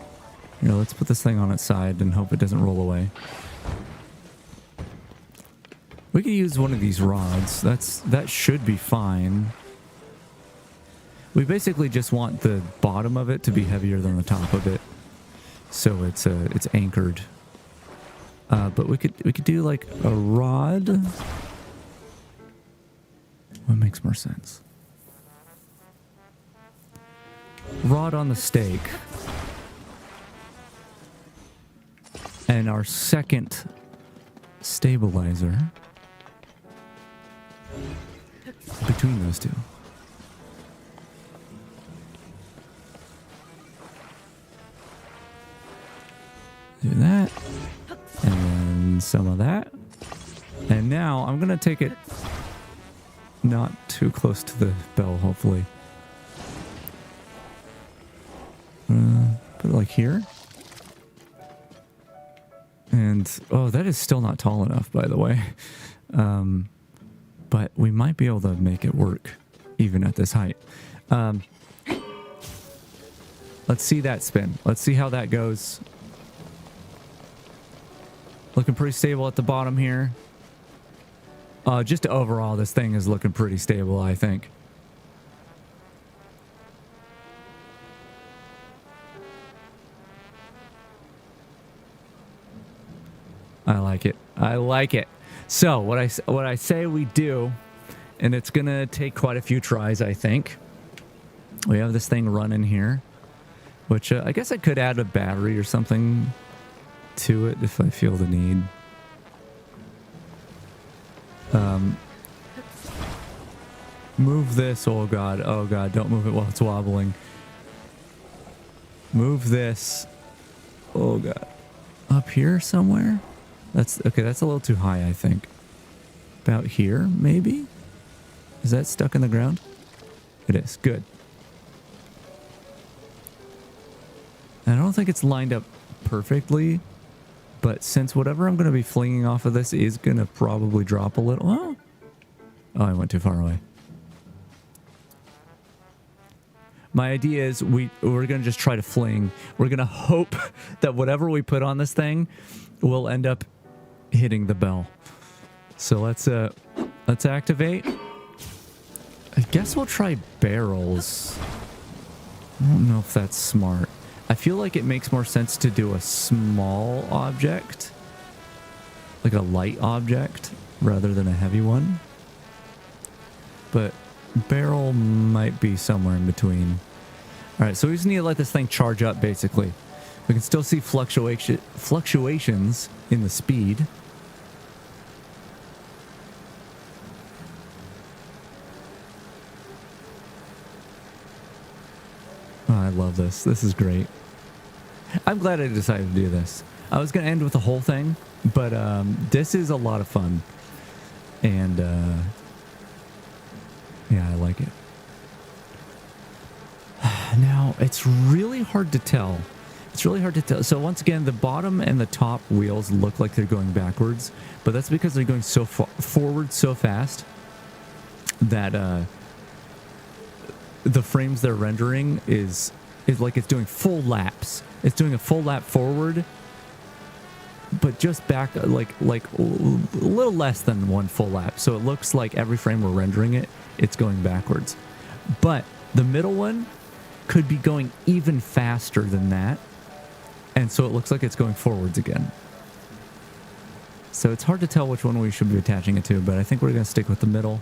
let's put this thing on its side and hope it doesn't roll away. We could use one of these rods. That should be fine. We basically just want the bottom of it to be heavier than the top of it, so it's anchored. But we could do like a rod. What makes more sense? Rod on the stake. And our second stabilizer between those two. Do that. And then some of that. And now I'm going to take it not too close to the bell, hopefully. Put it like here. And, oh, that is still not tall enough, by the way. But we might be able to make it work, even at this height. Let's see that spin. Let's see how that goes. Looking pretty stable at the bottom here. Just overall, this thing is looking pretty stable, I think. I like it. I like it. So what I say we do, and it's gonna take quite a few tries, I think. We have this thing running here, which I guess I could add a battery or something to it if I feel the need. Move this. Oh god. Oh god. Don't move it while it's wobbling. Move this. Oh god. Up here somewhere? That's okay. That's a little too high, I think. About here, maybe? Is that stuck in the ground? It is. Good. I don't think it's lined up perfectly, but since whatever I'm going to be flinging off of this is going to probably drop a little. Oh, I went too far away. My idea is we're going to just try to fling. We're going to hope that whatever we put on this thing will end up hitting the bell. So let's activate. I guess we'll try barrels. I don't know if that's smart. I feel like it makes more sense to do a small object, like a light object, rather than a heavy one. But barrel might be somewhere in between. All right, so we just need to let this thing charge up, basically. We can still see fluctuations in the speed. Oh, I love this. This is great. I'm glad I decided to do this. I was going to end with the whole thing, but this is a lot of fun. And yeah, I like it. Now, it's really hard to tell. It's really hard to tell. So once again, the bottom and the top wheels look like they're going backwards, but that's because they're going so far forward so fast that the frames they're rendering is like it's doing full laps. It's doing a full lap forward, but just back like a little less than one full lap. So it looks like every frame we're rendering it's going backwards. But the middle one could be going even faster than that. And so it looks like it's going forwards again. So it's hard to tell which one we should be attaching it to, but I think we're going to stick with the middle.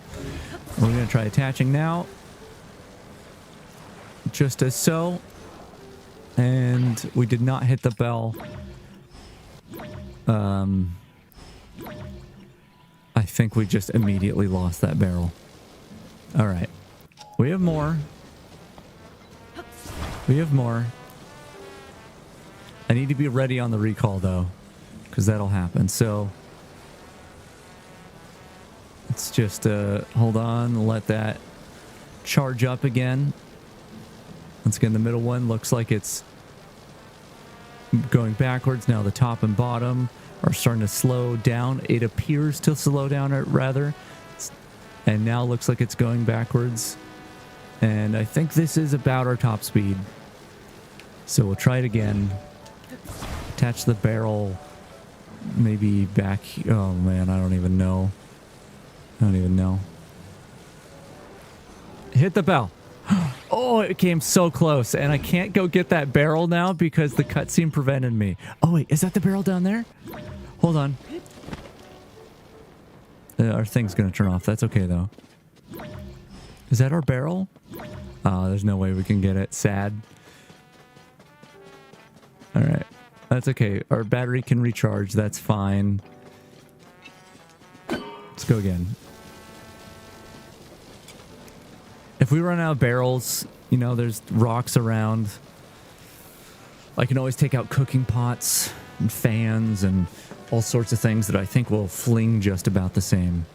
We're going to try attaching now. Just as so. And we did not hit the bell. I think we just immediately lost that barrel. All right. We have more. We have more. I need to be ready on the recall, though, because that'll happen. So let's just hold on, let that charge up again. Once again, the middle one looks like it's going backwards. Now the top and bottom are starting to slow down. It appears to slow down, rather. And now looks like it's going backwards. And I think this is about our top speed. So we'll try it again. Attach the barrel maybe back. Oh man, I don't even know. I don't even know. Hit the bell. Oh, it came so close, and I can't go get that barrel now because the cutscene prevented me. Oh wait, is that the barrel down there? Hold on. Our thing's gonna turn off. That's okay though. Is that our barrel? Oh, there's no way we can get it. Sad. All right, that's okay. Our battery can recharge. That's fine. Let's go again. If we run out of barrels, you know, there's rocks around. I can always take out cooking pots and fans and all sorts of things that I think will fling just about the same.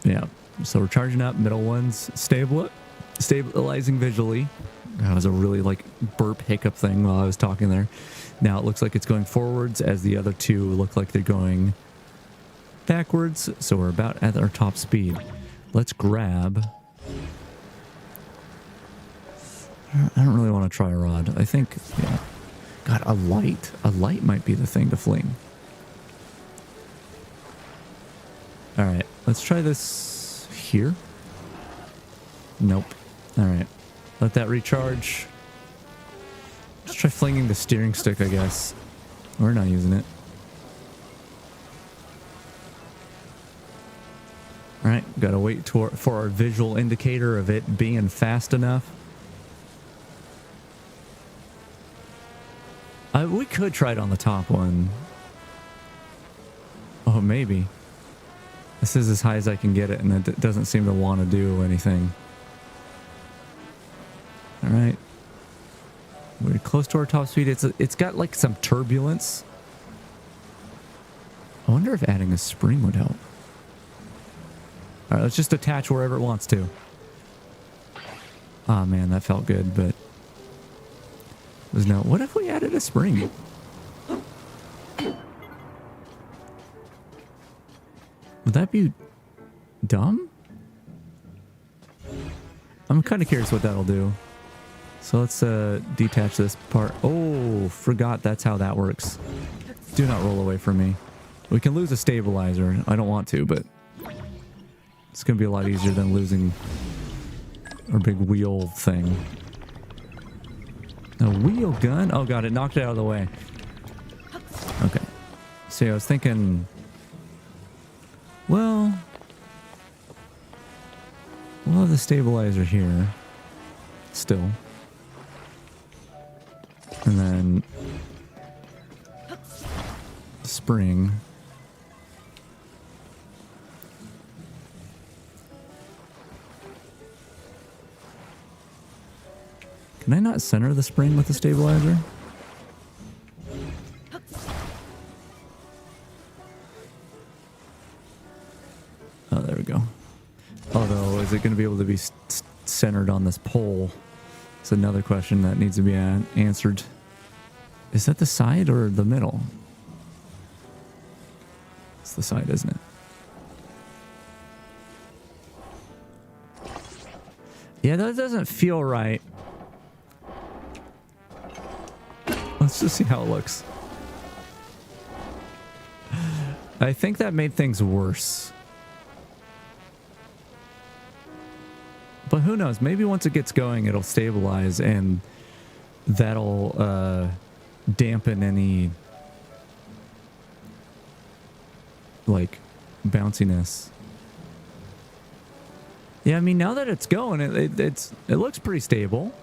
Yeah, so we're charging up. Middle one's stabilizing visually. That was a really like burp hiccup thing while I was talking there. Now it looks like it's going forwards as the other two look like they're going backwards. So we're about at our top speed. Let's grab... I don't really want to try a rod. I think, yeah. God, a light. A light might be the thing to fling. All right, let's try this here. Nope. All right, let that recharge. Let's try flinging the steering stick, I guess. We're not using it. All right, gotta wait for our visual indicator of it being fast enough. We could try it on the top one. Oh, maybe. This is as high as I can get it, and it doesn't seem to want to do anything. All right. We're close to our top speed. It's got like some turbulence. I wonder if adding a spring would help. All right, let's just attach wherever it wants to. Oh man, that felt good, but there's no. What if we added a spring? Would that be dumb? I'm kind of curious what that'll do. So let's detach this part. Oh, forgot that's how that works. Do not roll away from me. We can lose a stabilizer. I don't want to, but it's going to be a lot easier than losing our big wheel thing. A wheel gun? Oh god, it knocked it out of the way. Okay. See, I was thinking, well, we'll have the stabilizer here still. And then spring. Can I not center the spring with the stabilizer? Oh, there we go. Although, is it going to be able to be centered on this pole? It's another question that needs to be answered. Is that the side or the middle? It's the side, isn't it? Yeah, that doesn't feel right. Let's just see how it looks. I think that made things worse. But who knows? Maybe once it gets going, it'll stabilize and that'll dampen any like bounciness. Yeah, I mean, now that it's going, it looks pretty stable.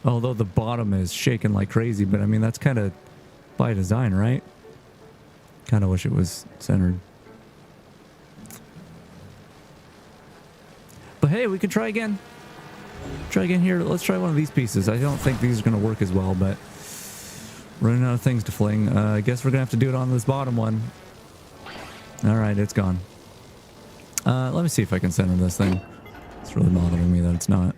Although the bottom is shaking like crazy, but I mean, that's kind of by design, right? Kind of wish it was centered. But hey, we could try again. Try again here. Let's try one of these pieces. I don't think these are going to work as well, but running out of things to fling. I guess we're going to have to do it on this bottom one. All right, it's gone. Let me see if I can center this thing. It's really bothering me that it's not.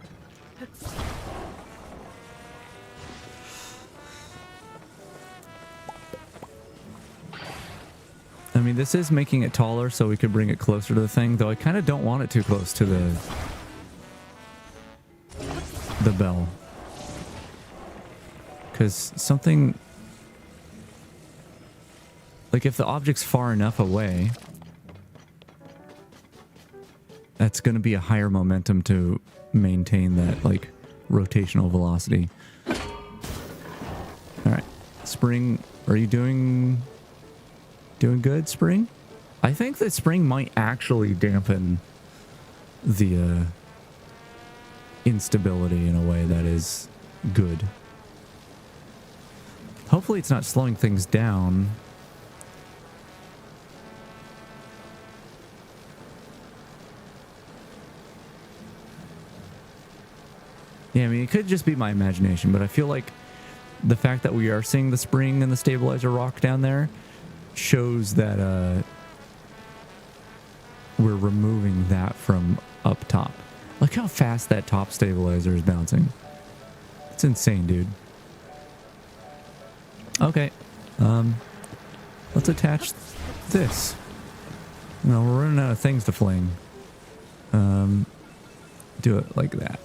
I mean, this is making it taller, so we could bring it closer to the thing, though I kind of don't want it too close to the bell. Because something... Like, if the object's far enough away, that's going to be a higher momentum to maintain that, like, rotational velocity. Alright. Spring, are you doing good, Spring? I think that Spring might actually dampen the instability in a way that is good. Hopefully it's not slowing things down. Yeah, I mean, it could just be my imagination, but I feel like the fact that we are seeing the spring and the stabilizer rock down there shows that we're removing that from up top. Look how fast that top stabilizer is bouncing. It's insane, dude. Okay. Let's attach this. No, we're running out of things to fling. Do it like that.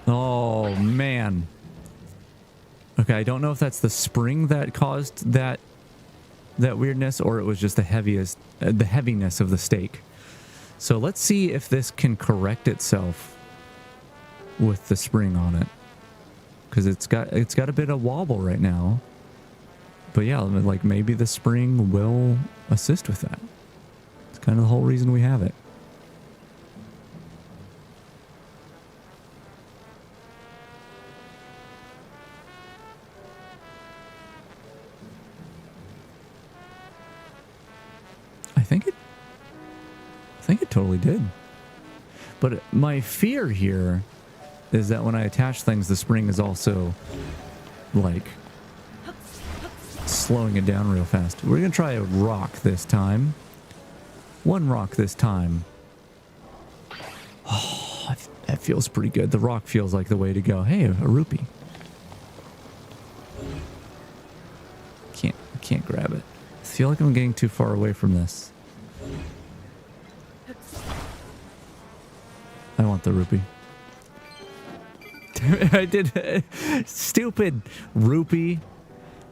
Oh, man. Okay, I don't know if that's the spring that caused that weirdness, or it was just the heaviness of the stake. So let's see if this can correct itself with the spring on it, because it's got a bit of wobble right now. But yeah, like maybe the spring will assist with that. It's kind of the whole reason we have it. I think it totally did. But my fear here is that when I attach things, the spring is also like slowing it down real fast. We're gonna try a rock this time. One rock this time. Oh, that feels pretty good. The rock feels like the way to go. Hey, a rupee. Can't grab it. I feel like I'm getting too far away from this. I want the rupee. Damn it, I did. Stupid rupee.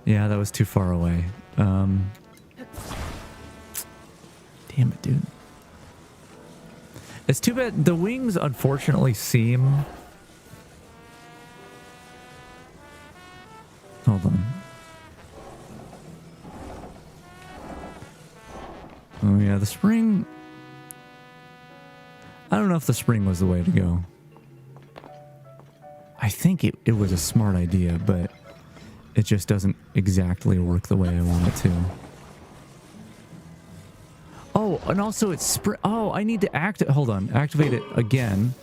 Yeah, that was too far away. Damn it, dude. It's too bad. The wings, unfortunately, seem... Hold on. Oh, yeah, the spring... I don't know if the spring was the way to go. I think it was a smart idea, but it just doesn't exactly work the way I want it to. Oh, and also it's oh, I need to activate it again.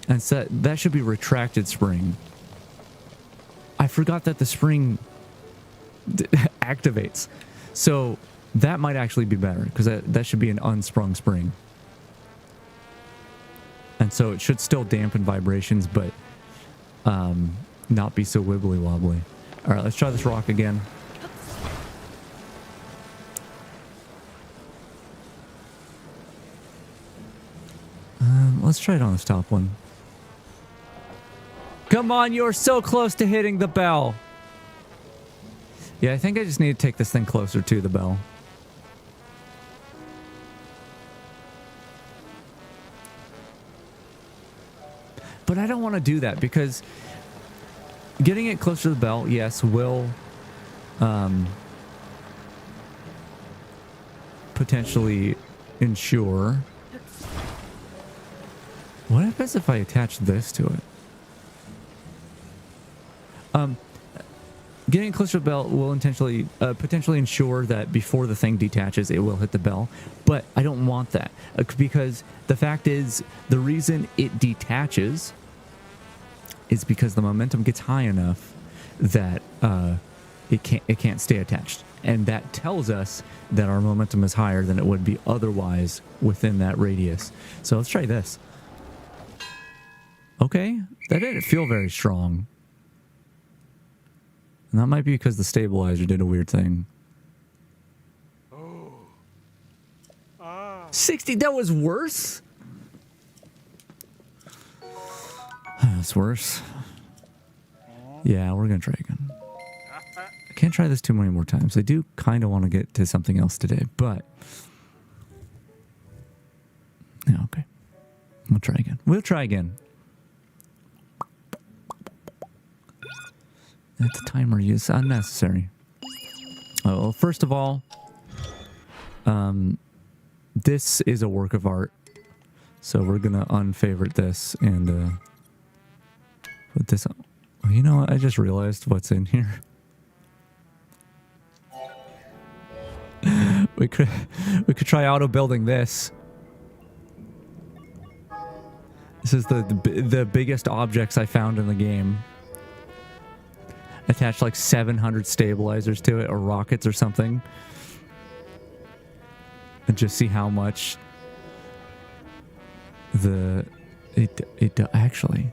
And set that should be retracted spring. I forgot that the spring activates. So that might actually be better because that should be an unsprung spring. And so it should still dampen vibrations, but not be so wibbly wobbly. All right, let's try this rock again. Let's try it on this top one. Come on, you're so close to hitting the bell. Yeah, I think I just need to take this thing closer to the bell. But I don't want to do that because getting it closer to the bell, yes, will potentially ensure. What happens if I attach this to it? Getting closer to the bell will potentially ensure that before the thing detaches, it will hit the bell. But I don't want that because the fact is, the reason it detaches is because the momentum gets high enough that it can't stay attached, and that tells us that our momentum is higher than it would be otherwise within that radius. So let's try this. Okay, that didn't feel very strong. And that might be because the stabilizer did a weird thing. 60, that was worse? That's worse. Yeah, we're going to try again. I can't try this too many more times. I do kind of want to get to something else today, but... Yeah, okay. We'll try again. We'll try again. That timer is unnecessary. Oh, well, first of all, this is a work of art. So we're going to unfavorite this and put this on. Oh, you know what? I just realized what's in here. we could try auto building this. This is the biggest objects I found in the game. Attach like 700 stabilizers to it, or rockets or something, and just see how much it actually.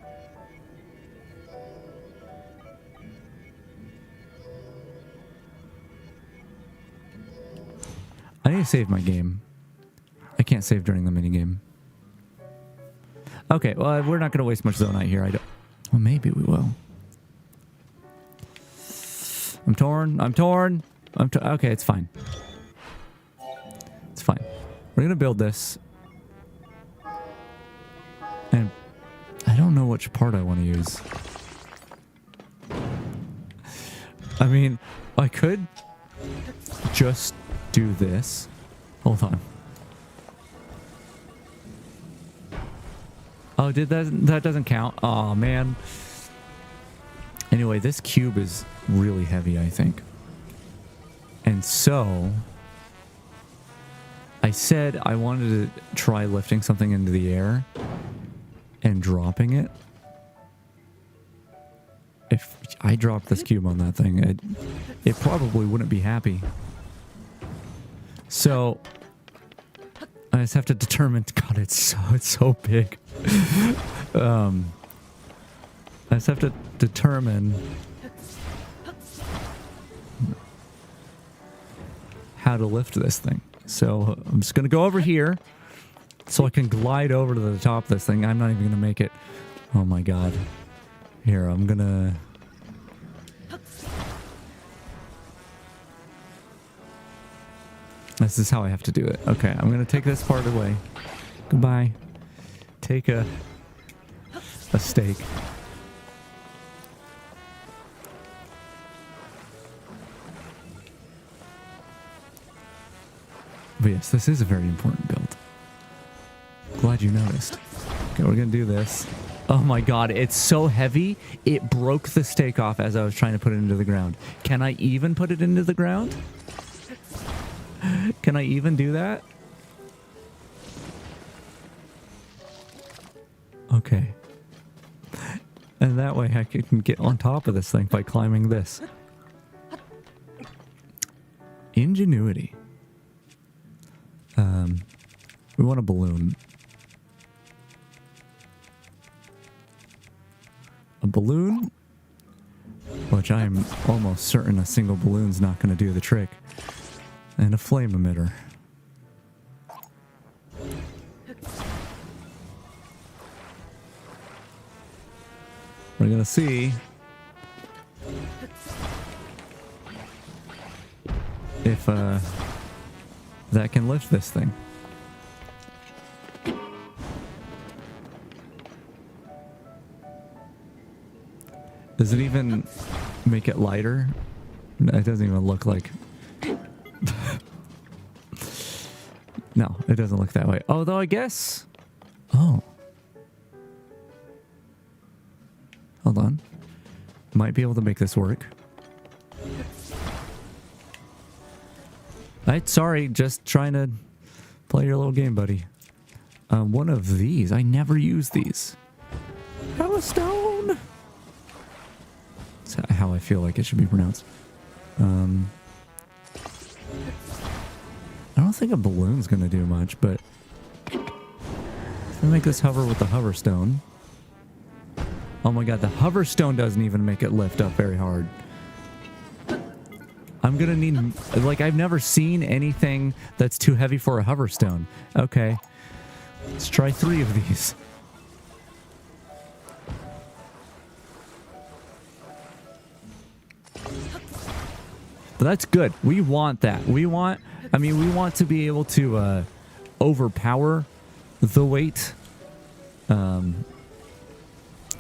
I need to save my game. I can't save during the minigame. Okay, well, we're not going to waste much zonite here. Well, maybe we will. I'm torn. Okay, it's fine. It's fine. We're going to build this. And I don't know which part I want to use. I mean, I could just do this. Hold on. Oh, that doesn't count? Oh, man. Anyway, this cube is really heavy, I think. And so I said I wanted to try lifting something into the air and dropping it. If I dropped this cube on that thing, it probably wouldn't be happy. So I just have to determine. God, it's so big. I just have to determine how to lift this thing. So I'm just gonna go over here so I can glide over to the top of this thing. I'm not even gonna make it. Oh my god. Here, I'm gonna... This is how I have to do it. Okay, I'm gonna take this part away. Goodbye. Take a stake. But yes, this is a very important build. Glad you noticed. Okay, we're gonna do this. Oh my god, it's so heavy, it broke the stake off as I was trying to put it into the ground. Can I even put it into the ground? Can I even do that? Okay. And that way I can get on top of this thing by climbing this. Ingenuity. We want a balloon. A balloon, which I'm almost certain a single balloon's not going to do the trick, and a flame emitter. We're going to see if that can lift this thing. Does it even make it lighter? It doesn't even look like... No, it doesn't look that way. Although I guess... Oh. Hold on. Might be able to make this work. Sorry, just trying to play your little game, buddy. One of these. I never use these. Have a stone! That's how I feel like it should be pronounced. I don't think a balloon's gonna do much, but if I make this hover with the hover stone. Oh my god, the hover stone doesn't even make it lift up very hard. I'm gonna need, like, I've never seen anything that's too heavy for a hover stone. Okay, let's try 3 of these. But that's good. We want that. We want to be able to overpower the weight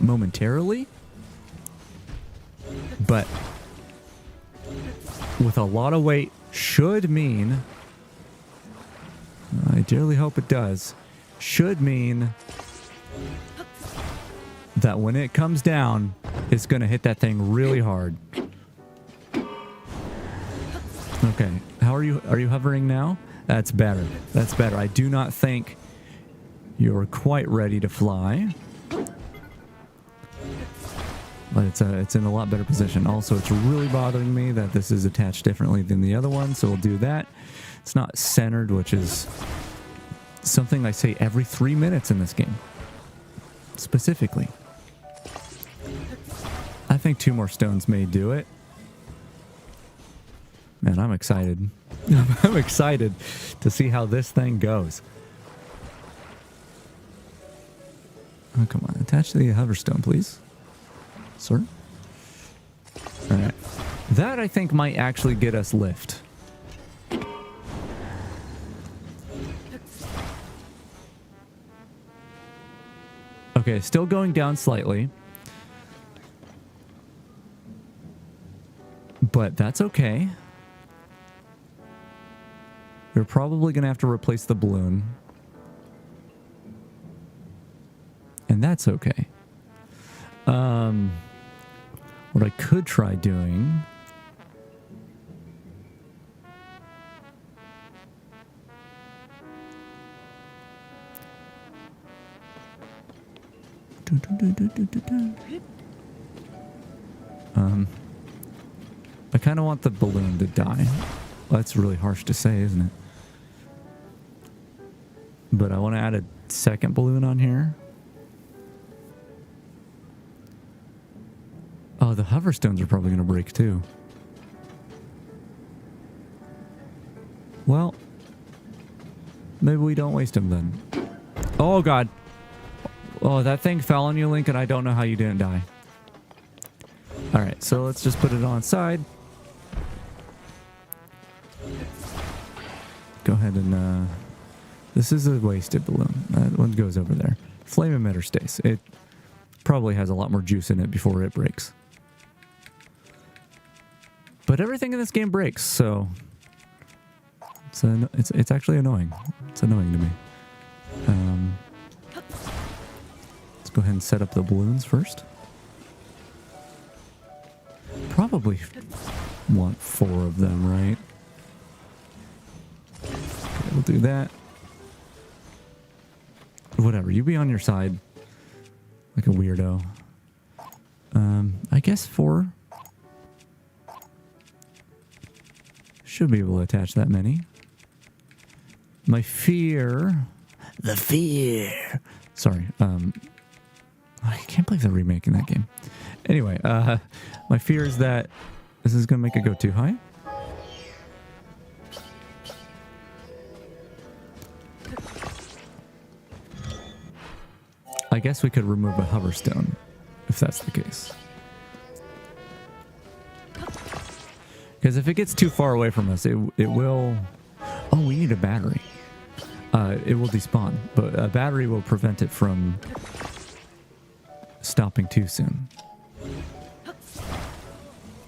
momentarily. But with a lot of weight should mean, I dearly hope it does, should mean that when it comes down, it's going to hit that thing really hard. Okay, how are you hovering now? That's better. That's better. I do not think you're quite ready to fly. But it's in a lot better position. Also, it's really bothering me that this is attached differently than the other one, so we'll do that. It's not centered, which is something I say every 3 minutes in this game. Specifically. I think 2 more stones may do it. Man, I'm excited. I'm excited to see how this thing goes. Oh, come on. Attach the hoverstone, please. Sir? Alright. That, I think, might actually get us lift. Okay, still going down slightly. But that's okay. We're probably going to have to replace the balloon. And that's okay. What I could try doing... I kind of want the balloon to die. Well, that's really harsh to say, isn't it? But I want to add a second balloon on here. Oh, the hoverstones are probably going to break too. Well, maybe we don't waste them then. Oh, God. Oh, that thing fell on you, Link, and I don't know how you didn't die. All right, so let's just put it on side. Go ahead and... this is a wasted balloon. That one goes over there. Flame emitter stays. It probably has a lot more juice in it before it breaks. But everything in this game breaks, so... It's actually annoying. It's annoying to me. Let's go ahead and set up the balloons first. Probably want 4 of them, right? Okay, we'll do that. Whatever, you be on your side like a weirdo. I guess 4 should be able to attach that many. My fear... The fear... Sorry, I can't believe they're remaking that game. Anyway, my fear is that this is going to make it go too high. I guess we could remove a hoverstone, if that's the case. Because if it gets too far away from us, it will... Oh, we need a battery. It will despawn, but a battery will prevent it from stopping too soon.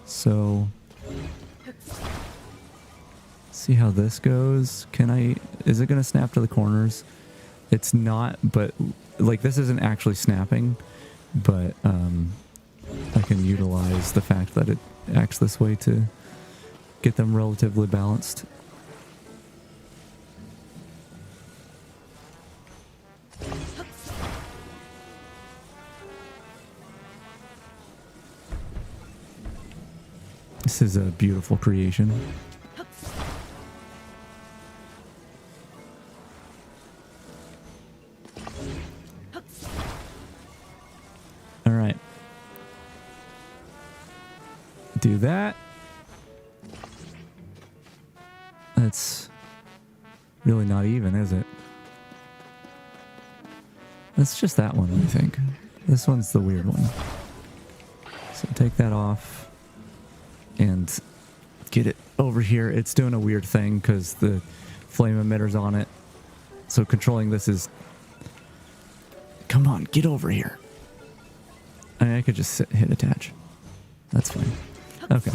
So... see how this goes. Can I... Is it going to snap to the corners? It's not, but... Like, this isn't actually snapping, but I can utilize the fact that it acts this way to get them relatively balanced. This is a beautiful creation. All right. Do that. That's really not even, is it? That's just that one, I think. This one's the weird one. So take that off and get it over here. It's doing a weird thing because the flame emitter's on it. So controlling this is... Come on, get over here. I could just hit attach. That's fine. Okay.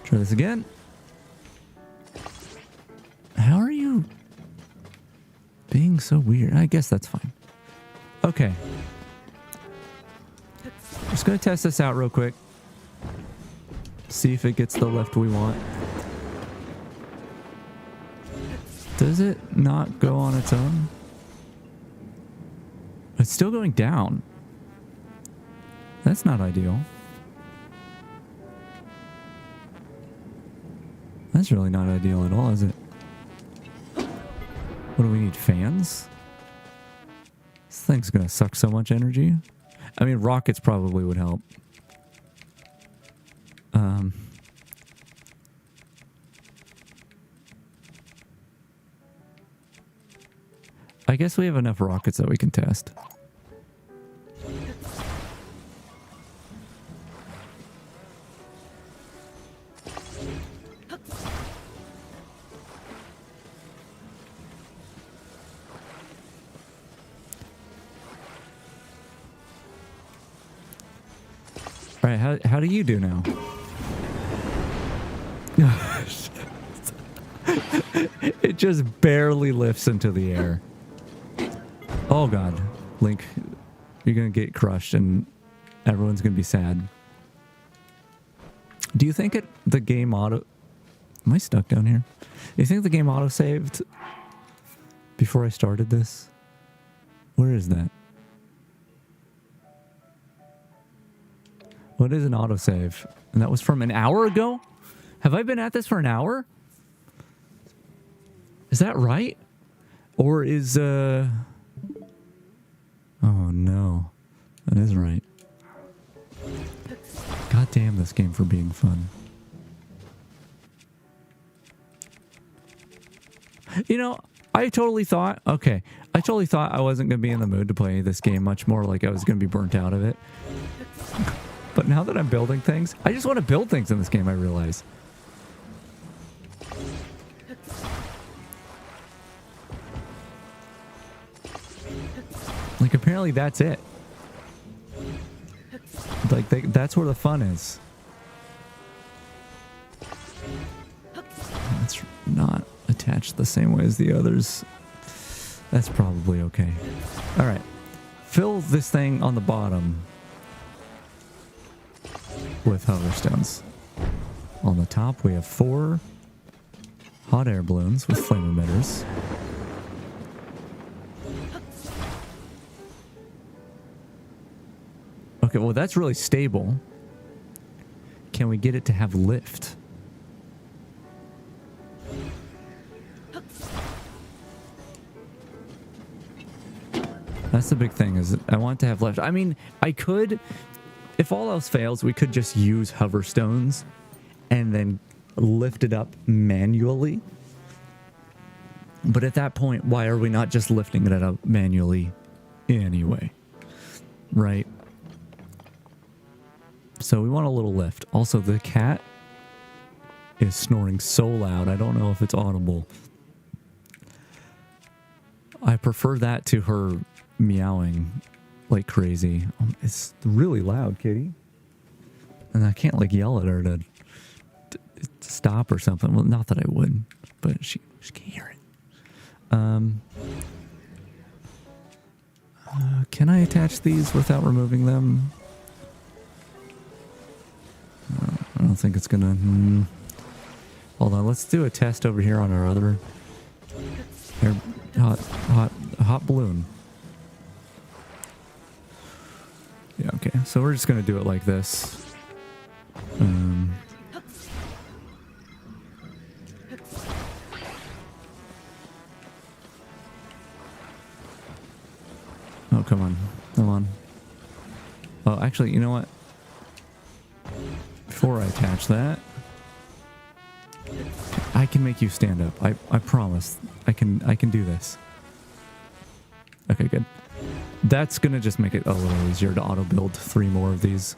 Try this again. How are you being so weird? I guess that's fine. Okay. Just going to test this out real quick. See if it gets the lift we want. Does it not go on its own? It's still going down. That's not ideal. That's really not ideal at all, is it? What do we need? Fans? This thing's gonna suck so much energy. I mean, rockets probably would help. I guess we have enough rockets that we can test. All right, how do you do now? It just barely lifts into the air. Oh God, Link, you're gonna get crushed and everyone's gonna be sad. Do you think the game auto... Am I stuck down here? Do you think the game auto-saved before I started this? Where is that? What is an autosave? And that was from an hour ago? Have I been at this for an hour? Is that right? Or is, Oh no. That is right. God damn this game for being fun. You know, I totally thought I wasn't going to be in the mood to play this game much more, like I was going to be burnt out of it. But now that I'm building things, I just want to build things in this game, I realize. Like, apparently that's it. Like, that's where the fun is. That's not attached the same way as the others. That's probably okay. All right. Fill this thing on the bottom with hover stones. On the top, we have 4 hot air balloons with flame emitters. Okay, well, that's really stable. Can we get it to have lift? That's the big thing, is I want to have lift. I mean, I could, if all else fails, we could just use hover stones and then lift it up manually. But at that point, why are we not just lifting it up manually anyway? Right? So we want a little lift. Also, the cat is snoring so loud. I don't know if it's audible. I prefer that to her meowing like crazy. It's really loud, kitty. And I can't like yell at her to stop or something. Well, not that I would, but she can't hear it. Can I attach these without removing them? I don't think it's gonna. Hold on, let's do a test over here on our other hot balloon. Yeah, okay. So we're just gonna do it like this. Oh, come on. Come on. Oh, actually, you know what? Before I attach that, I can make you stand up. I promise. I can do this. Okay, good. That's gonna just make it a little easier to auto build 3 more of these.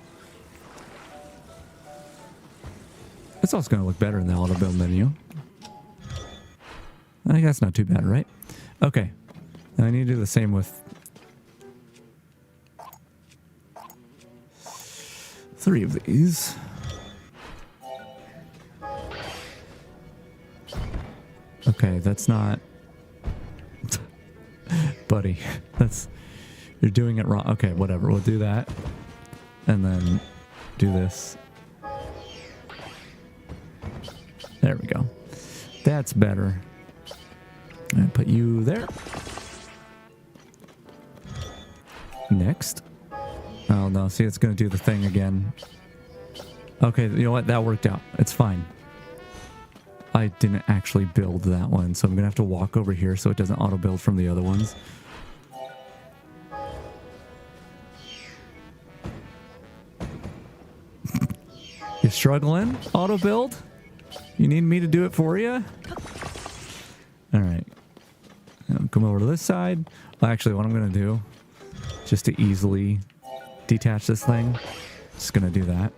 It's also gonna look better in the auto build menu. I think that's not too bad, right? Okay. Now I need to do the same with 3 of these. Okay, that's not... Buddy, that's... You're doing it wrong. Okay, whatever. We'll do that. And then do this. There we go. That's better. And put you there. Next. Oh, no. See, it's going to do the thing again. Okay, you know what? That worked out. It's fine. I didn't actually build that one, so I'm going to have to walk over here so it doesn't auto-build from the other ones. You struggling, auto-build? You need me to do it for you? Alright. Come over to this side. Well, actually, what I'm going to do, just to easily detach this thing, just going to do that.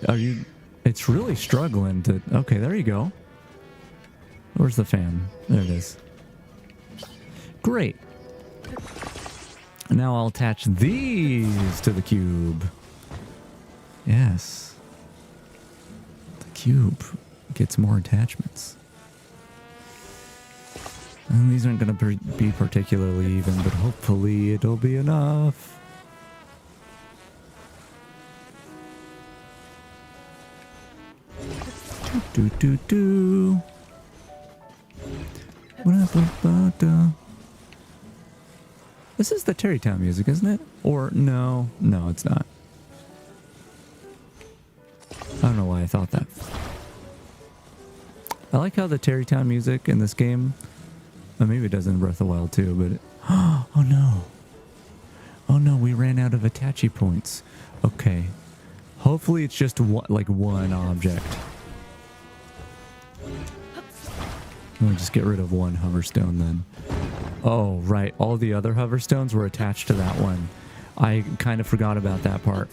Are you... It's really struggling to... Okay, there you go. Where's the fan? There it is. Great. And now I'll attach these to the cube. Yes. The cube gets more attachments. And these aren't going to be particularly even, but hopefully it'll be enough. Do do do. This is the Terrytown music, isn't it? Or no, no, it's not. I don't know why I thought that. I like how the Terrytown music in this game, well, maybe it does in Breath of the Wild too, but oh no. Oh no, we ran out of Itachi points. Okay. Hopefully it's just one object. We'll just get rid of one hoverstone then. Oh, right. All the other hoverstones were attached to that one. I kind of forgot about that part.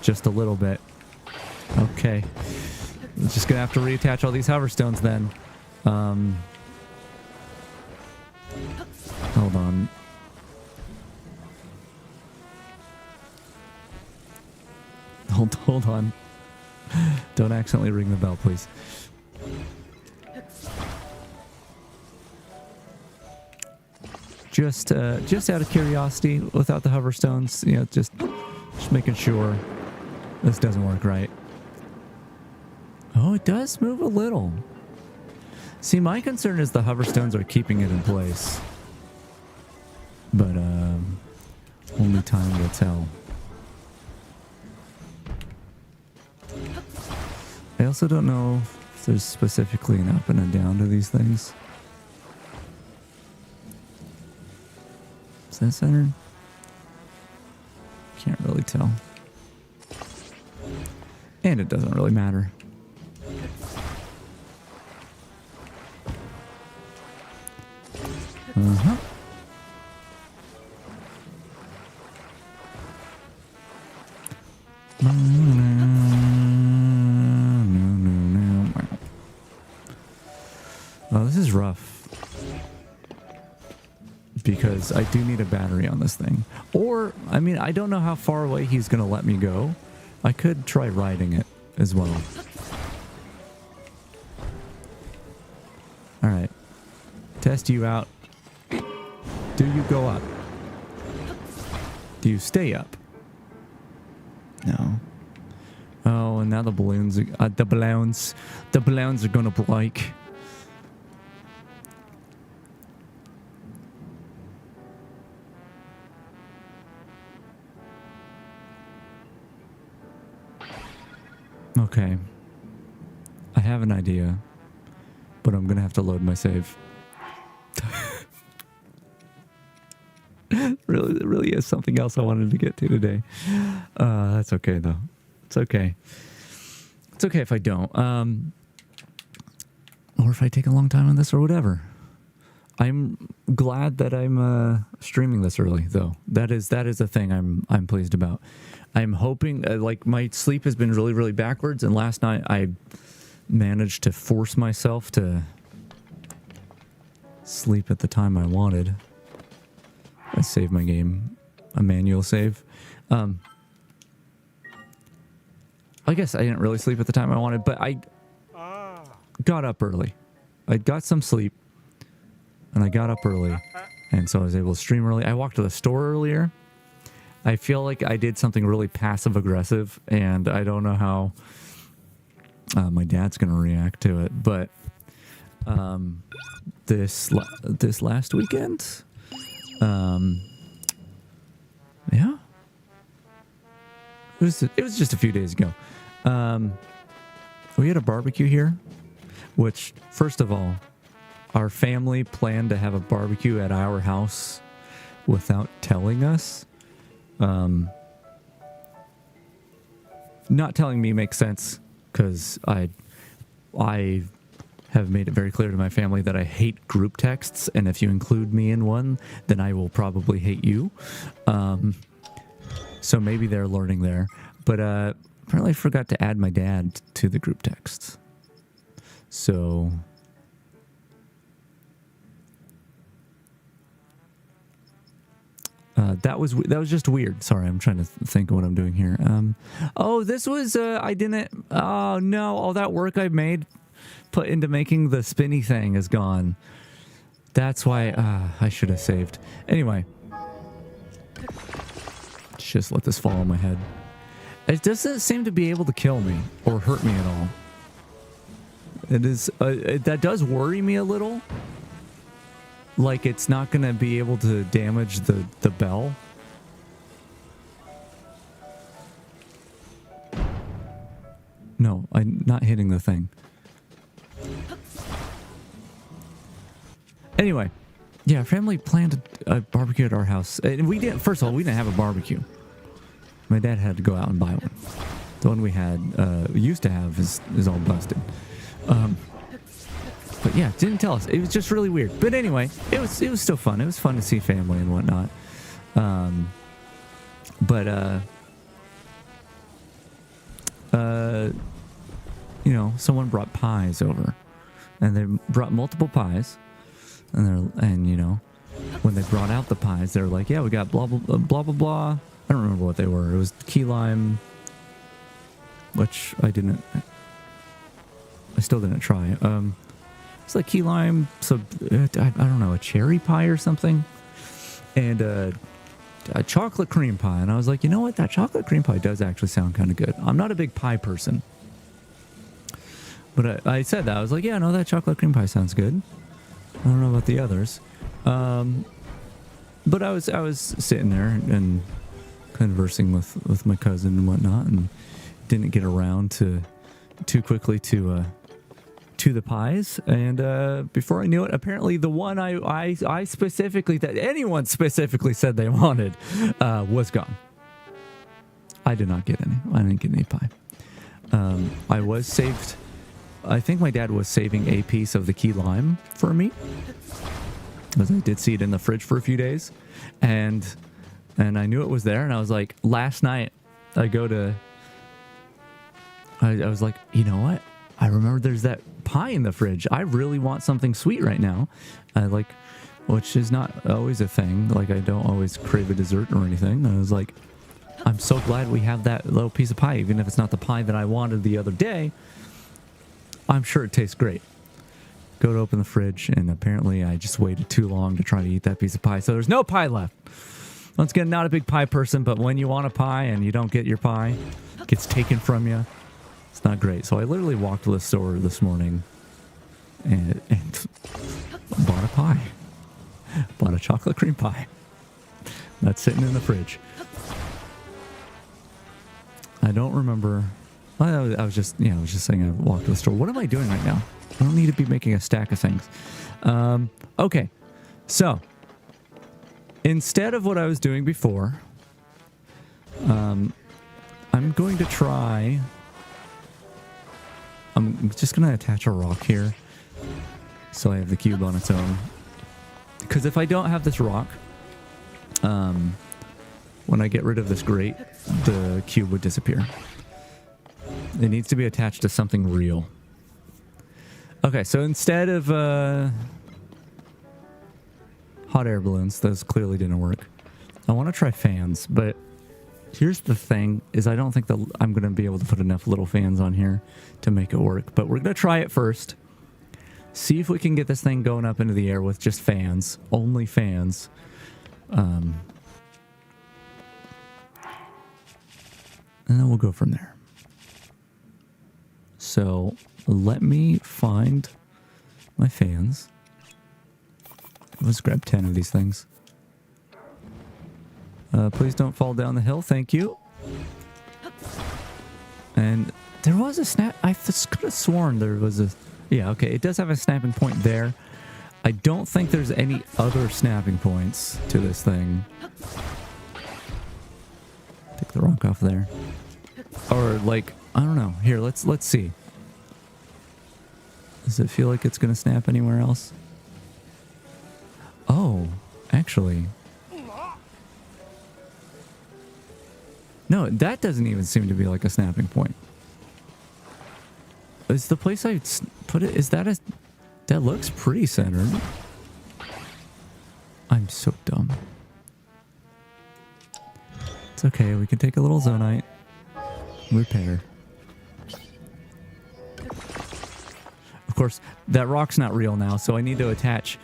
Just a little bit. Okay. I'm just going to have to reattach all these hoverstones then. Hold on. Hold on. Don't accidentally ring the bell, please. Just out of curiosity, without the hoverstones, you know, just making sure this doesn't work right. Oh, it does move a little. See, my concern is the hoverstones are keeping it in place. But only time will tell. I also don't know if there's specifically an up and a down to these things. Is that centered? Can't really tell. And it doesn't really matter. Uh-huh. Oh, this is rough. Because I do need a battery on this thing. Or, I mean, I don't know how far away he's going to let me go. I could try riding it as well. Alright. Test you out. Do you go up? Do you stay up? No. Oh, and now the balloons are, the balloons are gonna break. Okay. I have an idea, but I'm gonna have to load my save. really is something else I wanted to get to today. That's okay though. It's okay. It's okay if I don't. Or if I take a long time on this or whatever. I'm glad that I'm streaming this early though. That is a thing I'm pleased about. I'm hoping like my sleep has been really backwards, and last night I managed to force myself to sleep at the time I wanted. I saved my game, a manual save. I guess I didn't really sleep at the time I wanted, but I got up early. I got some sleep, and I got up early, and so I was able to stream early. I walked to the store earlier. I feel like I did something really passive-aggressive, and I don't know how my dad's going to react to it, but this last weekend, yeah, it was just a few days ago. We had a barbecue here, which, first of all, our family planned to have a barbecue at our house without telling us. Not telling me makes sense because I have made it very clear to my family that I hate group texts, and if you include me in one, then I will probably hate you. So maybe they're learning there, but apparently I forgot to add my dad to the group texts. So that was just weird. Sorry, I'm trying to think of what I'm doing here. Oh, this was I didn't. Oh no, all that work I made put into making the spinny thing is gone. That's why I should have saved. Anyway, just let this fall on my head. It doesn't seem to be able to kill me or hurt me at all. It is. That does worry me a little. Like it's not going to be able to damage the bell. No, I'm not hitting the thing. Anyway, yeah, family planned a barbecue at our house. And we didn't, first of all, we didn't have a barbecue. My dad had to go out and buy one. The one we had, used to have is all busted. But yeah, didn't tell us. It was just really weird. But anyway, it was still fun. It was fun to see family and whatnot. You know, someone brought pies over, and they brought multiple pies, and you know, when they brought out the pies, they were like, yeah, we got blah blah blah blah blah. I don't remember what they were. It was key lime, which I still didn't try. It's like key lime, so I don't know, a cherry pie or something, and a chocolate cream pie. And I was like, you know what, that chocolate cream pie does actually sound kind of good. I'm not a big pie person, but I said that. I was like, yeah, no, that chocolate cream pie sounds good. I don't know about the others, but I was sitting there and conversing with my cousin and whatnot, and didn't get around too quickly to the pies. And before I knew it, apparently the one I specifically, that anyone specifically said they wanted, was gone. I did not get any. I didn't get any pie. I was saved. I think my dad was saving a piece of the key lime for me, because I did see it in the fridge for a few days, and I knew it was there. And I was like, last night I was like, you know what? I remember there's that pie in the fridge. I really want something sweet right now. Which is not always a thing. Like, I don't always crave a dessert or anything. And I was like, I'm so glad we have that little piece of pie. Even if it's not the pie that I wanted the other day, I'm sure it tastes great. Go to open the fridge, and apparently I just waited too long to try to eat that piece of pie. So there's no pie left. Once again, not a big pie person, but when you want a pie and you don't get your pie, it gets taken from you. It's not great. So I literally walked to the store this morning and bought a pie. Bought a chocolate cream pie. That's sitting in the fridge. I don't remember. I was just saying I walked to the store. What am I doing right now? I don't need to be making a stack of things. Okay. So, instead of what I was doing before, I'm going to try... I'm just going to attach a rock here, so I have the cube on its own. Because if I don't have this rock, when I get rid of this grate, the cube would disappear. It needs to be attached to something real. Okay, so instead of hot air balloons, those clearly didn't work. I want to try fans, but here's the thing, is I don't think that I'm going to be able to put enough little fans on here to make it work. But we're going to try it first. See if we can get this thing going up into the air with just fans. Only fans. And then we'll go from there. So let me find my fans. Let's grab 10 of these things. Please don't fall down the hill. Thank you. And there was a snap. I could have sworn there was a... Yeah, okay. It does have a snapping point there. I don't think there's any other snapping points to this thing. Take the rock off there. Or like, I don't know. Here, let's see. Does it feel like it's going to snap anywhere else? Oh, actually... No, that doesn't even seem to be like a snapping point. Is the place I put it, is that a... That looks pretty centered. I'm so dumb. It's okay, we can take a little zonite. Repair. Of course, that rock's not real now, so I need to attach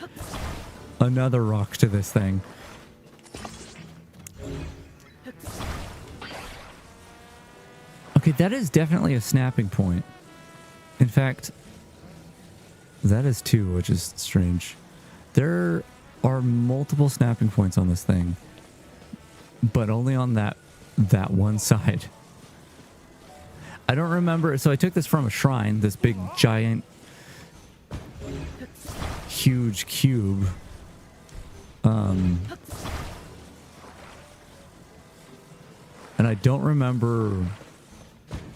another rock to this thing. Okay, that is definitely a snapping point. In fact, That is 2, which is strange. There are multiple snapping points on this thing, but only on that one side. I don't remember. So I took this from a shrine, this big, giant, huge cube. And I don't remember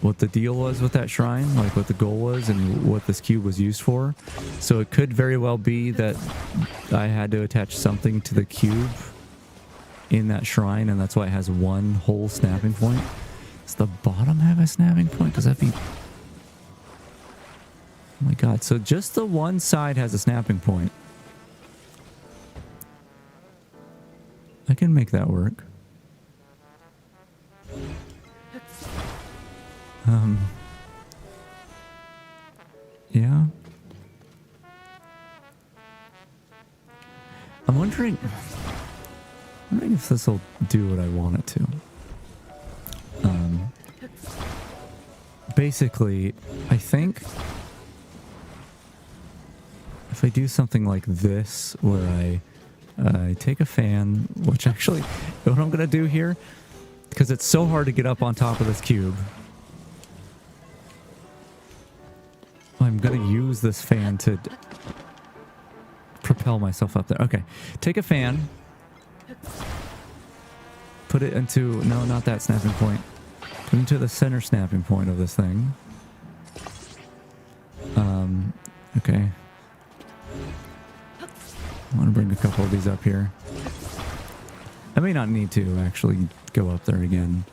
what the deal was with that shrine, like what the goal was and what this cube was used for. So it could very well be that I had to attach something to the cube in that shrine, and that's why it has one whole snapping point. Does the bottom have a snapping point? Does that be... Oh my god, so just the one side has a snapping point. I can make that work. Yeah. I'm wondering if this will do what I want it to. Basically, I think if I do something like this, where I take a fan, which actually, what I'm gonna do here, because it's so hard to get up on top of this cube, I'm gonna use this fan to propel myself up there. Okay, take a fan, put it into, no, not that snapping point, put it into the center snapping point of this thing. Okay. I want to bring a couple of these up here. I may not need to actually go up there again.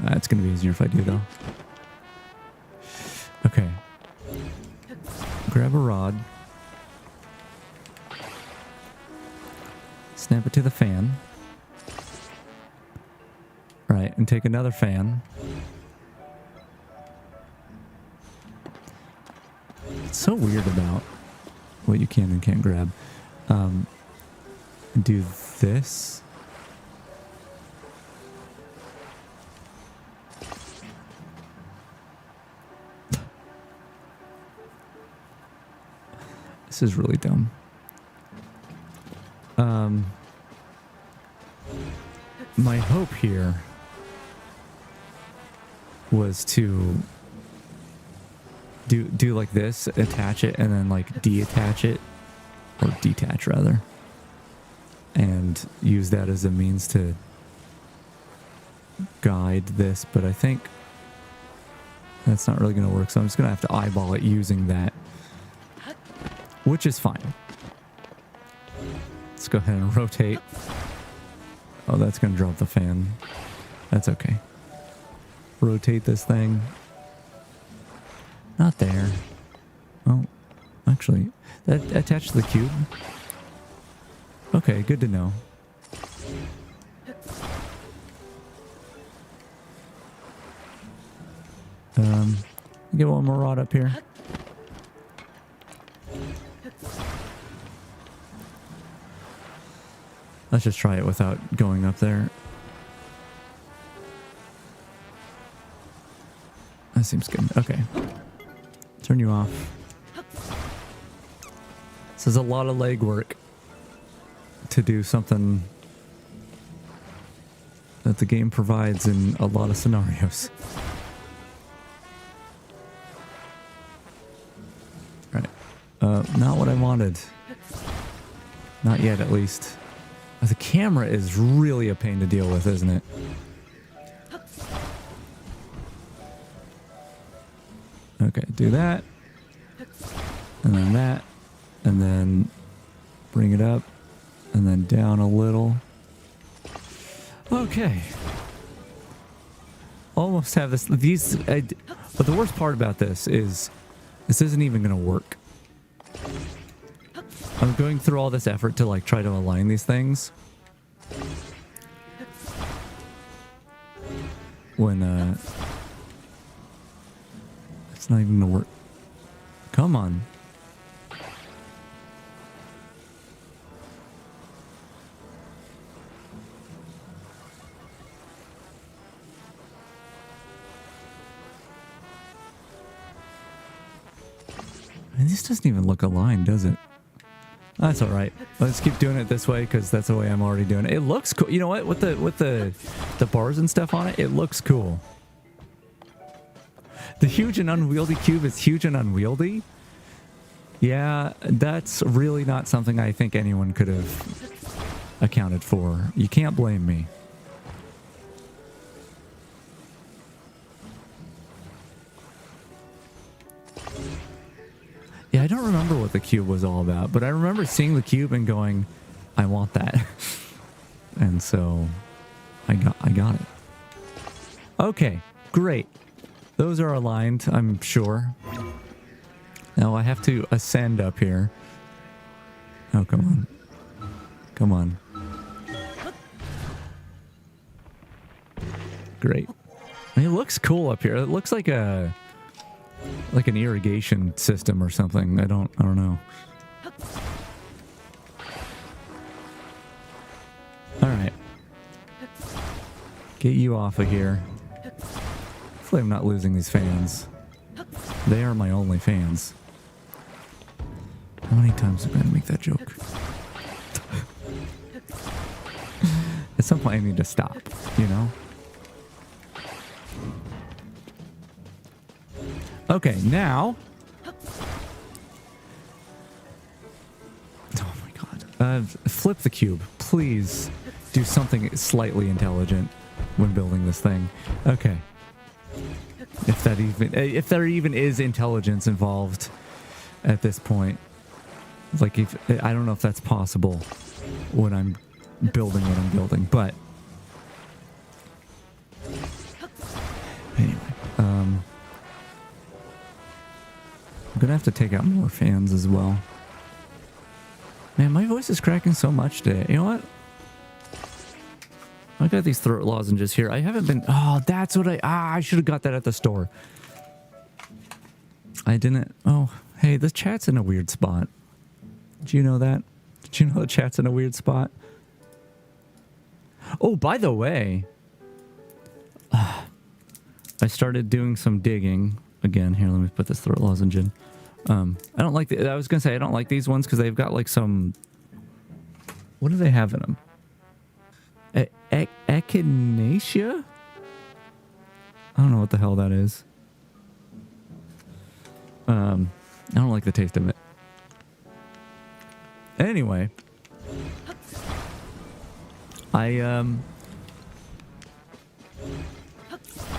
It's going to be easier if I do, though. Okay. Grab a rod. Snap it to the fan. Right, and take another fan. It's so weird about what you can and can't grab. Do this. This is really dumb. My hope here was to do like this, attach it, and then like detach it, or detach rather, and use that as a means to guide this, but I think that's not really going to work, so I'm just going to have to eyeball it using that, which is fine. Let's go ahead and rotate. Oh, that's going to drop the fan. That's okay. Rotate this thing. Not there. Oh, actually, that attached to the cube. Okay, good to know. Get one more rod up here. Let's just try it without going up there. That seems good. Okay. Turn you off. This is a lot of legwork to do something that the game provides in a lot of scenarios. Right. Not what I wanted. Not yet, at least. The camera is really a pain to deal with, isn't it? Okay, do that. And then that. And then bring it up. And then down a little. Okay. Almost have this. But the worst part about this is this isn't even going to work. I'm going through all this effort to like try to align these things. When it's not even gonna work. Come on. And this doesn't even look aligned, does it? That's all right. Let's keep doing it this way because that's the way I'm already doing it. It looks cool. You know what? With the bars and stuff on it, it looks cool. The huge and unwieldy cube is huge and unwieldy. Yeah, that's really not something I think anyone could have accounted for. You can't blame me. Yeah, I don't remember what the cube was all about, but I remember seeing the cube and going, I want that. And so I got it. Okay, great. Those are aligned, I'm sure. Now I have to ascend up here. Oh, come on. Come on. Great. I mean, it looks cool up here. It looks like an irrigation system or something. I don't know. All right. Get you off of here. Hopefully I'm not losing these fans. They are my only fans. How many times am I going to make that joke? At some point I need to stop, you know? Okay, now... Oh my god. Flip the cube. Please do something slightly intelligent when building this thing. Okay. If there even is intelligence involved at this point. Like, I don't know if that's possible when I'm building what I'm building, but... Anyway, I'm gonna have to take out more fans as well. Man, my voice is cracking so much today. You know what? I got these throat lozenges here. I haven't been... Oh, that's what I should have got that at the store. I didn't... Oh, hey, the chat's in a weird spot. Did you know that? Did you know the chat's in a weird spot? Oh, by the way... I started doing some digging. Again, here, let me put this throat lozenge in. I don't like... I was going to say, I don't like these ones because they've got like some... What do they have in them? Echinacea? I don't know what the hell that is. I don't like the taste of it. Anyway. I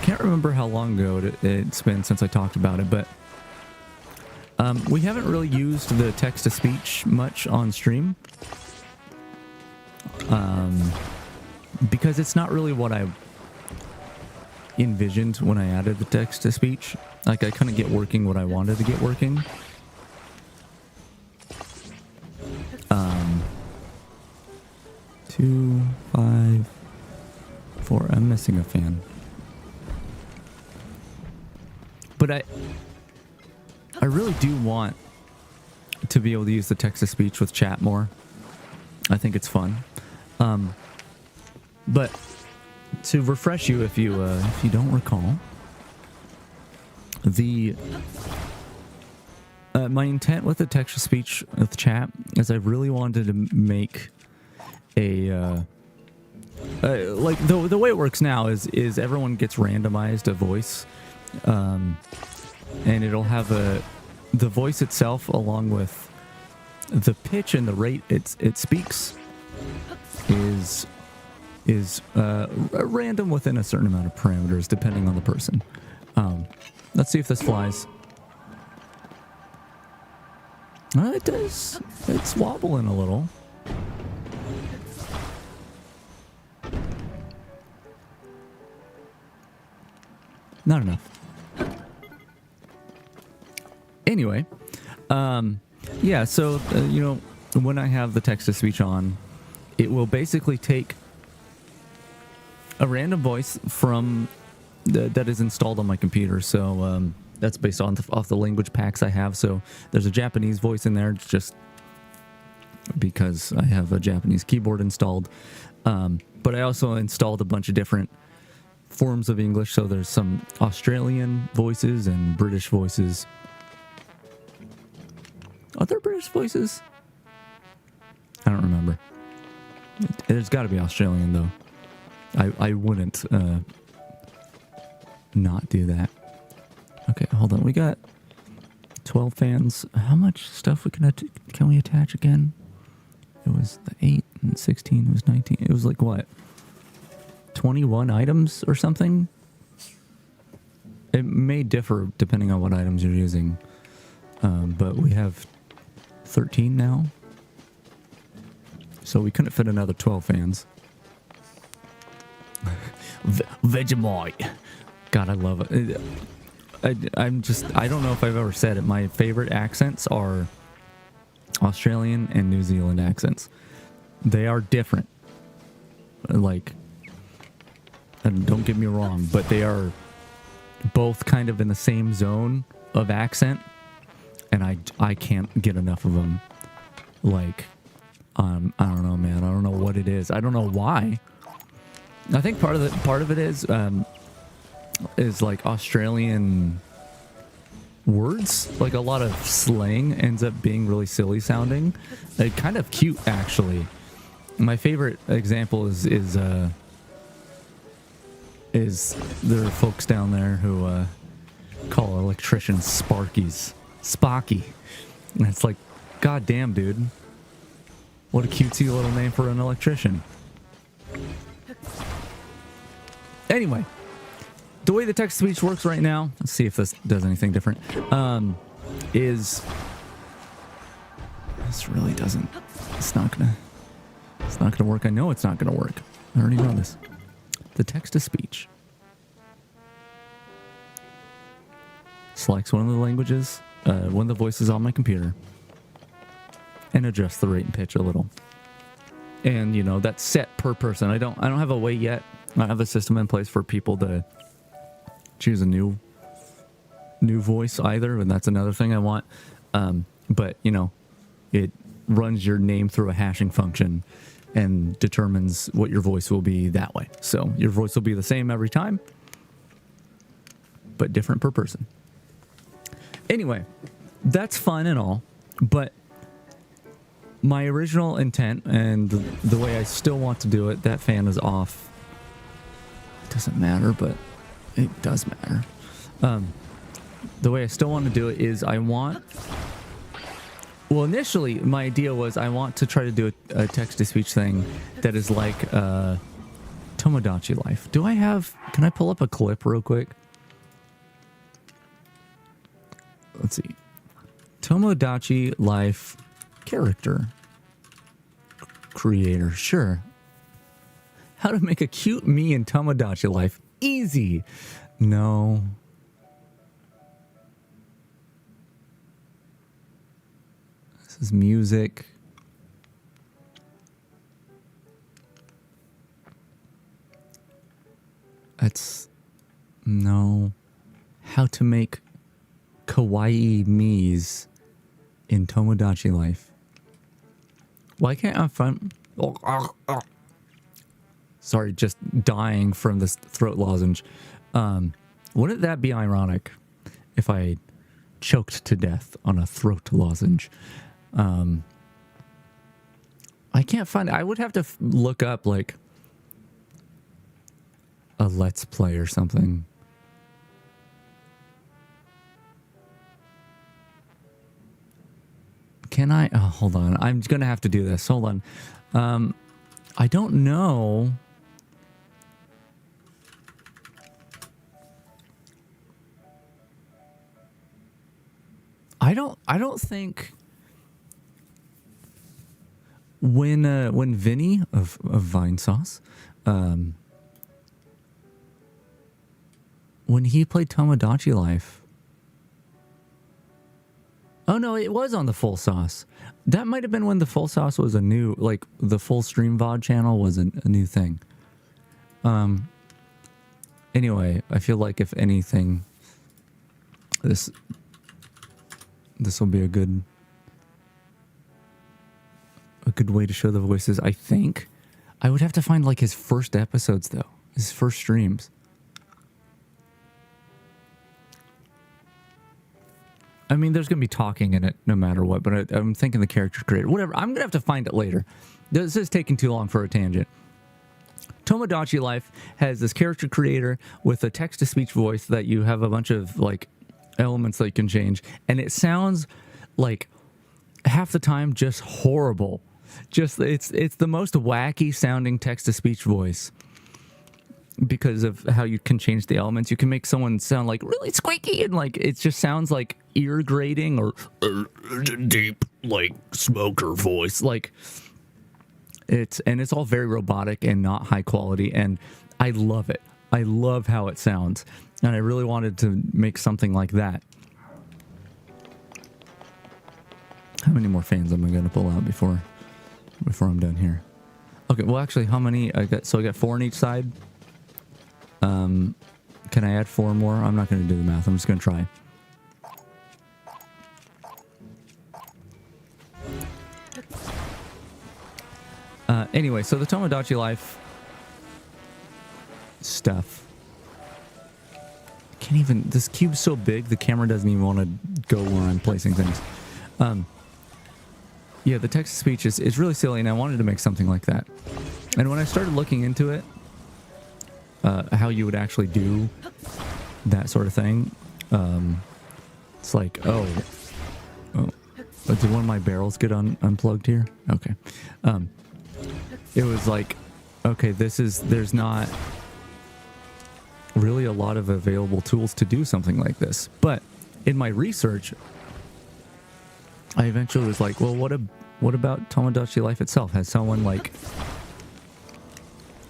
can't remember how long ago it's been since I talked about it, but we haven't really used the text-to-speech much on stream. Because it's not really what I envisioned when I added the text-to-speech. Like, I couldn't get working what I wanted to get working. 2, 5, 4. I'm missing a fan. But I really do want to be able to use the text-to-speech with chat more. I think it's fun. But to refresh you, if you don't recall, my intent with the text-to-speech with chat is I really wanted to make a like the way it works now is everyone gets randomized a voice, and it'll have the voice itself along with the pitch and the rate it speaks is random within a certain amount of parameters depending on the person. Let's see if this flies. It does. It's wobbling a little. Not enough. Anyway, yeah, so, you know, when I have the text-to-speech on, it will basically take a random voice from that is installed on my computer. So that's based on off the language packs I have. So there's a Japanese voice in there just because I have a Japanese keyboard installed. But I also installed a bunch of different forms of English. So there's some Australian voices and British voices. Other British voices? I don't remember. There's got to be Australian, though. I wouldn't not do that. Okay, hold on. We got 12 fans. How much stuff can we attach again? It was the 8 and 16. It was 19. It was like, what? 21 items or something? It may differ depending on what items you're using. But we have 13 now. So we couldn't fit another 12 fans. Vegemite. God, I love it. I don't know if I've ever said it. My favorite accents are Australian and New Zealand accents. They are different. Like, and don't get me wrong, but they are both kind of in the same zone of accent. And I can't get enough of them. Like, I don't know, man. I don't know what it is. I don't know why. I think part of it is like Australian words. Like a lot of slang ends up being really silly sounding. Kind of cute, actually. My favorite example is there are folks down there who call electricians Spocky. And it's like, god damn, dude. What a cutesy little name for an electrician. Anyway, the way the text-to-speech works right now, let's see if this does anything different, is... This really doesn't... It's not gonna work. I know it's not gonna work. I already know this. The text-to-speech selects one of the languages, one of the voices on my computer, and adjusts the rate and pitch a little. And, you know, that's set per person. I don't have a way yet. I don't have a system in place for people to choose a new voice either, and that's another thing I want. But, you know, it runs your name through a hashing function and determines what your voice will be that way. So your voice will be the same every time, but different per person. Anyway, that's fun and all, but my original intent and the way I still want to do it, that fan is off. It doesn't matter, but it does matter. The way I still want to do it is well, initially, my idea was I want to try to do a text-to-speech thing that is like Tomodachi Life. Can I pull up a clip real quick? Let's see. Tomodachi Life character creator. Sure. How to make a cute me in Tomodachi Life. Easy. No. This is music. No. How to make kawaii me's in Tomodachi Life. Why can't I find... Sorry, just dying from this throat lozenge. Wouldn't that be ironic if I choked to death on a throat lozenge? I can't find... I would have to look up, like, a Let's Play or something. Can I? Oh, hold on. I'm going to have to do this. Hold on. I don't know. I don't think when Vinny of Vine Sauce, when he played Tomodachi Life. Oh no, it was on the Full Sauce. That might have been when the Full Sauce was a new, like the full stream VOD channel was a new thing. Anyway, I feel like if anything, this will be a good way to show the voices. I think I would have to find like his first episodes though, his first streams. I mean, there's going to be talking in it no matter what, but I'm thinking the character creator. Whatever. I'm going to have to find it later. This is taking too long for a tangent. Tomodachi Life has this character creator with a text-to-speech voice that you have a bunch of, like, elements that you can change. And it sounds like half the time just horrible. Just it's the most wacky sounding text-to-speech voice. Because of how you can change the elements, you can make someone sound like really squeaky and like it just sounds like ear grating or deep like smoker voice. Like it's all very robotic and not high quality, and I love it. I love how it sounds, and I really wanted to make something like that. How many more fans am I going to pull out before I'm done here? Okay, well actually, how many I got? So I got 4 on each side. Can I add 4 more? I'm not going to do the math. I'm just going to try. Anyway, so the Tomodachi Life stuff. Can't even... This cube's so big, the camera doesn't even want to go where I'm placing things. Yeah, the text-to-speech is really silly, and I wanted to make something like that. And when I started looking into it, how you would actually do that sort of thing. It's like, oh, did one of my barrels get unplugged here? Okay. It was like, okay, there's not really a lot of available tools to do something like this. But in my research, I eventually was like, well, what about Tomodachi Life itself? Has someone like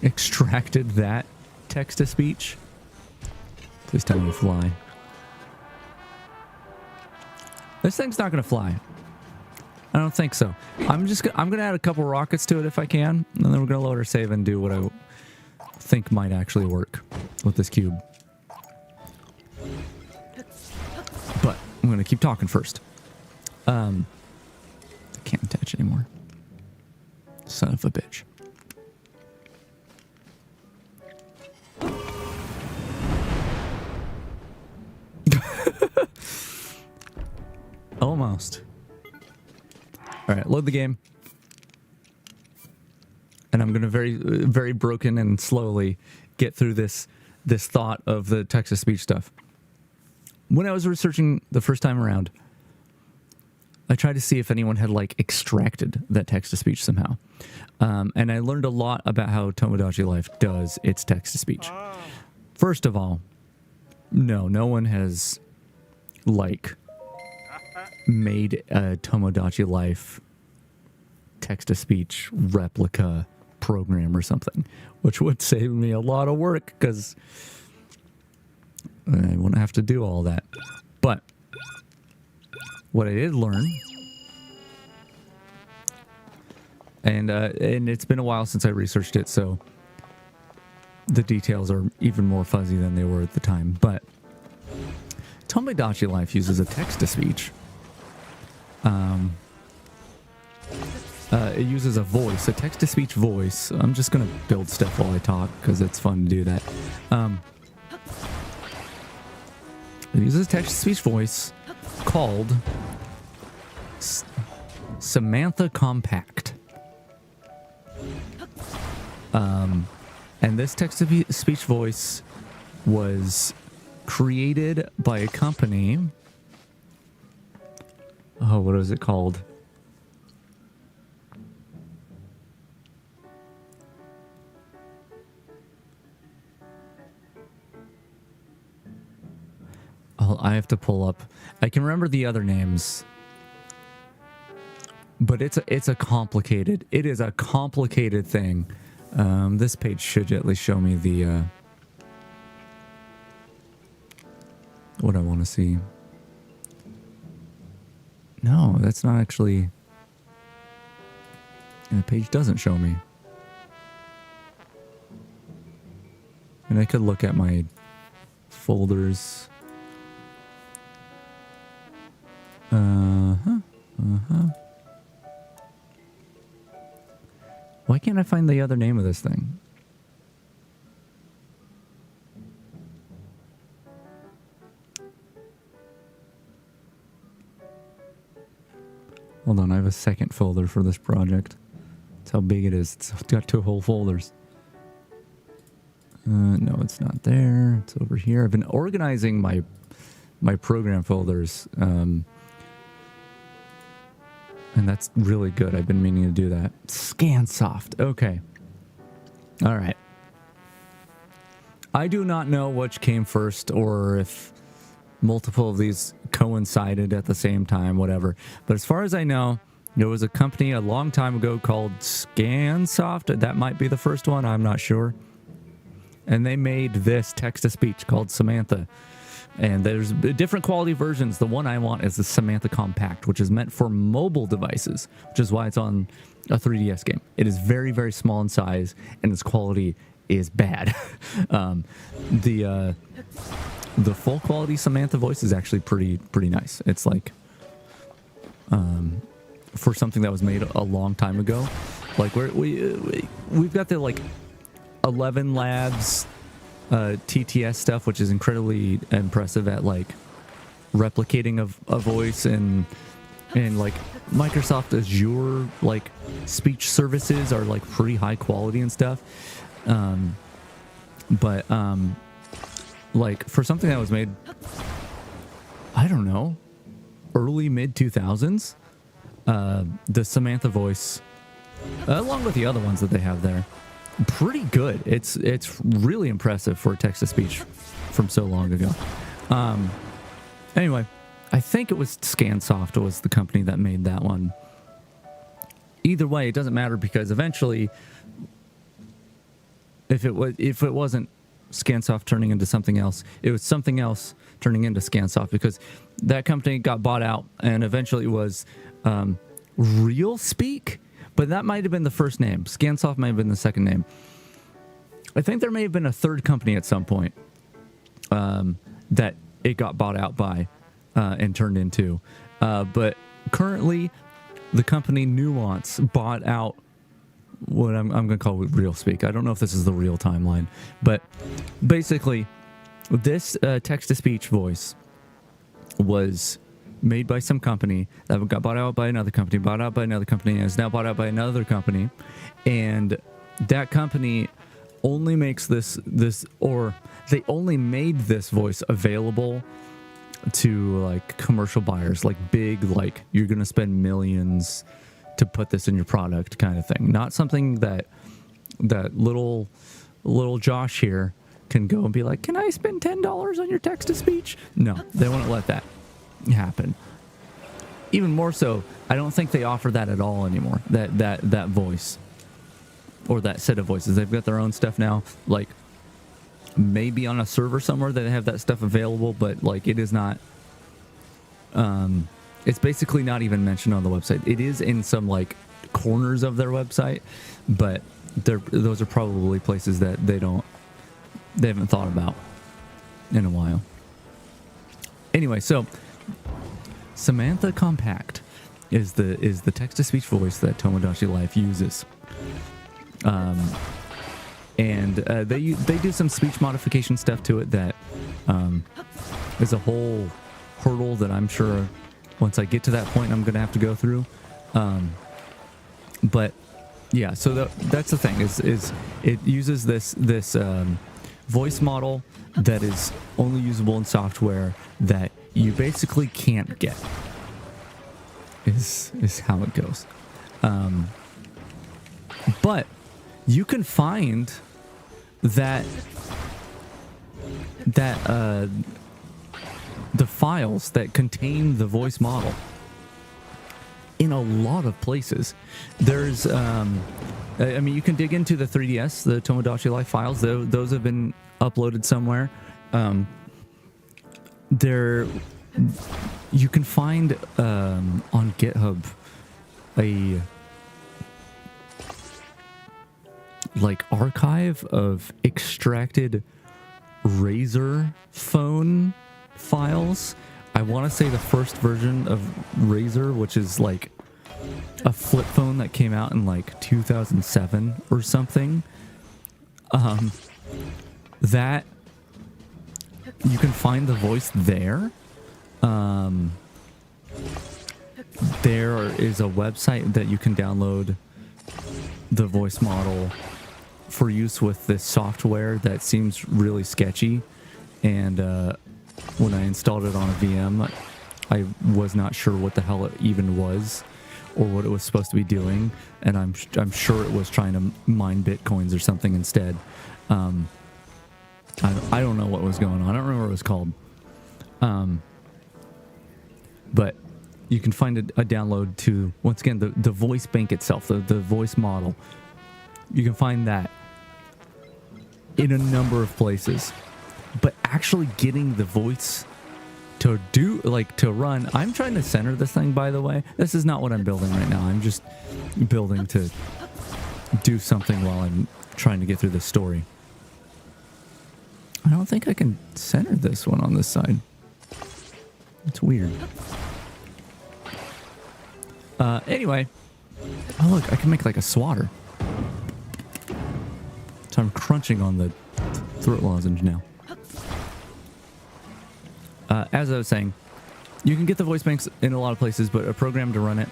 extracted that text-to-speech? Please tell me to fly. This thing's not going to fly. I don't think so. I'm going to add a couple rockets to it if I can, and then we're going to load our save and do what I think might actually work with this cube. But I'm going to keep talking first. I can't attach anymore. Son of a bitch. Almost. All right, load the game. And I'm going to very, very broken and slowly get through this thought of the text-to-speech stuff. When I was researching the first time around, I tried to see if anyone had like extracted that text-to-speech somehow. And I learned a lot about how Tomodachi Life does its text-to-speech. First of all, no one has like made a Tomodachi Life text-to-speech replica program or something, which would save me a lot of work because I wouldn't have to do all that. But what I did learn, and it's been a while since I researched it, so the details are even more fuzzy than they were at the time, but Tomodachi Life uses a text-to-speech. It uses a voice, a text-to-speech voice. I'm just going to build stuff while I talk because it's fun to do that. It uses a text-to-speech voice called Samantha Compact. And this text-to-speech voice was created by a company. Oh, what is it called? Oh, I have to pull up. I can remember the other names, but it is a complicated thing. This page should at least show me the what I want to see. No, that's not actually... And the page doesn't show me. And I could look at my folders. Why can't I find the other name of this thing? Hold on, I have a second folder for this project. That's how big it is. It's got 2 whole folders. No, it's not there. It's over here. I've been organizing my program folders, and that's really good. I've been meaning to do that. ScanSoft. Okay. All right. I do not know which came first or if multiple of these coincided at the same time, whatever. But as far as I know, there was a company a long time ago called ScanSoft. That might be the first one. I'm not sure. And they made this text-to-speech called Samantha. And there's different quality versions. The one I want is the Samantha Compact, which is meant for mobile devices, which is why it's on a 3DS game. It is very, very small in size, and its quality is bad. The full quality Samantha voice is actually pretty nice. It's like for something that was made a long time ago. Like we've got the like 11 Labs TTS stuff, which is incredibly impressive at like replicating a voice, and like Microsoft Azure like speech services are like pretty high quality and stuff. But like for something that was made, I don't know, early mid 2000s, the Samantha voice, along with the other ones that they have there, pretty good. It's really impressive for text to speech from so long ago. Anyway, I think it was ScanSoft was the company that made that one. Either way, it doesn't matter, because eventually, if it wasn't ScanSoft turning into something else, it was something else turning into ScanSoft, because that company got bought out and eventually was Real Speak, but that might have been the first name. ScanSoft might have been the second name. I think there may have been a third company at some point that it got bought out by and turned into. But currently, the company Nuance bought out what I'm going to call Real Speak. I don't know if this is the real timeline, but basically, this text-to-speech voice was made by some company that got bought out by another company, bought out by another company, and is now bought out by another company. And that company only makes this, or they only made this voice available to like commercial buyers, like big, like you're going to spend millions to put this in your product kind of thing. Not something that little Josh here can go and be like, can I spend $10 on your text-to-speech? No, they won't let that happen. Even more so, I don't think they offer that at all anymore. That voice or that set of voices. They've got their own stuff now. Like maybe on a server somewhere they have that stuff available, but like it is not. It's basically not even mentioned on the website. It is in some like corners of their website, but those are probably places that they haven't thought about in a while. Anyway, so Samantha Compact is the text-to-speech voice that Tomodachi Life uses, and they do some speech modification stuff to it that is a whole hurdle that I'm sure once I get to that point I'm gonna have to go through. But yeah, so that's the thing is it uses this voice model that is only usable in software that you basically can't get, is how it goes. But you can find that the files that contain the voice model in a lot of places. There's I mean, you can dig into the 3DS, the Tomodachi Life files. Those have been uploaded somewhere. You can find on GitHub a like archive of extracted Razor phone files. I want to say the first version of Razor, which is like a flip phone that came out in like 2007 or something. That you can find the voice there. there is a website that you can download the voice model for use with this software that seems really sketchy. And when I installed it on a VM, I was not sure what the hell it even was or what it was supposed to be doing. And I'm sure it was trying to mine bitcoins or something instead. I don't know what was going on. I don't remember what it was called. But you can find a download to, once again, the voice bank itself, the voice model. You can find that in a number of places. But actually getting the voice to do, to run, I'm trying to center this thing, by the way. This is not what I'm building right now. I'm just building to do something while I'm trying to get through this story. I don't think I can center this one on this side. It's weird. Anyway. Oh, look, I can make like a swatter. So I'm crunching on the throat lozenge now. As I was saying, you can get the voice banks in a lot of places, but a program to run it,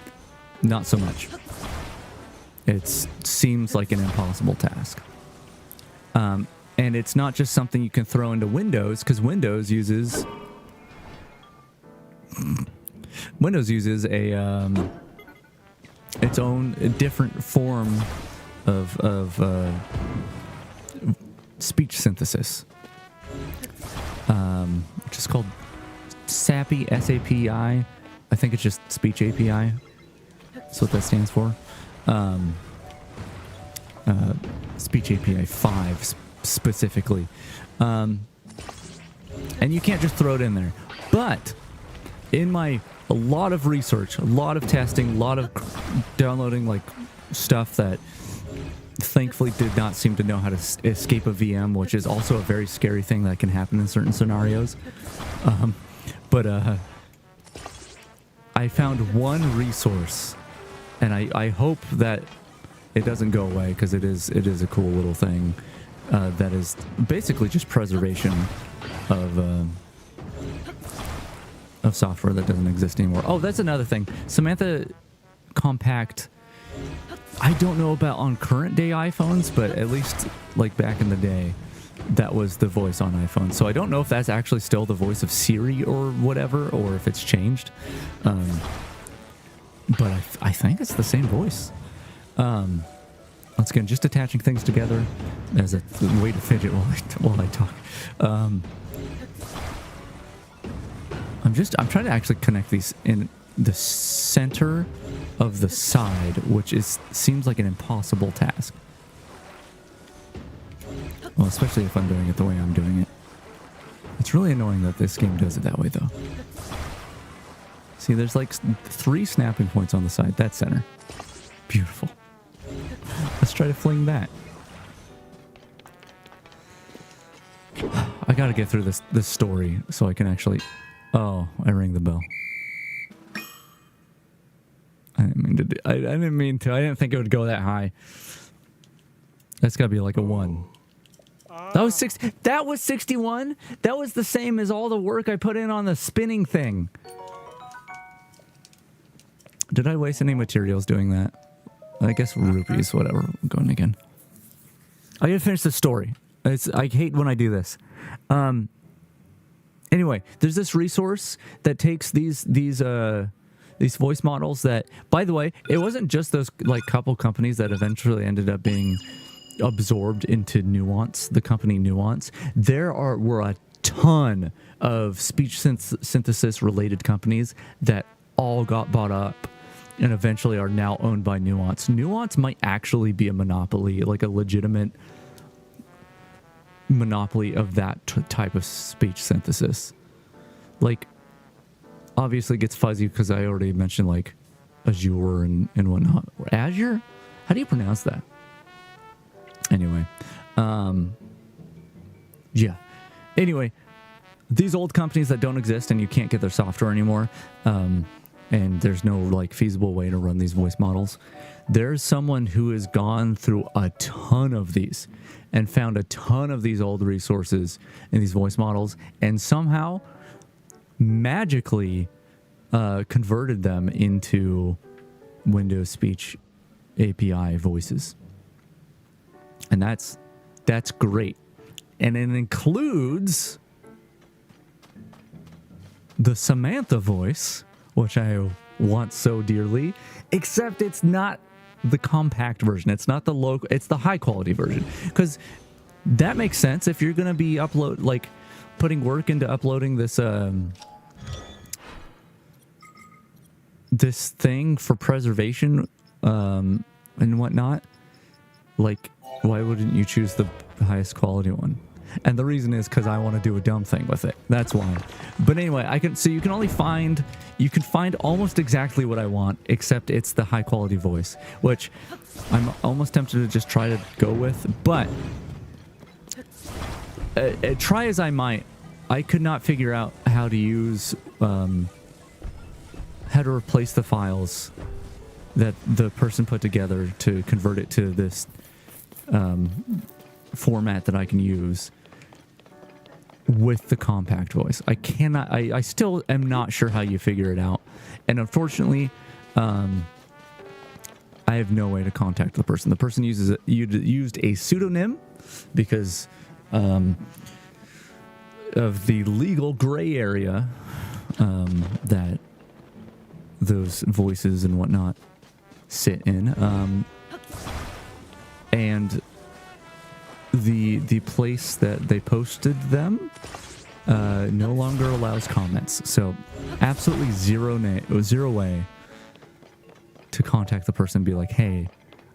not so much. It seems like an impossible task. And it's not just something you can throw into Windows, because Windows uses a its own different form of speech synthesis, which is called SAPI, S-A-P-I. I think it's just Speech API. That's what that stands for. Speech API 5 specifically. And you can't just throw it in there. But in a lot of research, a lot of testing, a lot of downloading like stuff that thankfully did not seem to know how to escape a VM, which is also a very scary thing that can happen in certain scenarios. But I found one resource, and I hope that it doesn't go away, because it is a cool little thing that is basically just preservation of software that doesn't exist anymore. Oh, that's another thing. Samantha Compact, I don't know about on current day iPhones, but at least like back in the day, that was the voice on iPhone. So I don't know if that's actually still the voice of Siri or whatever, or if it's changed. But I think it's the same voice. Once again, just attaching things together as a way to fidget while I talk. I'm trying to actually connect these in the center of the side, which seems like an impossible task. Well, especially if I'm doing it the way I'm doing it. It's really annoying that this game does it that way, though. See, there's like 3 snapping points on the side. That's center. Beautiful. Let's try to fling that. I gotta get through this story so I can actually... Oh, I rang the bell. I didn't mean to. I didn't think it would go that high. That's gotta be like a 1. That was 61? That was the same as all the work I put in on the spinning thing. Did I waste any materials doing that? I guess rupees, whatever. I'm going again. I gotta finish the story. I hate when I do this. Anyway, there's this resource that takes these voice models that, by the way, it wasn't just those like couple companies that eventually ended up being absorbed into Nuance, the company Nuance. There were a ton of speech synthesis related companies that all got bought up and eventually are now owned by Nuance. Nuance might actually be a monopoly, like a legitimate monopoly of that type of speech synthesis. Like, obviously it gets fuzzy because I already mentioned like Azure and whatnot. Azure? How do you pronounce that? Anyway, yeah. Anyway, these old companies that don't exist and you can't get their software anymore, and there's no like feasible way to run these voice models. There's someone who has gone through a ton of these and found a ton of these old resources in these voice models, and somehow magically converted them into Windows Speech API voices. And that's great. And it includes the Samantha voice, which I want so dearly, except it's not the compact version. It's not the local, it's the high quality version. Because that makes sense if you're going to be putting work into uploading this this thing for preservation and whatnot. Like, why wouldn't you choose the highest quality one? And the reason is because I want to do a dumb thing with it. That's why. But anyway, you can find almost exactly what I want, except it's the high quality voice, which I'm almost tempted to just try to go with. But try as I might, I could not figure out how to use how to replace the files that the person put together to convert it to this format that I can use with the compact voice. I still am not sure how you figure it out. And unfortunately, I have no way to contact the person. The person used a pseudonym because of the legal gray area that those voices and whatnot sit in. And the place that they posted them no longer allows comments. So absolutely zero way to contact the person and be like, hey,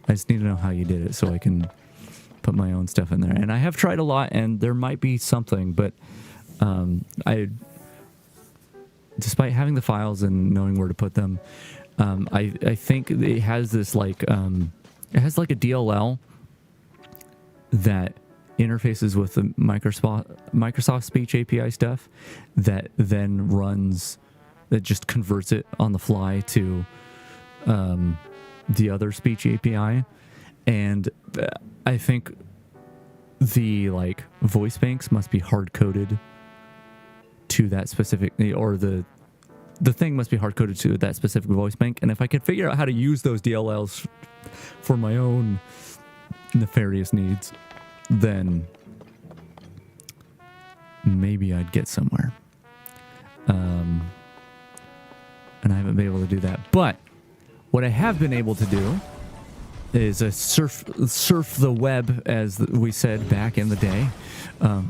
I just need to know how you did it so I can put my own stuff in there. And I have tried a lot, and there might be something, but despite having the files and knowing where to put them, I think it has this it has like a DLL that interfaces with the Microsoft Speech API stuff that then that just converts it on the fly to the other speech API. And I think the voice banks must be hard coded to that specific, or the thing must be hard coded to that specific voice bank. And if I could figure out how to use those DLLs for my own nefarious needs, then maybe I'd get somewhere. And I haven't been able to do that. But what I have been able to do is surf the web, as we said back in the day. I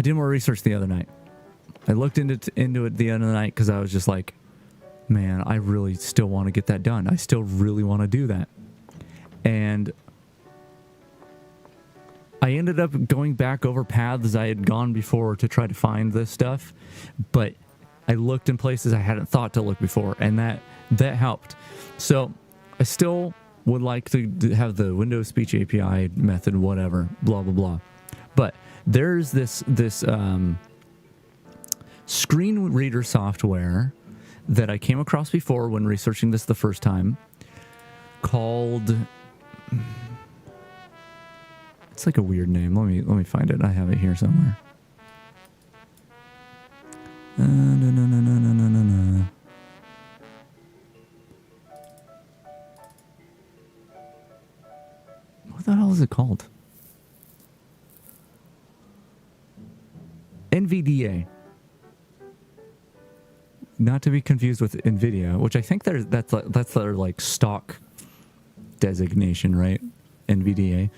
did more research the other night. I looked into it the other night because I was just like, man, I really still want to get that done. I still really want to do that. And I ended up going back over paths I had gone before to try to find this stuff, but I looked in places I hadn't thought to look before, and that helped. So I still would like to have the Windows Speech API method, whatever, blah, blah, blah. But there's this screen reader software that I came across before when researching this the first time called... It's like a weird name. Let me find it. I have it here somewhere. No. What the hell is it called? NVDA. Not to be confused with NVIDIA, which I think that's their stock designation, right? NVDA.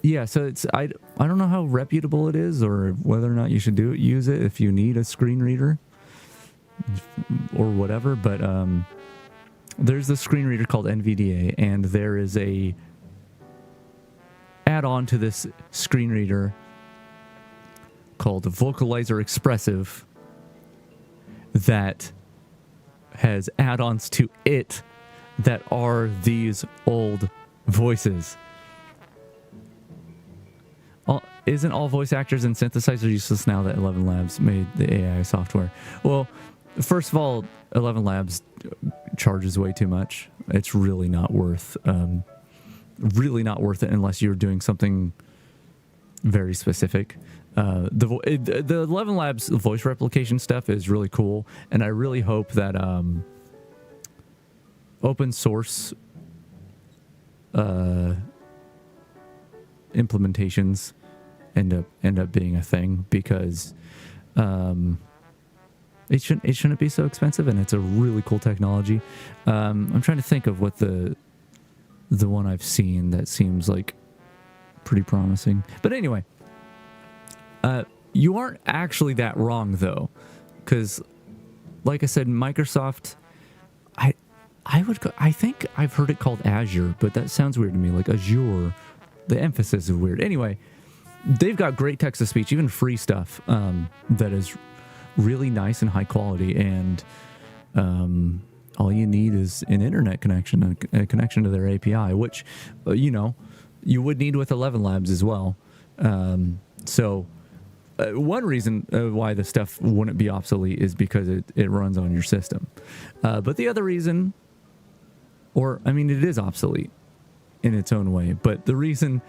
Yeah, so I don't know how reputable it is, or whether or not you should use it if you need a screen reader or whatever, but there's this screen reader called NVDA, and there is a add-on to this screen reader called Vocalizer Expressive that has add-ons to it that are these old voices. Isn't all voice actors and synthesizers useless now that 11 Labs made the AI software? Well, first of all, 11 Labs charges way too much. It's really not worth it unless you're doing something very specific. The 11 Labs voice replication stuff is really cool, and I really hope that open source implementations end up being a thing, because it shouldn't be so expensive, and it's a really cool technology. I'm trying to think of what the one I've seen that seems like pretty promising. But anyway, you aren't actually that wrong though, because like I said, Microsoft, I think I've heard it called Azure, but that sounds weird to me, like Azure. The emphasis is weird. Anyway, they've got great text-to-speech, even free stuff, that is really nice and high quality, and all you need is an internet connection, a connection to their API, which, you would need with 11 Labs as well. So one reason why the stuff wouldn't be obsolete is because it runs on your system. But the other reason, it is obsolete in its own way, but the reason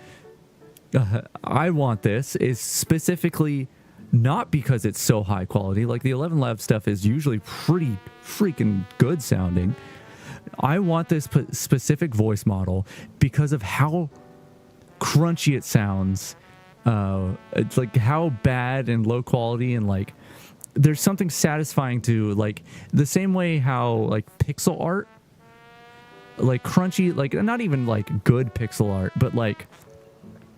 I want this is specifically not because it's so high quality. Like the 11 Lab stuff is usually pretty freaking good sounding. I want this specific voice model because of how crunchy it sounds. It's like how bad and low quality, and like there's something satisfying to, like, the same way how like pixel art, like crunchy, like not even like good pixel art, but like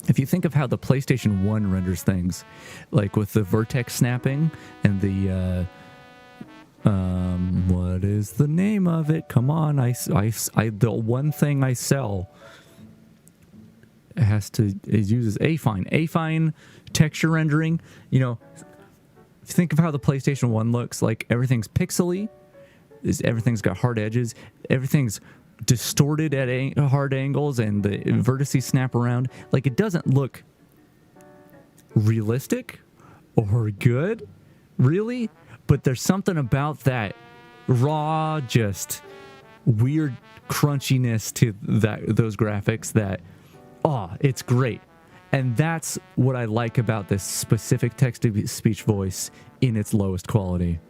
if you think of how the PlayStation 1 renders things, like with the vertex snapping and the what is the name of it? Come on, I the one thing I sell it uses affine texture rendering. If you think of how the PlayStation 1 looks, like everything's pixely, everything's got hard edges, everything's distorted at hard angles, and the vertices snap around. Like, it doesn't look realistic or good, really, but there's something about that raw, just weird crunchiness to those graphics that, it's great. And that's what I like about this specific text-to-speech voice in its lowest quality.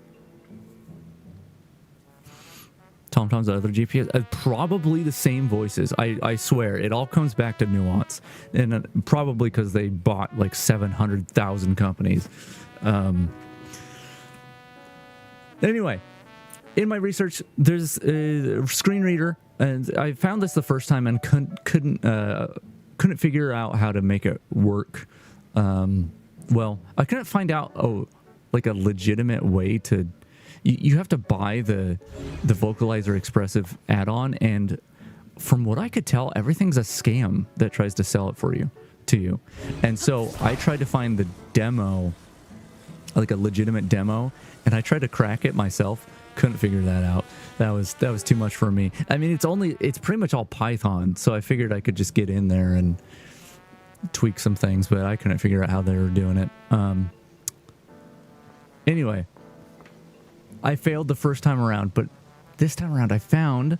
TomTom's other GPS, probably the same voices. I swear, it all comes back to nuance, and probably because they bought like 700,000 companies. Anyway, in my research, there's a screen reader, and I found this the first time and couldn't figure out how to make it work. Well, I couldn't find out like a legitimate way to. You have to buy the Vocalizer Expressive add-on, and from what I could tell, everything's a scam that tries to sell it to you. And so I tried to find the demo, like a legitimate demo, and I tried to crack it myself. Couldn't figure that out. That was too much for me. I mean, it's pretty much all Python, so I figured I could just get in there and tweak some things, but I couldn't figure out how they were doing it. Anyway, I failed the first time around, but this time around I found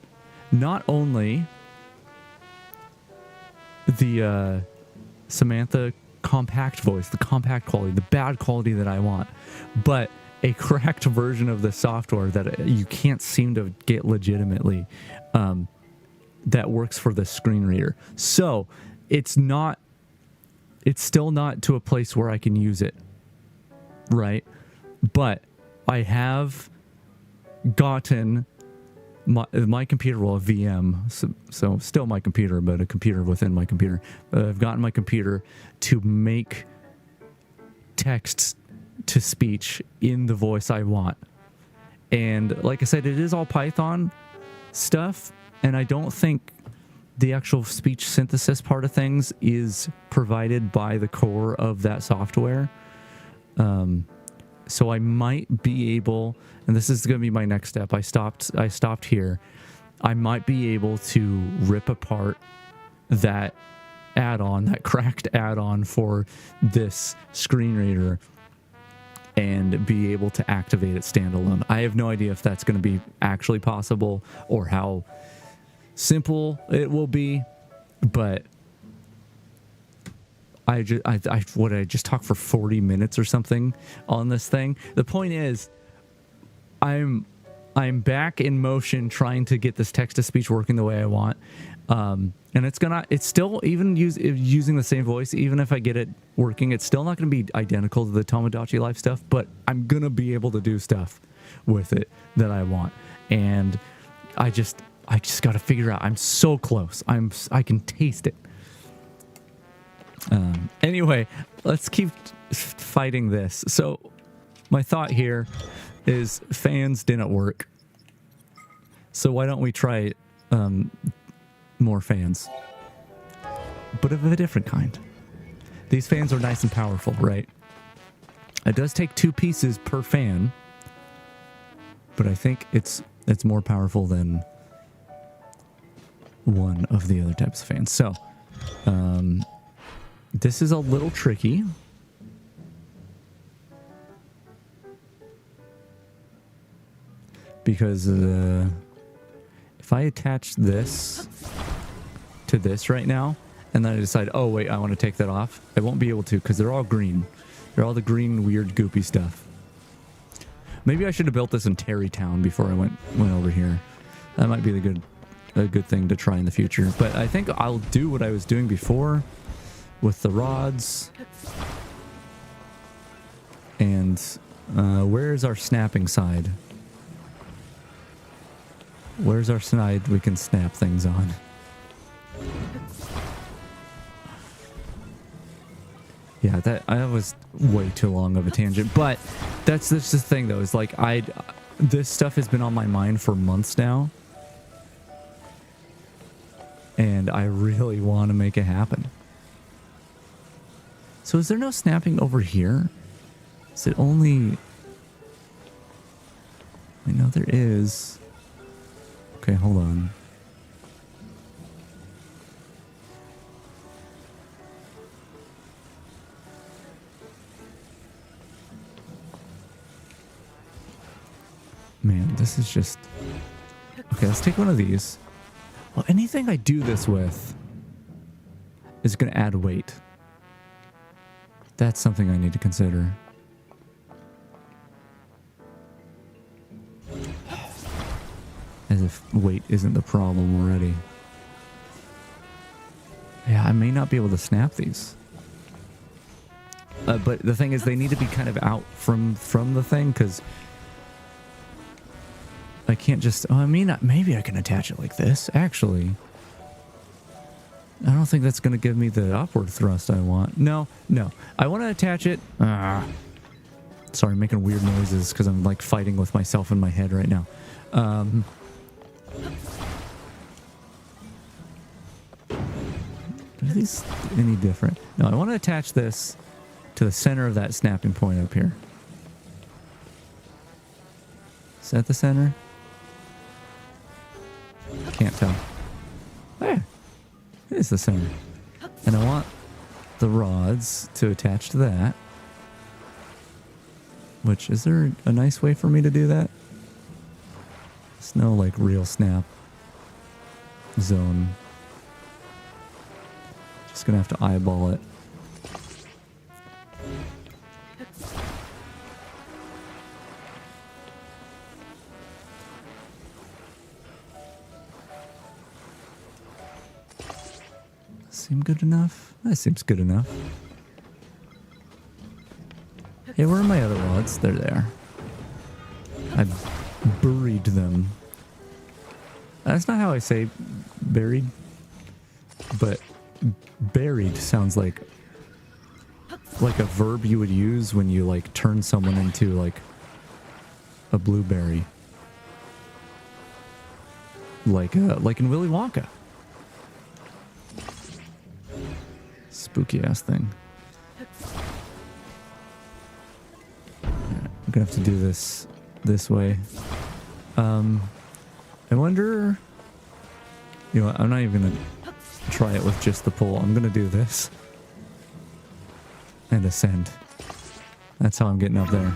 not only the Samantha compact voice, the compact quality, the bad quality that I want, but a cracked version of the software that you can't seem to get legitimately, that works for the screen reader. So it's still not to a place where I can use it, right? But I have gotten my computer, well, a VM, so still my computer, but a computer within my computer. I've gotten my computer to make text to speech in the voice I want. And like I said, it is all Python stuff, and I don't think the actual speech synthesis part of things is provided by the core of that software. So I might be able, and this is going to be my next step. I stopped here. I might be able to rip apart that add-on, that cracked add-on for this screen reader, and be able to activate it standalone. I have no idea if that's going to be actually possible or how simple it will be, but I just talk for 40 minutes or something on this thing. The point is, I'm back in motion trying to get this text to speech working the way I want. And it's still, even using the same voice, even if I get it working, it's still not going to be identical to the Tomodachi Life stuff, but I'm going to be able to do stuff with it that I want. And I just got to figure out. I'm so close. I can taste it. Anyway, let's keep fighting this. So my thought here is fans didn't work. So why don't we try more fans, but of a different kind. These fans are nice and powerful, right? It does take 2 pieces per fan, but I think it's more powerful than one of the other types of fans. So this is a little tricky. Because if I attach this to this right now, and then I decide, oh wait, I want to take that off, I won't be able to because they're all green. They're all the green, weird, goopy stuff. Maybe I should have built this in Terrytown before I went over here. That might be a good thing to try in the future. But I think I'll do what I was doing before with the rods. And where's our snapping side? Where's our side we can snap things on? Yeah, that was way too long of a tangent, but that's the thing though, is like this stuff has been on my mind for months now, and I really want to make it happen. So is there no snapping over here? Is it only... I know there is. Okay, hold on. Man, this is just... Okay, let's take one of these. Well, anything I do this with is going to add weight. That's something I need to consider. As if weight isn't the problem already. Yeah, I may not be able to snap these. But the thing is, they need to be kind of out from the thing, because I can't just... Oh, I mean, maybe I can attach it like this, actually. I don't think that's going to give me the upward thrust I want. No. I want to attach it... Sorry, I'm making weird noises because I'm like fighting with myself in my head right now. Are these any different? No, I want to attach this to the center of that snapping point up here. Is that the center? Can't tell. There. It is the center. And I want the rods to attach to that. Which, is there a nice way for me to do that? There's no like real snap zone. Just gonna have to eyeball it. Seem good enough? That seems good enough. Hey, where are my other rods? They're there. I buried them. That's not how I say buried, but buried sounds like a verb you would use when you like turn someone into like a blueberry, like in Willy Wonka. Spooky ass thing. I'm gonna have to do this way. I wonder... You know what, I'm not even gonna try it with just the pole. I'm gonna do this. And ascend. That's how I'm getting up there.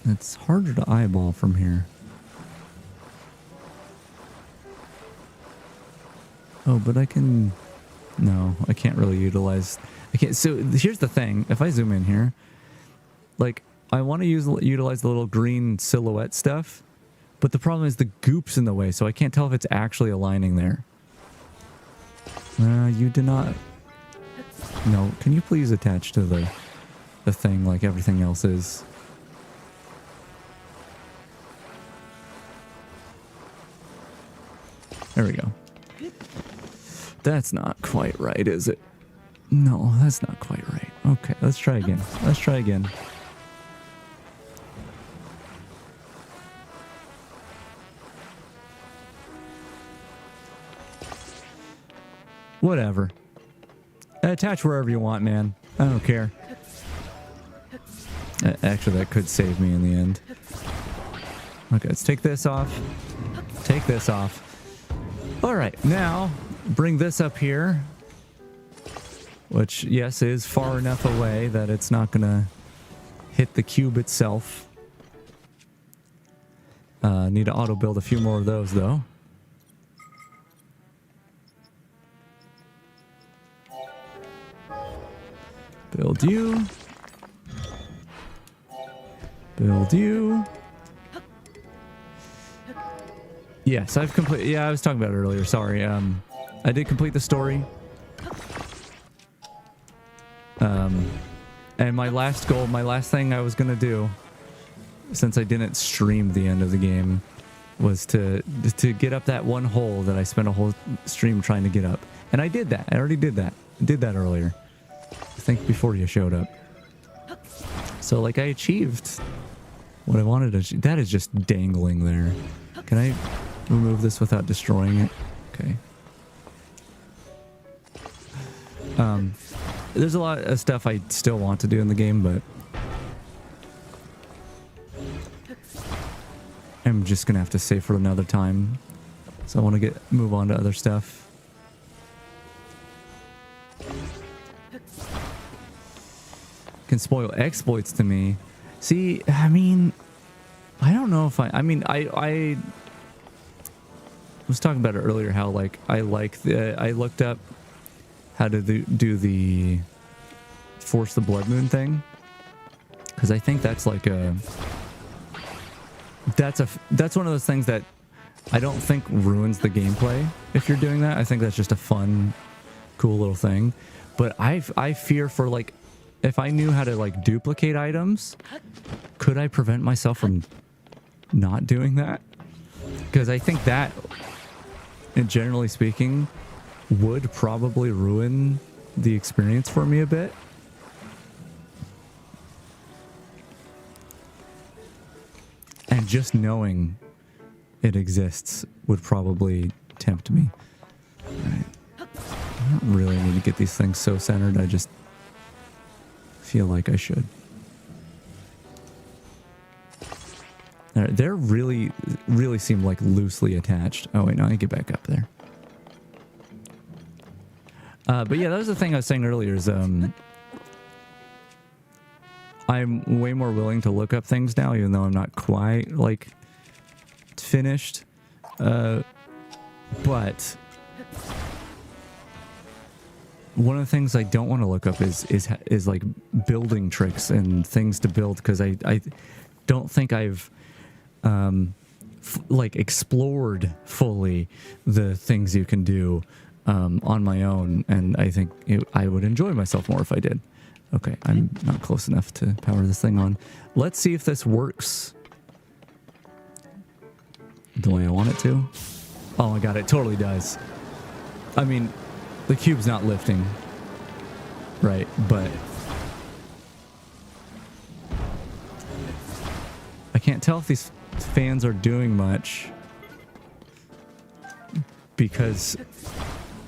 It's harder to eyeball from here. Oh, but I can... No, I can't really utilize... I can't... So here's the thing. If I zoom in here, like, I want to utilize the little green silhouette stuff, but the problem is the goop's in the way, so I can't tell if it's actually aligning there. You did not... No, can you please attach to the thing like everything else is? There we go. That's not quite right, is it? No, that's not quite right. Okay, let's try again. Let's try again. Whatever. Attach wherever you want, man. I don't care. Actually, that could save me in the end. Okay, let's take this off. Take this off. All right, now bring this up here. Which, yes, is far enough away that it's not going to hit the cube itself. Need to auto-build a few more of those, though. Build you. Build you. Yes, I've completed... Yeah, I was talking about it earlier. Sorry. I did complete the story. And my last goal, my last thing I was going to do, since I didn't stream the end of the game, was to get up that one hole that I spent a whole stream trying to get up. And I did that. I already did that. I did that earlier. I think before you showed up. So, like, I achieved what I wanted to achieve. That is just dangling there. Can I remove this without destroying it? Okay. There's a lot of stuff I still want to do in the game, but I'm just gonna have to save for another time. So I want to move on to other stuff. Can spoil exploits to me. See, I mean, I don't know if I was talking about it earlier, how like I looked up how to do the force the blood moon thing, because I think that's like that's one of those things that I don't think ruins the gameplay if you're doing that. I think that's just a fun, cool little thing. But I fear for, like, if I knew how to like duplicate items, could I prevent myself from not doing that? Because I think that, and generally speaking, would probably ruin the experience for me a bit. And just knowing it exists would probably tempt me. Alright. I don't really need to get these things so centered. I just feel like I should. They're really seem like loosely attached. Oh wait, no, I get back up there. But yeah, that was the thing I was saying earlier is I'm way more willing to look up things now, even though I'm not quite like finished. But one of the things I don't want to look up is like building tricks and things to build, because I don't think I've like explored fully the things you can do on my own, and I think I would enjoy myself more if I did. Okay, I'm not close enough to power this thing on. Let's see if this works the way I want it to. Oh my god, it totally does. I mean, the cube's not lifting, right? But I can't tell if these fans are doing much because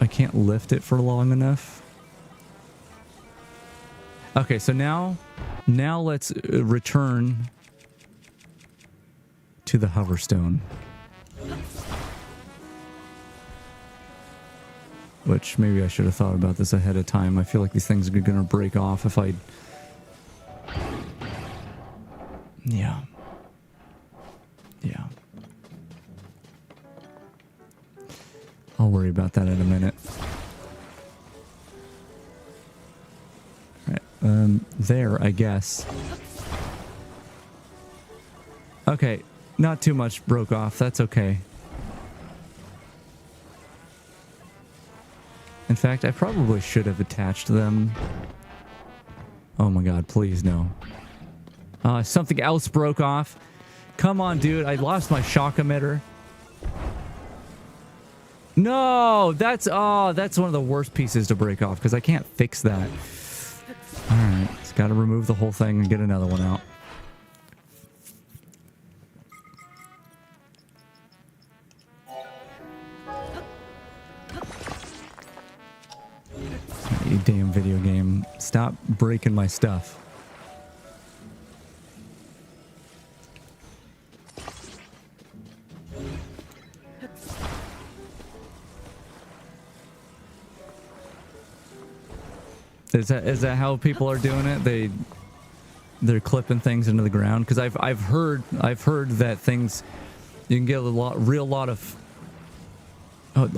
I can't lift it for long enough. Okay, so now let's return to the hoverstone, which maybe I should have thought about this ahead of time. I feel like these things are gonna break off if I... Yeah. I'll worry about that in a minute. All right, there, I guess. Okay, not too much broke off. That's okay. In fact, I probably should have attached them. Oh my god, please no. Something else broke off. Come on, dude. I lost my shock emitter. No, that's one of the worst pieces to break off because I can't fix that. All right, just got to remove the whole thing and get another one out. You damn video game. Stop breaking my stuff. Is that how people are doing it? They're clipping things into the ground because I've heard that things you can get a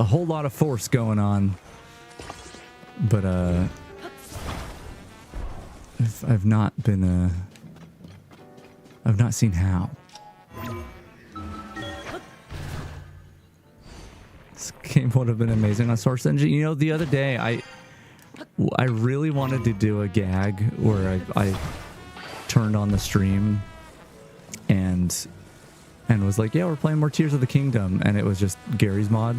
whole lot of force going on, but I've not seen how. This game would have been amazing on Source Engine. You know, the other day I really wanted to do a gag where I turned on the stream and was like, yeah, we're playing more Tears of the Kingdom, and it was just Gary's mod.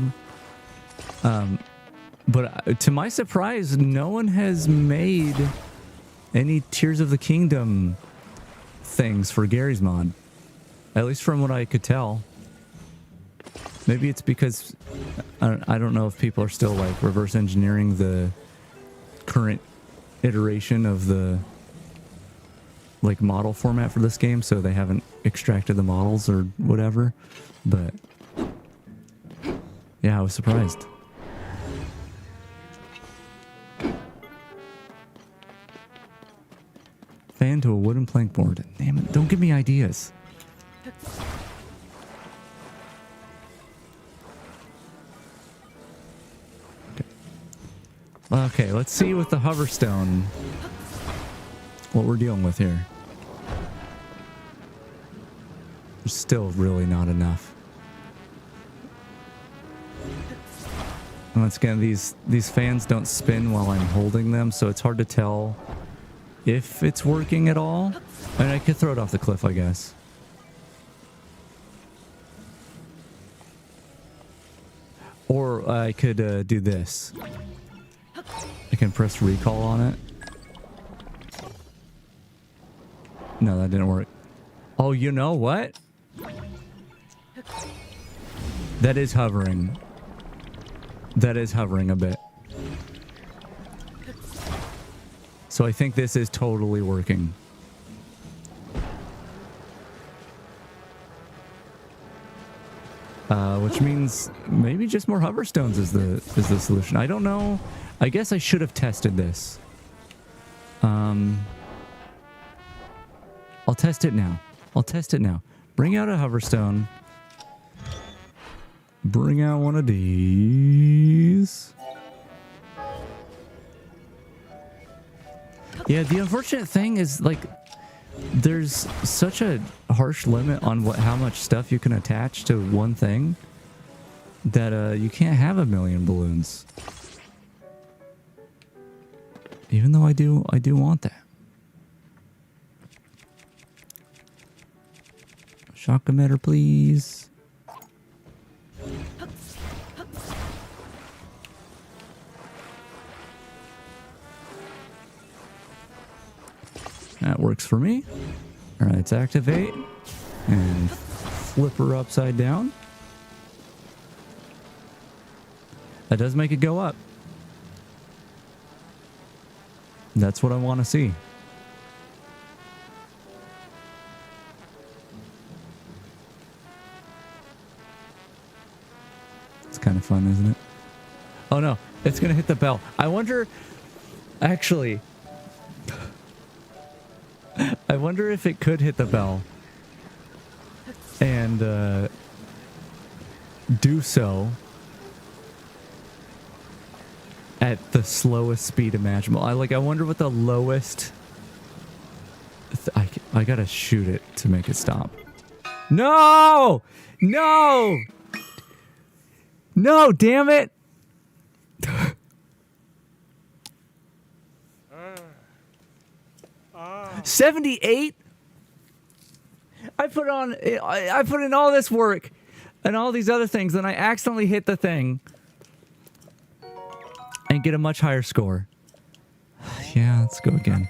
But to my surprise, no one has made any Tears of the Kingdom things for Gary's mod. At least from what I could tell. Maybe it's because I don't know if people are still like reverse engineering the current iteration of the like model format for this game, so they haven't extracted the models or whatever. But yeah, I was surprised. Fan to a wooden plank board. Damn it, don't give me ideas. Okay, let's see with the hoverstone what we're dealing with here. There's still really not enough. And once again, these fans don't spin while I'm holding them, so it's hard to tell if it's working at all. I mean, I could throw it off the cliff, I guess. Or I could do this. I can press recall on it. No, that didn't work. Oh, you know what? That is hovering. That is hovering a bit. So I think this is totally working. Which means maybe just more hoverstones is the solution. I don't know. I guess I should have tested this. I'll test it now. Bring out a hoverstone. Bring out one of these. Yeah, the unfortunate thing is, like, there's such a harsh limit on how much stuff you can attach to one thing that you can't have a million balloons. Even though I do want that. Shock emitter, please. That works for me. All right, let's activate and flip her upside down. That does make it go up. That's what I want to see. It's kind of fun, isn't it? Oh no, it's going to hit the bell. I wonder, actually, I wonder if it could hit the bell and do so at the slowest speed imaginable. I wonder what the lowest... I gotta shoot it to make it stop. No! No! No, damn it! 78? I put in all this work and all these other things, and I accidentally hit the thing and get a much higher score. Yeah, let's go again.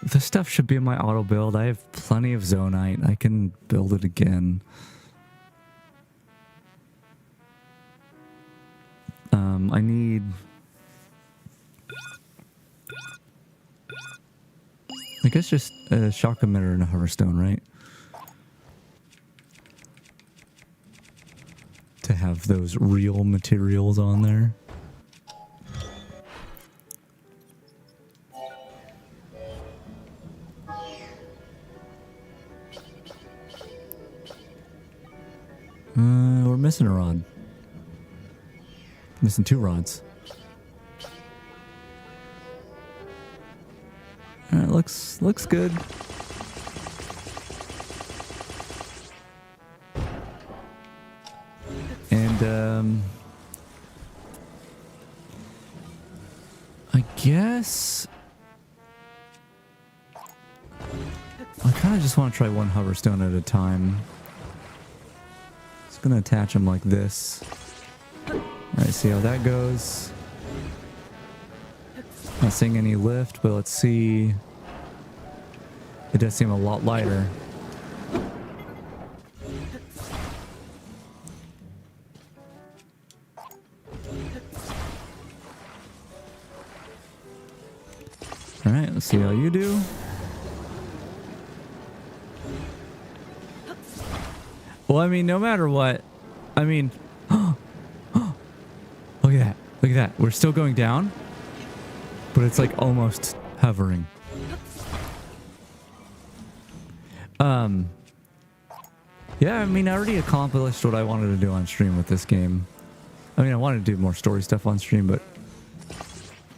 This stuff should be in my auto build. I have plenty of zonite. I can build it again. I need... I guess just a shock emitter and a hoverstone, right? To have those real materials on there. We're missing a rod. Missing 2 rods. Alright, looks good. And I guess I kind of just want to try one hoverstone at a time. Just gonna attach them like this. Alright, see how that goes. Not seeing any lift, but let's see. It does seem a lot lighter. Alright, let's see how you do. Well, I mean, no matter what, I mean, look at that. Look at that. We're still going down, but it's like almost hovering. Yeah, I mean, I already accomplished what I wanted to do on stream with this game. I mean, I wanted to do more story stuff on stream, but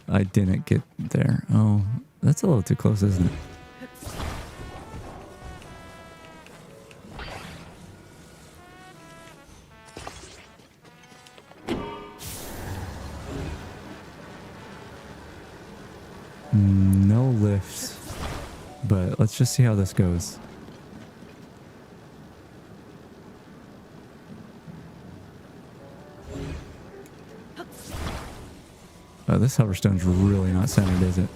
I didn't get there. Oh, that's a little too close, isn't it? No lifts, but let's just see how this goes. Oh, this hoverstone's really not centered, is it?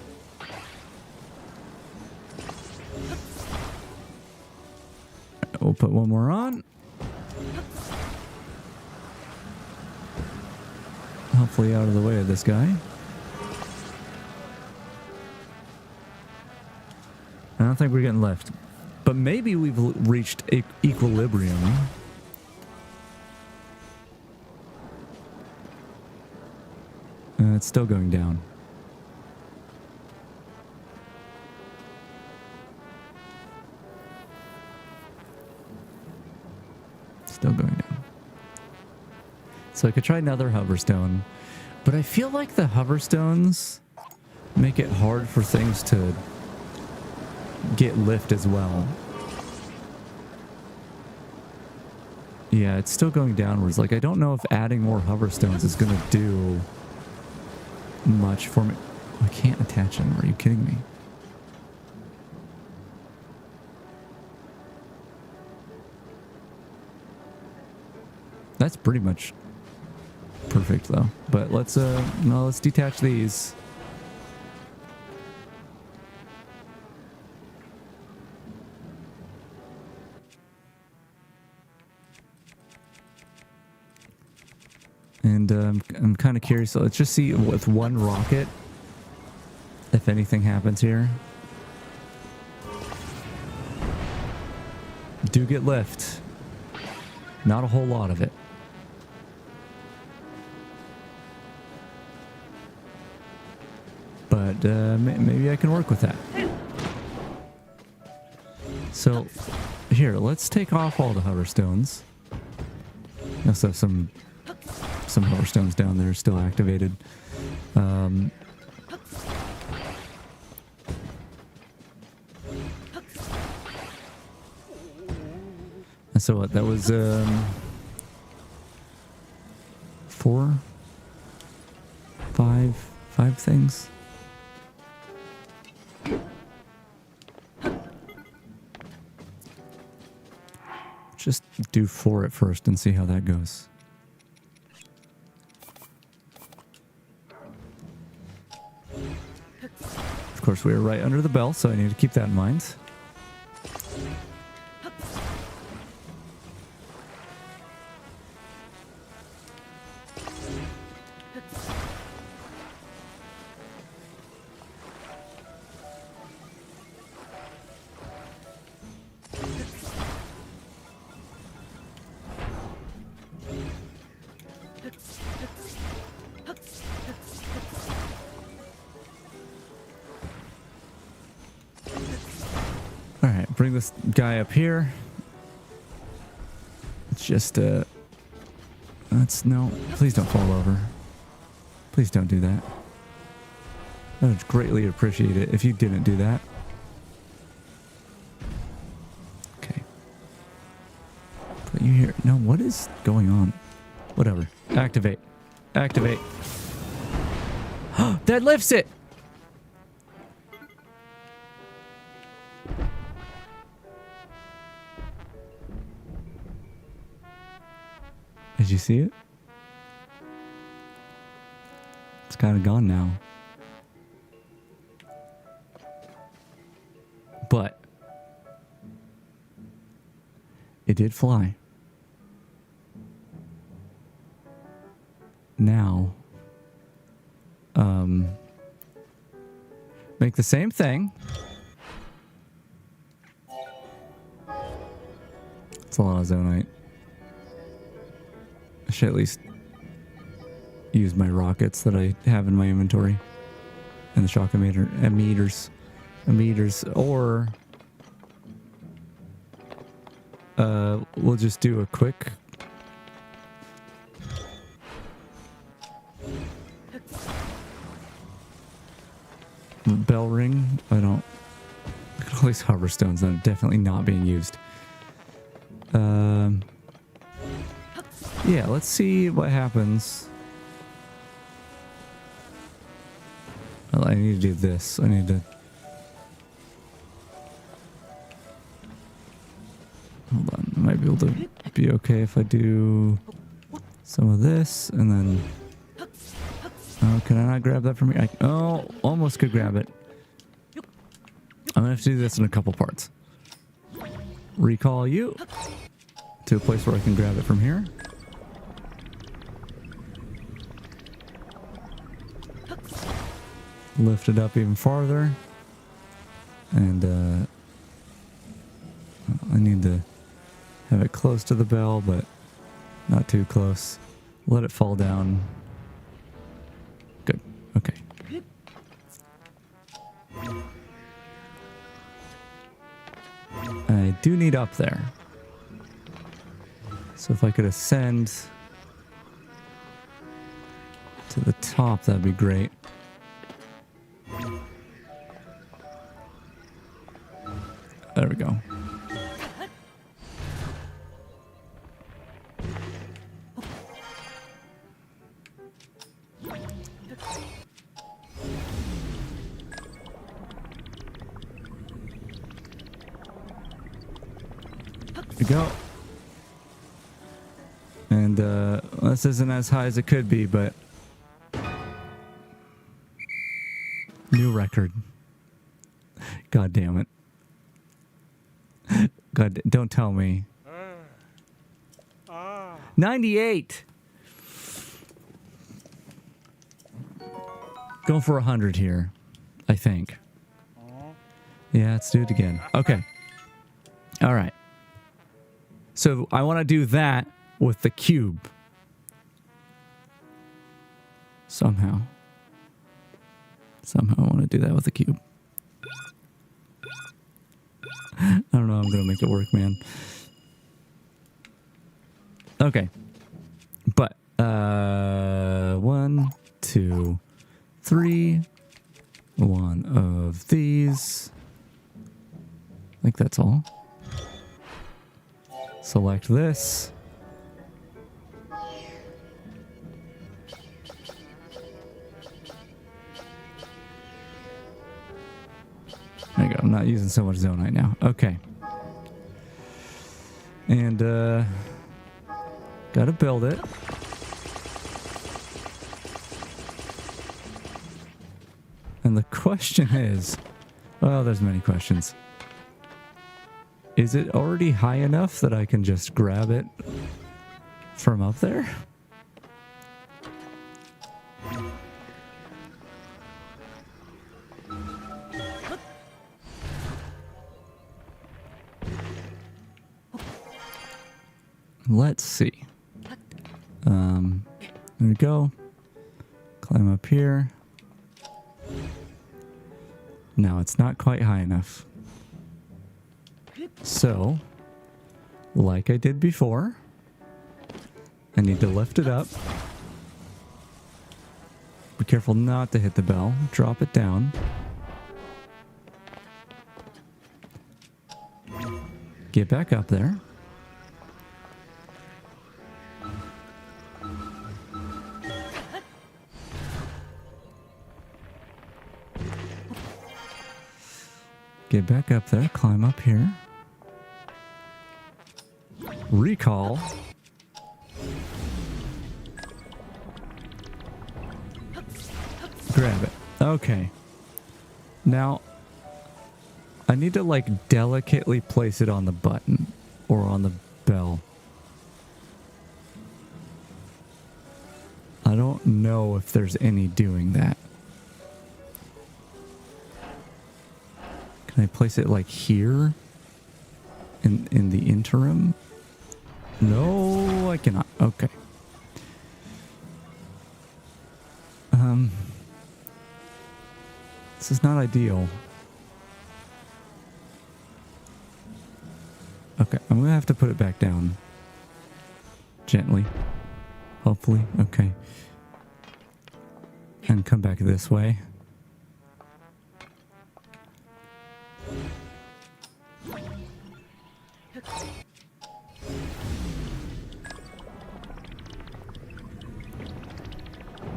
We'll put one more on. Hopefully out of the way of this guy. I don't think we're getting left, but maybe we've reached equilibrium. It's still going down. Still going down. So I could try another hoverstone, but I feel like the hoverstones make it hard for things to get lift as well. Yeah, it's still going downwards. Like, I don't know if adding more hoverstones is going to do much for me. I can't attach them. Are you kidding me? That's pretty much perfect though. But let's no, let's detach these. And I'm kind of curious. So let's just see with one rocket if anything happens here. Do get lift. Not a whole lot of it. But maybe I can work with that. So here, let's take off all the hoverstones. We also have some hoverstones down there still activated. Um, so what? That was 4, 5 things. Just do 4 at first and see how that goes. Of course, we are right under the bell, so I need to keep that in mind. Alright, bring this guy up here. It's just, no, please don't fall over. Please don't do that. I would greatly appreciate it if you didn't do that. Okay. Put you here. No, what is going on? Whatever. Activate. Activate. That lifts it! Did you see it? It's kind of gone now. But it did fly. Now, make the same thing. It's a lot of zonite. I should at least use my rockets that I have in my inventory and the shock emitters, or we'll just do a quick bell ring. I don't. Look at all these hover stones that are definitely not being used. Yeah, let's see what happens. Well, I need to do this. I need to... Hold on. I might be able to be okay if I do some of this and then... Oh, can I not grab that from here? Oh, almost could grab it. I'm gonna have to do this in a couple parts. Recall you to a place where I can grab it from here. Lift it up even farther. And I need to have it close to the bell, but not too close. Let it fall down. Good. Okay. I do need up there. So if I could ascend to the top, that'd be great. There we go. There we go. And this isn't as high as it could be, but new record. God damn it. God, don't tell me. 98. Going for 100 here, I think. Yeah, let's do it again. Okay. All right. So I want to do that with the cube. Somehow I want to do that with the cube. I don't know how I'm going to make it work, man. Okay. But, 1, 2, 3. One of these. I think that's all. Select this. There you go. I'm not using so much zonite now. Okay. And gotta build it. And the question is, well, there's many questions. Is it already high enough that I can just grab it from up there? Let's see. There we go. Climb up here. No, it's not quite high enough. So, like I did before, I need to lift it up. Be careful not to hit the bell. Drop it down. Get back up there. Get back up there, climb up here. Recall. Grab it. Okay. Now, I need to like delicately place it on the button or on the bell. I don't know if there's any doing that. Can I place it like here? In the interim? No, I cannot. Okay. This is not ideal. Okay, I'm gonna have to put it back down. Gently. Hopefully. Okay. And come back this way.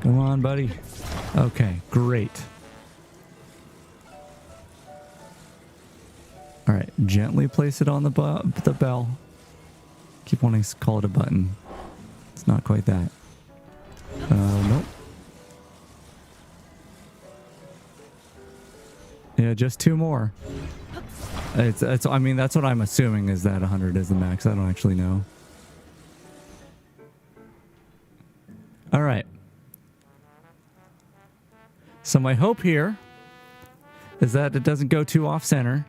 Come on, buddy. Okay, great. All right, gently place it on the bell. Keep wanting to call it a button. It's not quite that. Nope. Yeah, just 2 more. It's. I mean, that's what I'm assuming is that 100 is the max. I don't actually know. All right. So my hope here is that it doesn't go too off center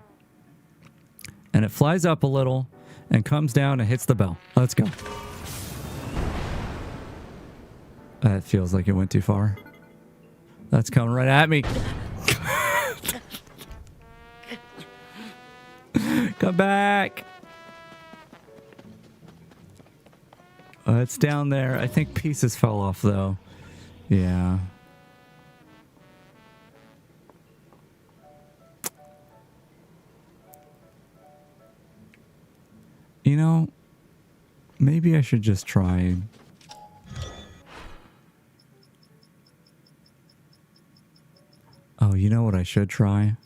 and it flies up a little and comes down and hits the bell. Let's go. That feels like it went too far. That's coming right at me. Come back. It's down there. I think pieces fell off though. Yeah. You know, maybe I should just try. Oh, you know what I should try?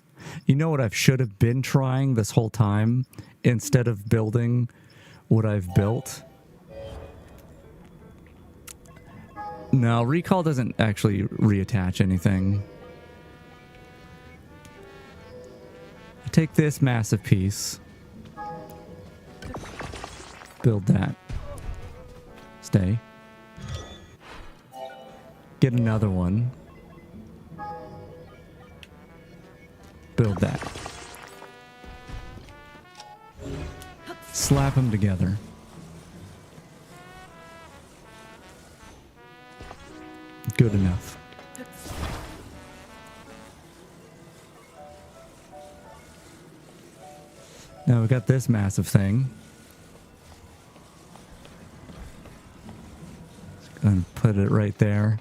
You know what I should have been trying this whole time instead of building what I've built? No, recall doesn't actually reattach anything. I take this massive piece. Build that. Stay. Get another one. Build that. Slap them together. Good enough. Now we've got this massive thing. And put it right there.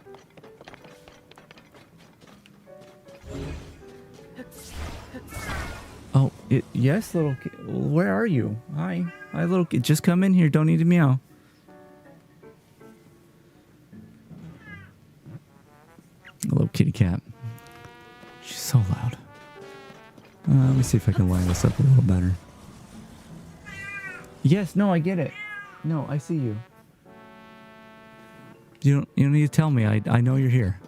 Yes, little kid. Where are you? Hi. Hi, little kid. Just come in here. Don't need to meow. Little kitty cat. She's so loud. Let me see if I can line this up a little better. Yes, no, I get it. No, I see you. You don't need to tell me. I know you're here.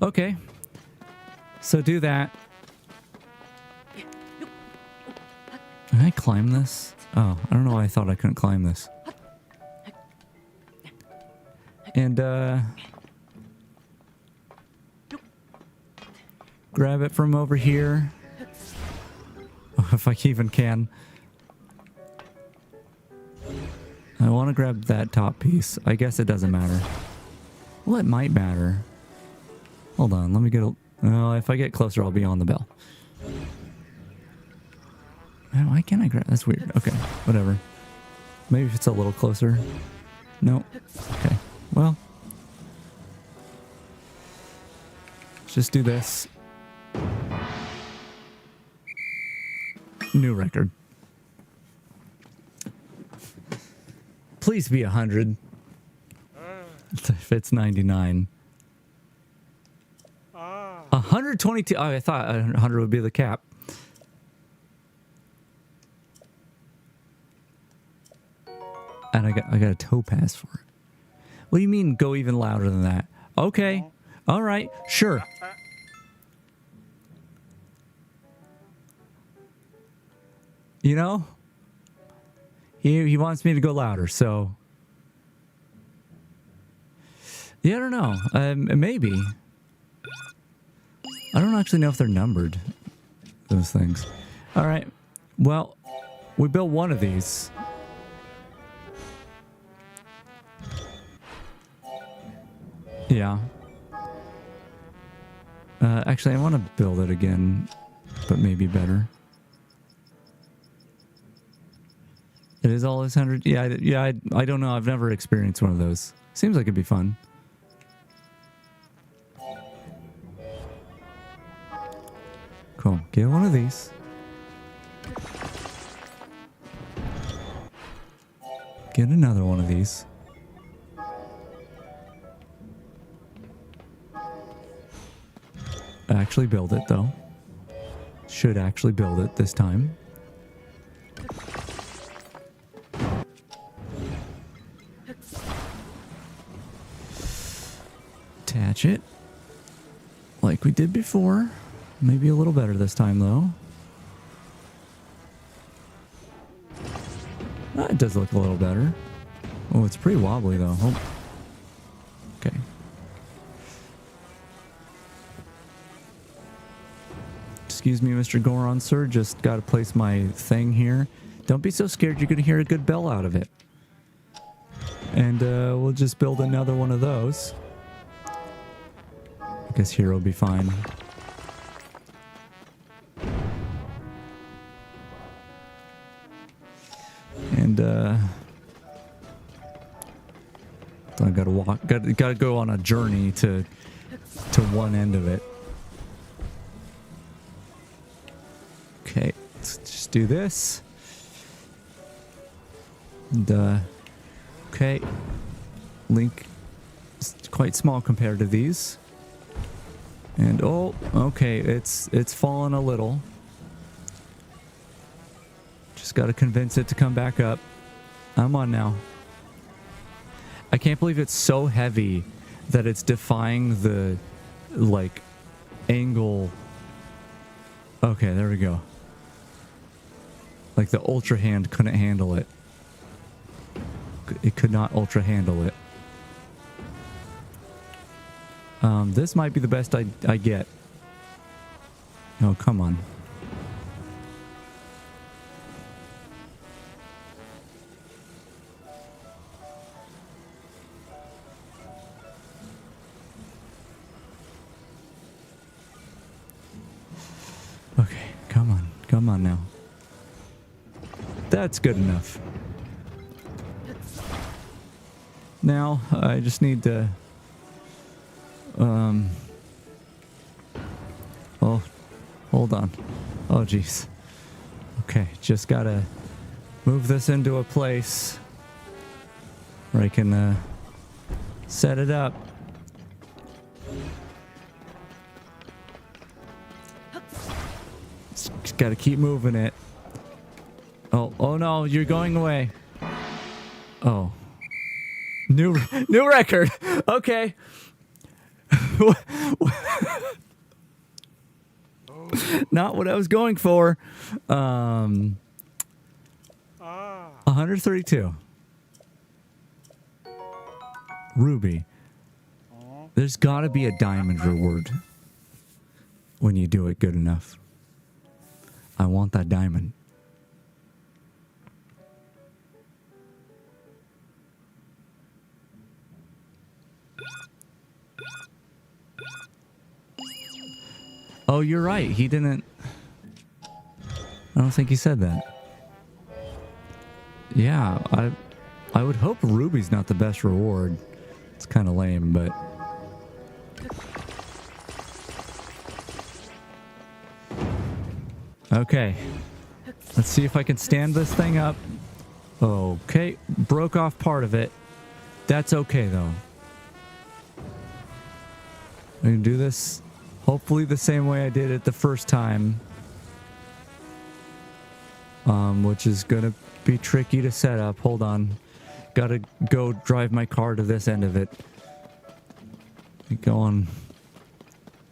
Okay. So do that. Can I climb this? Oh, I don't know why I thought I couldn't climb this. And, grab it from over here. If I even can. I want to grab that top piece. I guess it doesn't matter. Well, it might matter. Hold on, let me get a... Oh, if I get closer, I'll be on the bell. Man, why can't I grab... That's weird. Okay, whatever. Maybe if it's a little closer. No. Okay, well. Let's just do this. New record. Please be 100. If it's 99. 122. Oh, I thought 100 would be the cap. And I got a topaz for it. What do you mean go even louder than that? Okay. All right. Sure. You know? He wants me to go louder, so... Yeah, I don't know. Maybe. I don't actually know if they're numbered, those things. All right. Well, we built one of these. Yeah. Actually, I want to build it again, but maybe better. It is all this 100? Yeah, I don't know. I've never experienced one of those. Seems like it'd be fun. Cool. Get one of these. Get another one of these. Actually build it, though. Should actually build it this time. Attach it. Like we did before. Maybe a little better this time, though. It does look a little better. Oh, it's pretty wobbly, though. Oh. Okay. Excuse me, Mr. Goron, sir. Just got to place my thing here. Don't be so scared. You're going to hear a good bell out of it. And we'll just build another one of those. I guess here will be fine. And I gotta walk. Gotta go on a journey to one end of it. Okay, let's just do this. And okay, Link is quite small compared to these. And oh, okay, it's fallen a little. Just got to convince it to come back up. I'm on now. I can't believe it's so heavy that it's defying the, like, angle. Okay, there we go. Like the Ultra Hand couldn't handle it. It could not Ultra handle it. This might be the best I get. Oh, come on. Okay, come on. Come on now. That's good enough. now. I just need to... Oh, hold on. Oh, jeez. Okay, just gotta move this into a place where I can set it up. Just gotta keep moving it. Oh no, you're going away. Oh. New record. Okay. Not what I was going for. 132. Ruby. There's got to be a diamond reward when you do it good enough. I want that diamond. Oh, you're right. He didn't... I don't think he said that. Yeah, I would hope Ruby's not the best reward. It's kind of lame, but... Okay. Let's see if I can stand this thing up. Okay, broke off part of it. That's okay, though. We can do this... hopefully the same way I did it the first time. Which is gonna be tricky to set up. Hold on. Gotta go drive my car to this end of it. Go on.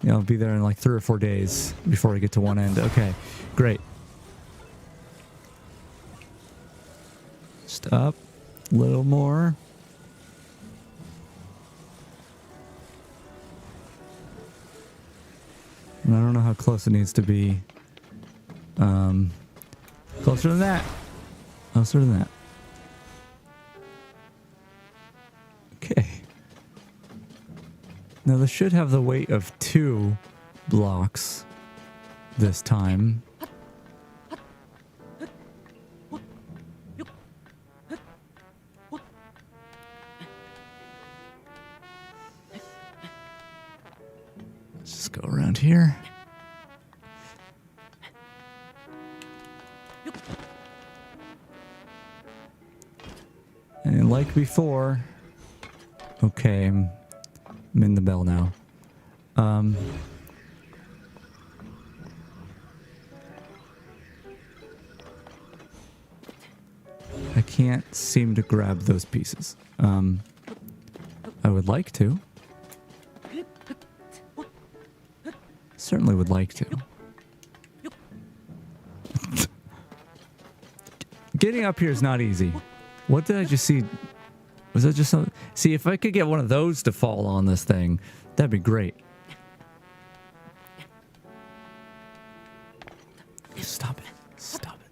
Yeah, I'll be there in like 3 or 4 days before I get to one end. Okay, great. Just up a little more. And I don't know how close it needs to be. Closer than that. Closer than that. Okay. Now this should have the weight of 2 blocks this time. Let's just go around here. And like before, okay, I'm in the bell now. I can't seem to grab those pieces. I would like to. Certainly would like to. Getting up here is not easy. What did I just see? Was that just something? See, if I could get one of those to fall on this thing, that'd be great. Stop it. Stop it.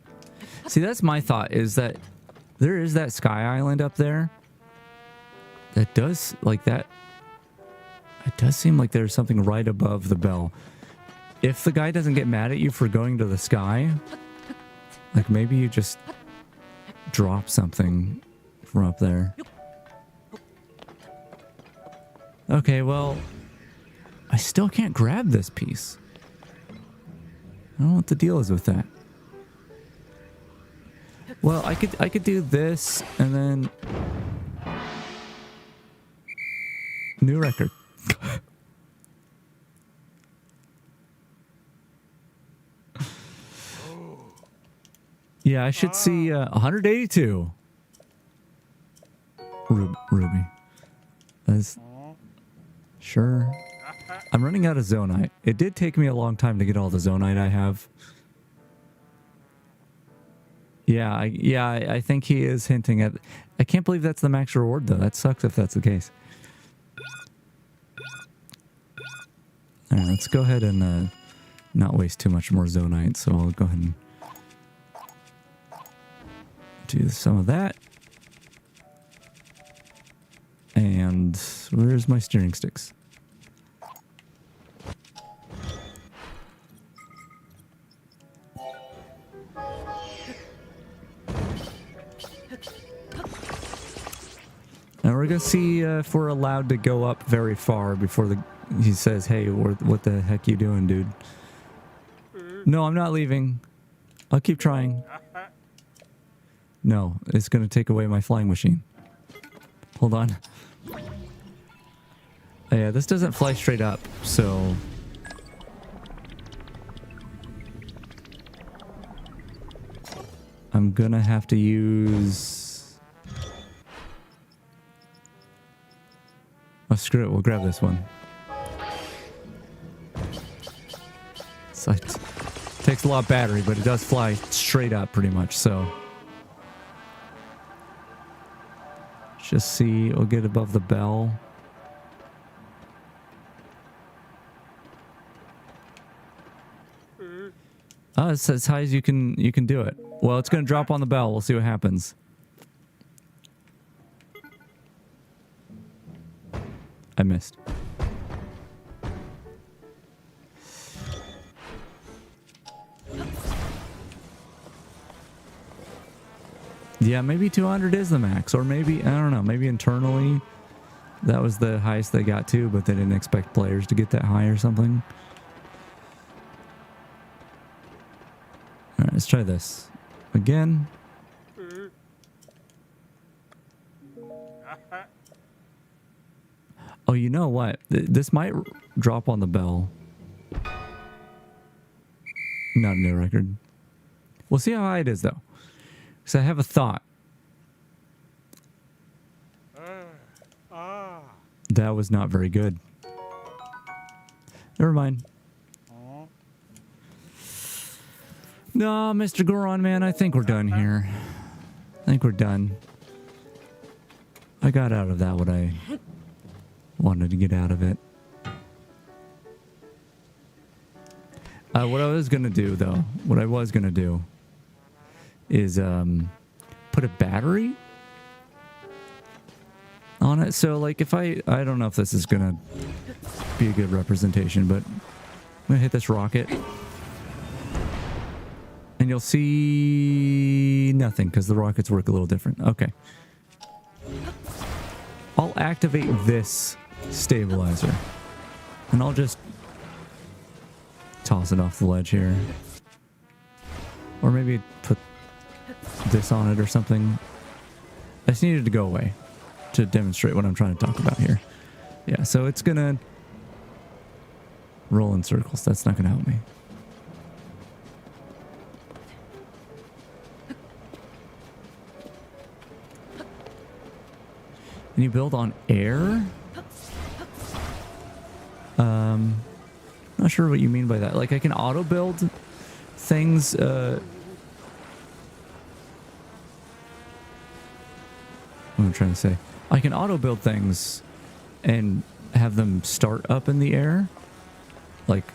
See, that's my thought, is that there is that sky island up there. That does, like that. It does seem like there's something right above the bell. If the guy doesn't get mad at you for going to the sky, like maybe you just drop something from up there. Okay, well, I still can't grab this piece. I don't know what the deal is with that. Well, I could do this and then new record. Yeah, I should see 182. Ruby. That's sure. I'm running out of zonite. It did take me a long time to get all the zonite I have. Yeah, I think he is hinting at... I can't believe that's the max reward, though. That sucks if that's the case. Alright, let's go ahead and not waste too much more zonite, so I'll go ahead and do some of that. And where's my steering sticks? Now we're We're gonna see if we're allowed to go up very far before he says, "Hey, what the heck you doing, dude?" No, I'm not leaving. I'll keep trying. No, it's gonna take away my flying machine. Hold on. Oh, yeah, this doesn't fly straight up, so I'm gonna have to use... Oh, screw it. We'll grab this one. So it takes a lot of battery, but it does fly straight up pretty much, so... Just see, we'll get above the bell. Oh, it's as high as you can do it. Well, it's going to drop on the bell. We'll see what happens. I missed. Yeah, maybe 200 is the max, or maybe, I don't know, maybe internally that was the highest they got to, but they didn't expect players to get that high or something. All right, let's try this again. Oh, you know what? This might drop on the bell. Not a new record. We'll see how high it is, though. So I have a thought. That was not very good. Never mind. No, Mr. Goron, man, I think we're done here. I think we're done. I got out of that what I wanted to get out of it. What I was gonna do, though, is put a battery on it. So, like, if I don't know if this is gonna be a good representation, but I'm gonna hit this rocket. And you'll see nothing because the rockets work a little different. Okay. I'll activate this stabilizer. And I'll just toss it off the ledge here. Or maybe put this on it or something. I just needed to go away to demonstrate what I'm trying to talk about here. Yeah, so it's gonna roll in circles. That's not gonna help me. Can you build on air? Not sure what you mean by that. Like, I can auto build things. What am I trying to say? I can auto build things and have them start up in the air, like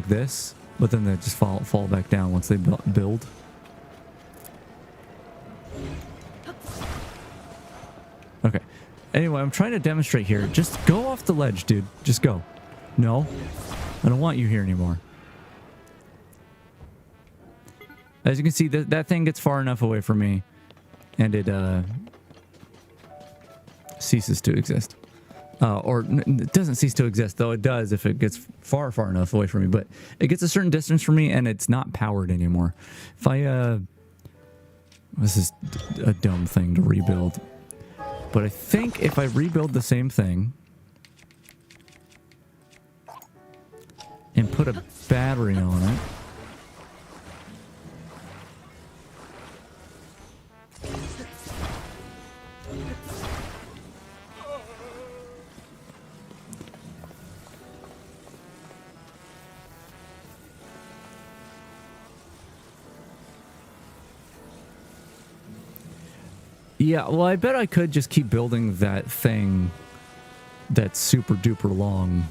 this, but then they just fall back down once they build. Okay. Anyway, I'm trying to demonstrate here. Just go off the ledge, dude. Just go. No. I don't want you here anymore. As you can see, that thing gets far enough away from me, and it ceases to exist. Or it doesn't cease to exist, though it does if it gets far enough away from me. But it gets a certain distance from me, and it's not powered anymore. If I... This is a dumb thing to rebuild. But I think if I rebuild the same thing and put a battery on it, yeah, well, I bet I could just keep building that thing that's super duper long.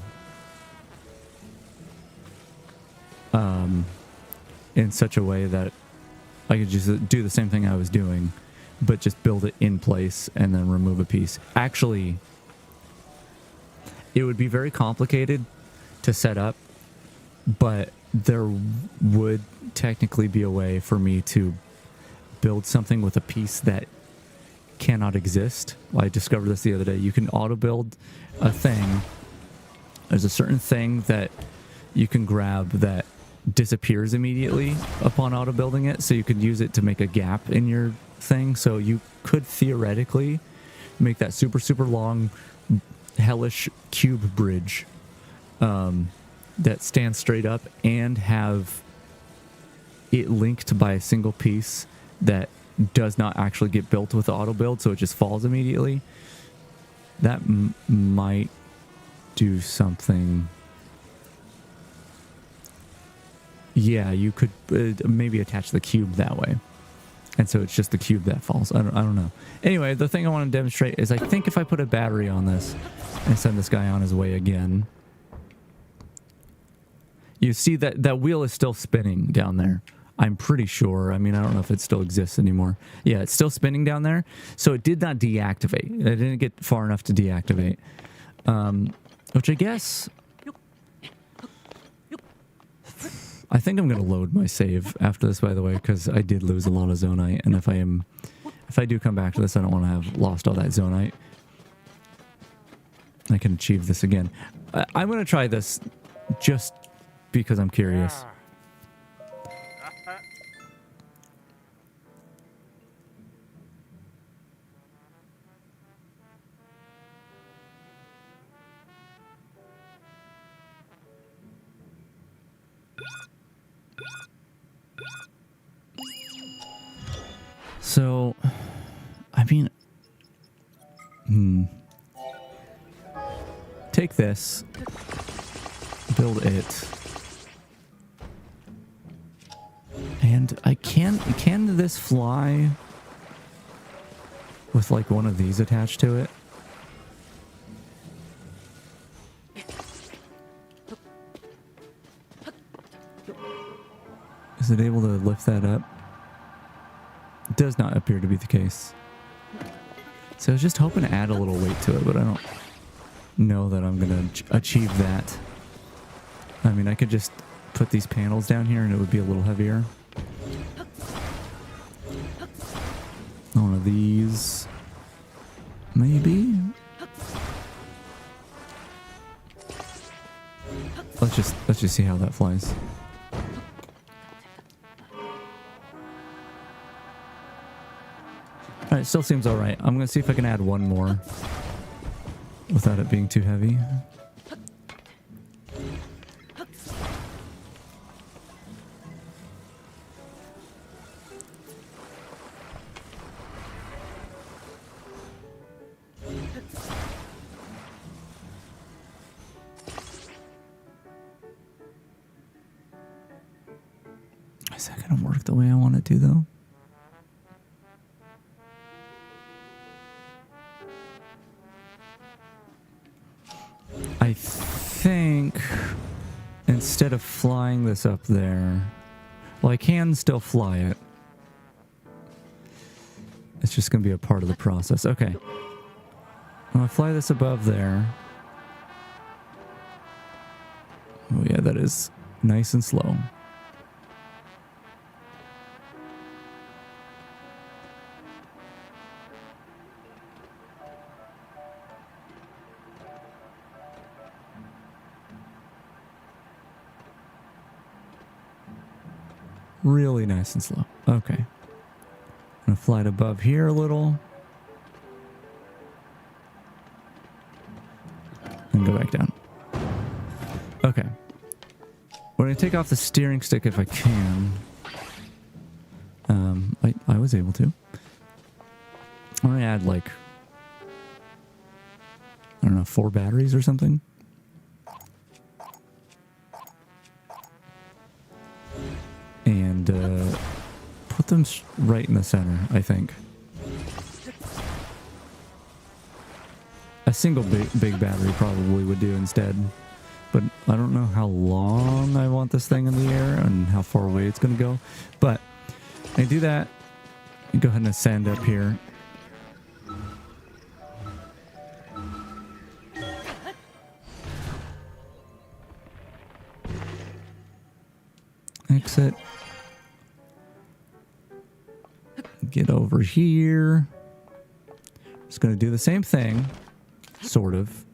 In such a way that I could just do the same thing I was doing, but just build it in place and then remove a piece. Actually, it would be very complicated to set up, but there would technically be a way for me to build something with a piece that cannot exist. I discovered this the other day. You can auto build a thing. There's a certain thing that you can grab that disappears immediately upon auto building it, so you could use it to make a gap in your thing. So you could theoretically make that super long hellish cube bridge that stands straight up and have it linked by a single piece that does not actually get built with the auto build, so it just falls immediately. That might do something. Yeah, you could maybe attach the cube that way, and so it's just the cube that falls. I don't know. Anyway, the thing I want to demonstrate is I think if I put a battery on this and send this guy on his way again, you see that wheel is still spinning down there. I'm pretty sure. I mean, I don't know if it still exists anymore. Yeah, it's still spinning down there. So it did not deactivate. It didn't get far enough to deactivate. Which I guess... I think I'm going to load my save after this, by the way, because I did lose a lot of zonite. And if I do come back to this, I don't want to have lost all that zonite. I can achieve this again. I'm going to try this just because I'm curious. So, I mean, take this, build it, and can this fly with like one of these attached to it? Is it able to lift that up? It does not appear to be the case. So I was just hoping to add a little weight to it, but I don't know that I'm going to achieve that. I mean, I could just put these panels down here and it would be a little heavier. One of these, maybe? Let's just see how that flies. Alright, still seems alright. I'm gonna see if I can add one more without it being too heavy. Is that gonna work the way I want it to, though? I think instead of flying this up there, well, I can still fly it. It's just going to be a part of the process. Okay. I'm going to fly this above there. Oh yeah, that is nice and slow. Really nice and slow. Okay. I'm gonna fly it above here a little. And go back down. Okay. We're gonna take off the steering stick if I can. I was able to. I'm gonna add like, I don't know, 4 batteries or something. And put them right in the center, I think. A single big battery probably would do instead. But I don't know how long I want this thing in the air and how far away it's going to go. But I do that. You go ahead and ascend up here. Exit. Get over here. Just going to do the same thing. Sort of.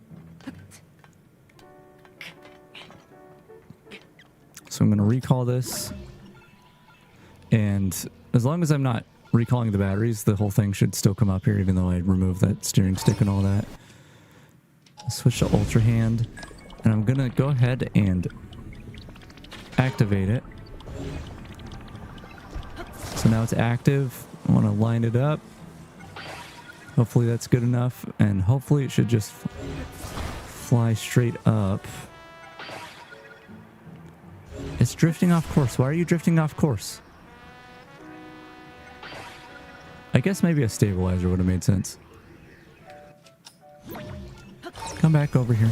So I'm going to recall this. And as long as I'm not recalling the batteries, the whole thing should still come up here, even though I removed that steering stick and all that. Switch to Ultra Hand. And I'm going to go ahead and activate it. So now it's active. I want to line it up. Hopefully that's good enough. And hopefully it should just fly straight up. It's drifting off course. Why are you drifting off course? I guess maybe a stabilizer would have made sense. Come back over here.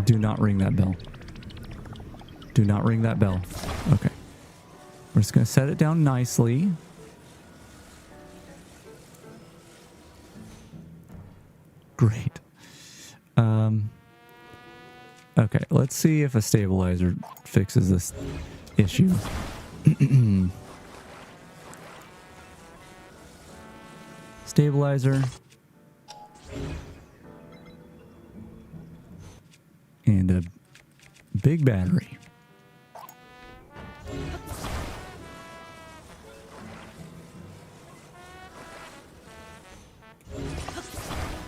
Do not ring that bell. Do not ring that bell. Okay. We're just going to set it down nicely. Great. Okay, let's see if a stabilizer fixes this issue. Stabilizer. And a big battery.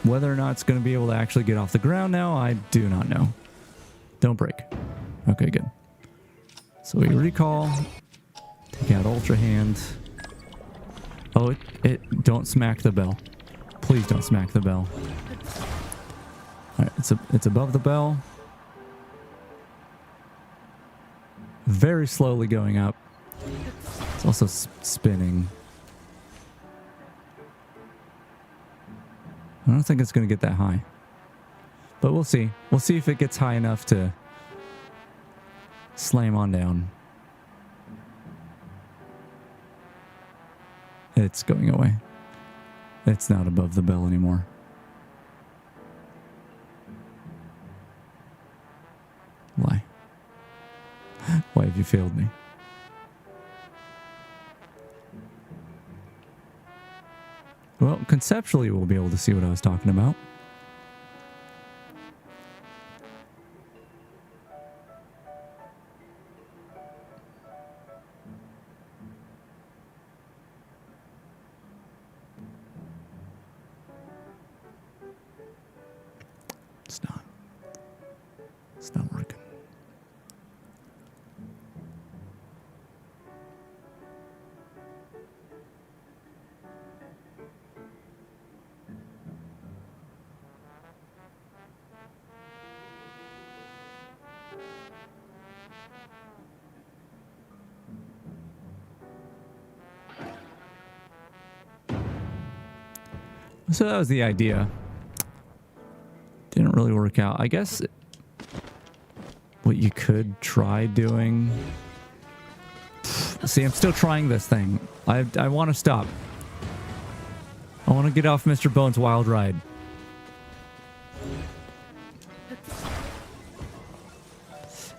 Whether or not it's going to be able to actually get off the ground now, I do not know. Don't break. Okay, good. So we recall. Take out Ultra Hand. Oh, don't smack the bell. Please don't smack the bell. All right, it's above the bell. Very slowly going up. It's also spinning. I don't think it's going to get that high. But we'll see. We'll see if it gets high enough to slam on down. It's going away. It's not above the bell anymore. Why? Why have you failed me? Well, conceptually we'll be able to see what I was talking about. It's not working. So that was the idea. Didn't really work out. I guess what you could try doing... See, I'm still trying this thing. I want to stop. I want to get off Mr. Bones' wild ride.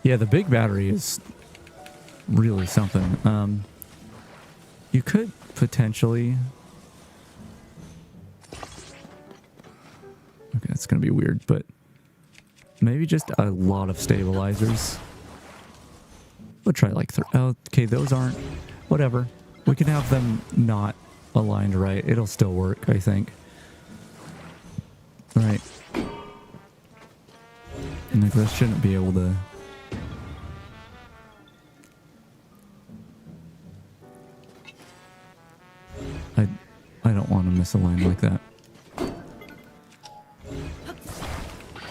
Yeah, the big battery is really something. You could potentially... Okay, that's going to be weird, but maybe just a lot of stabilizers. We'll try like okay, those aren't... Whatever. We can have them not aligned right. It'll still work, I think. Right. And like this shouldn't be able to... I don't want to misalign like that.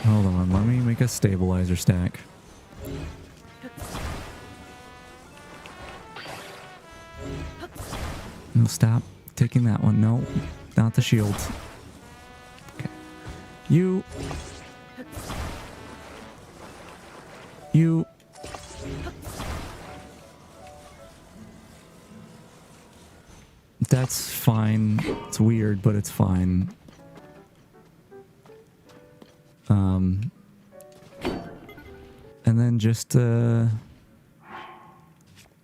Hold on, let me make a stabilizer stack. No, stop taking that one. No, not the shield. Okay. You. That's fine. It's weird, but it's fine. And then just, you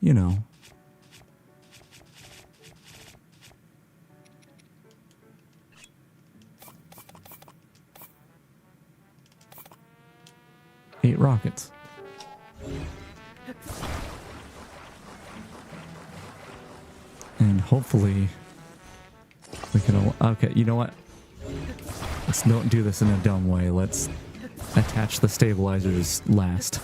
know. Eight rockets. And hopefully we can... Okay, you know what? Let's don't do this in a dumb way. Let's attach the stabilizers last.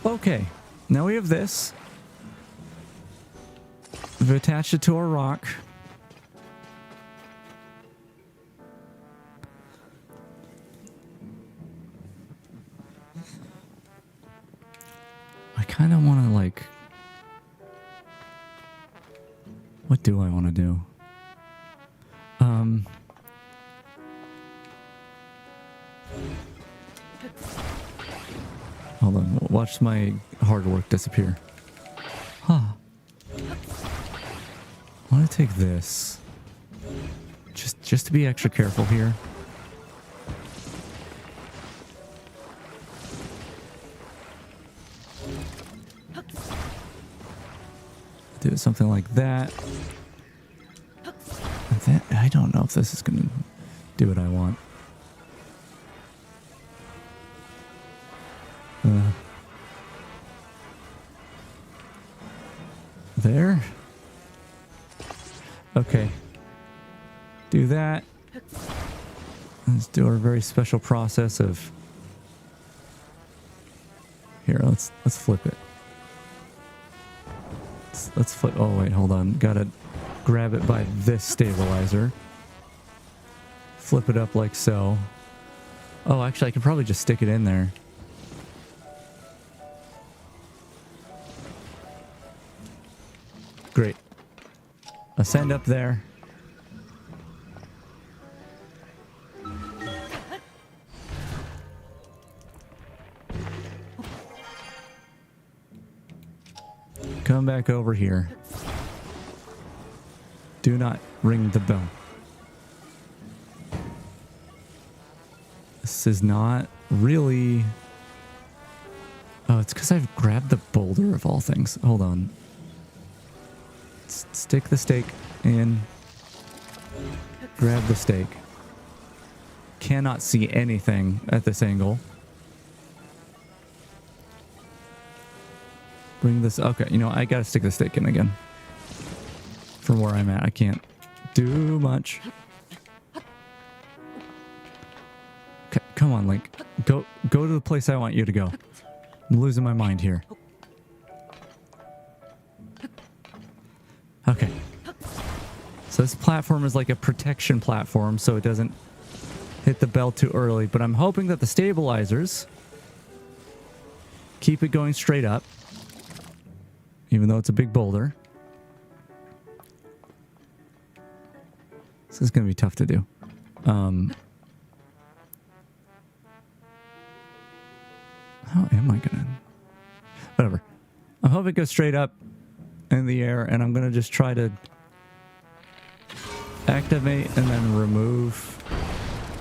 Okay, now we have this. We've attached it to our rock. I kind of want to, like... What do I want to do? Hold on, watch my hard work disappear. Huh. I want to take this. Just to be extra careful here. Do something like that. I don't know if this is going to do what I want. There? Okay. Do that. Let's do our very special process of... Here, let's flip it. Let's flip... Oh, wait, hold on. Gotta grab it by this stabilizer. Flip it up like so. Oh, actually, I could probably just stick it in there. Great. Ascend up there. Come back over here. Do not ring the bell. This is not really... Oh, it's because I've grabbed the boulder of all things. Hold on. Stick the stake in. Grab the stake. Cannot see anything at this angle. Bring this... Okay, you know, I gotta stick the stake in again. From where I'm at, I can't do much. Okay, come on, Link. Go to the place I want you to go. I'm losing my mind here. Okay. So this platform is like a protection platform, so it doesn't hit the bell too early. But I'm hoping that the stabilizers keep it going straight up, even though it's a big boulder. This is going to be tough to do. How am I going to... Whatever. I hope it goes straight up in the air, and I'm going to just try to activate and then remove,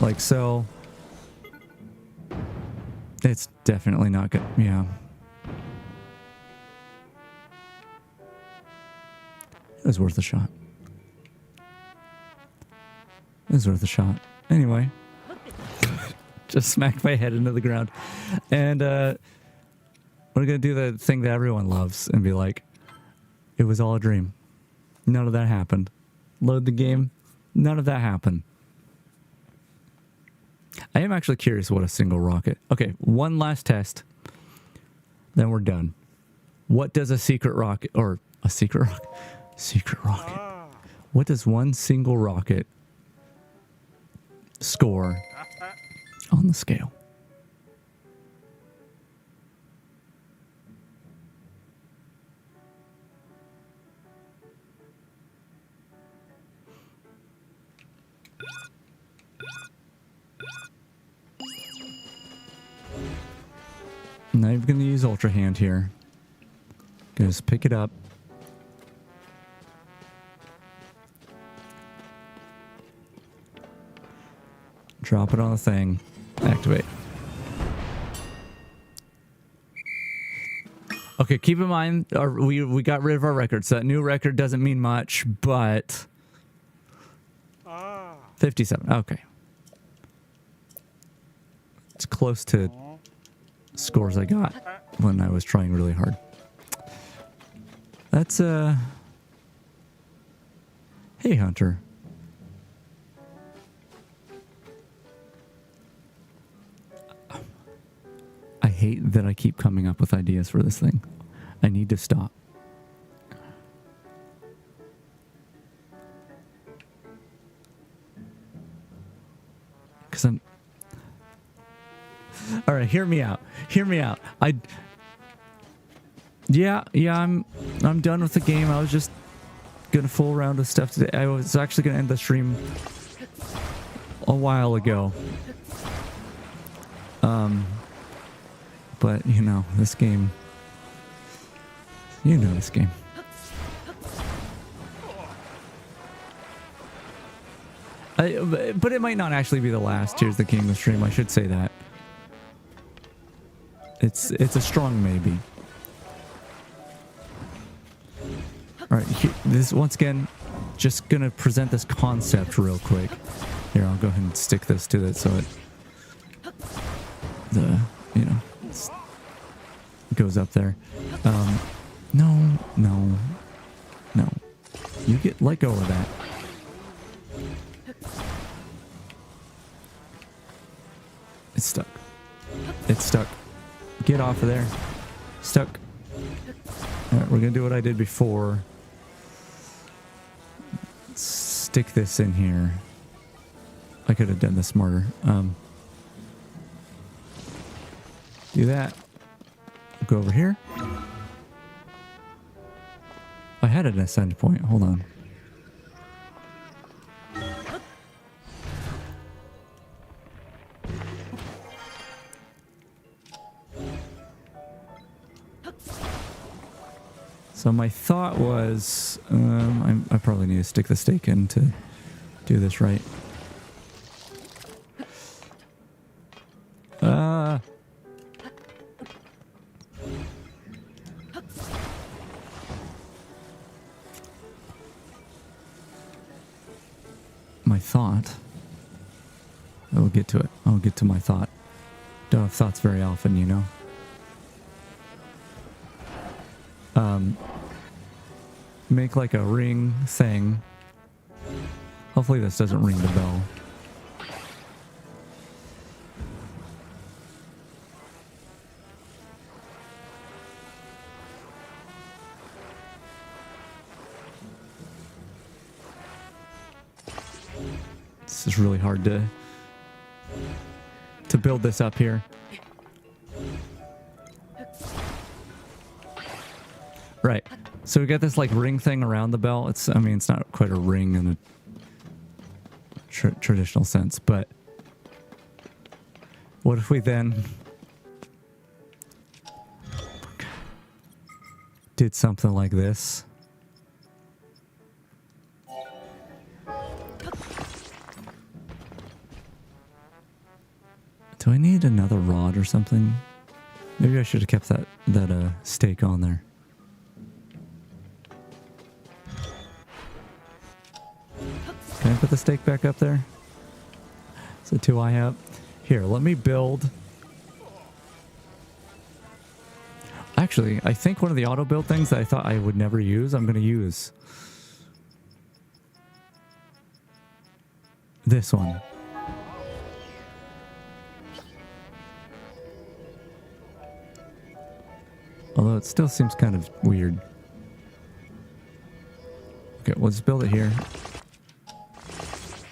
like so. It's definitely not good. Yeah. It was worth a shot. It was worth a shot. Anyway. Just smacked my head into the ground. And we're going to do the thing that everyone loves and be like, it was all a dream. None of that happened. Load the game. None of that happened. I am actually curious what a single rocket... Okay, one last test. Then we're done. What does a secret rocket, or a secret rocket? Secret rocket. What does one single rocket score on the scale? I'm not even going to use Ultra Hand here. Just pick it up. Drop it on the thing. Activate. Okay, keep in mind, we got rid of our record, so that new record doesn't mean much, but... 57, okay. It's close to scores I got when I was trying really hard. That's, Hey, Hunter. I hate that I keep coming up with ideas for this thing. I need to stop. Because I'm... All right, hear me out. Hear me out. Yeah, I'm done with the game. I was just gonna fool around with stuff today. I was actually gonna end the stream a while ago. But you know, this game. You know this game. But it might not actually be the last Tears of the Kingdom stream. I should say that. It's a strong maybe. All right, this once again, just gonna present this concept real quick. Here, I'll go ahead and stick this to it so it, goes up there. No. You let go of that. It's stuck. It's stuck. Get off of there. Stuck. All right, we're gonna do what I did before. Stick this in here. I could have done this smarter. Do that. Go over here. I had an ascend point. Hold on. So my thought was, I probably need to stick the stake in to do this right. My thought. I will get to it. I'll get to my thought. Don't have thoughts very often, you know. Make like a ring thing. Hopefully this doesn't ring the bell. This is really hard to build this up here. Right. So we got this like ring thing around the bell. I mean, it's not quite a ring in a traditional sense, but what if we then did something like this? Do I need another rod or something? Maybe I should have kept that stake on there. Can I put the stake back up there? So 2 I have. Here, let me build. Actually, I think one of the auto build things that I thought I would never use, I'm going to use. This one. Although it still seems kind of weird. Okay, we'll just build it here.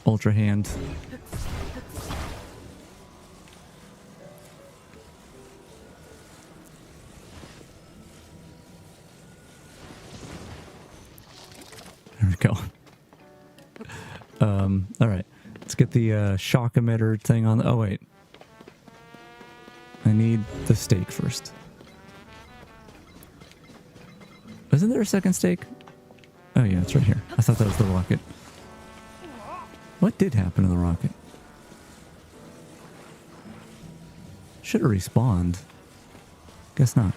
Ultra hand. There we go. All right. Let's get the shock emitter thing on. Oh, wait. I need the stake first. Isn't there a second stake? Oh, yeah, it's right here. I thought that was the rocket. What did happen to the rocket? Should have respawned. Guess not.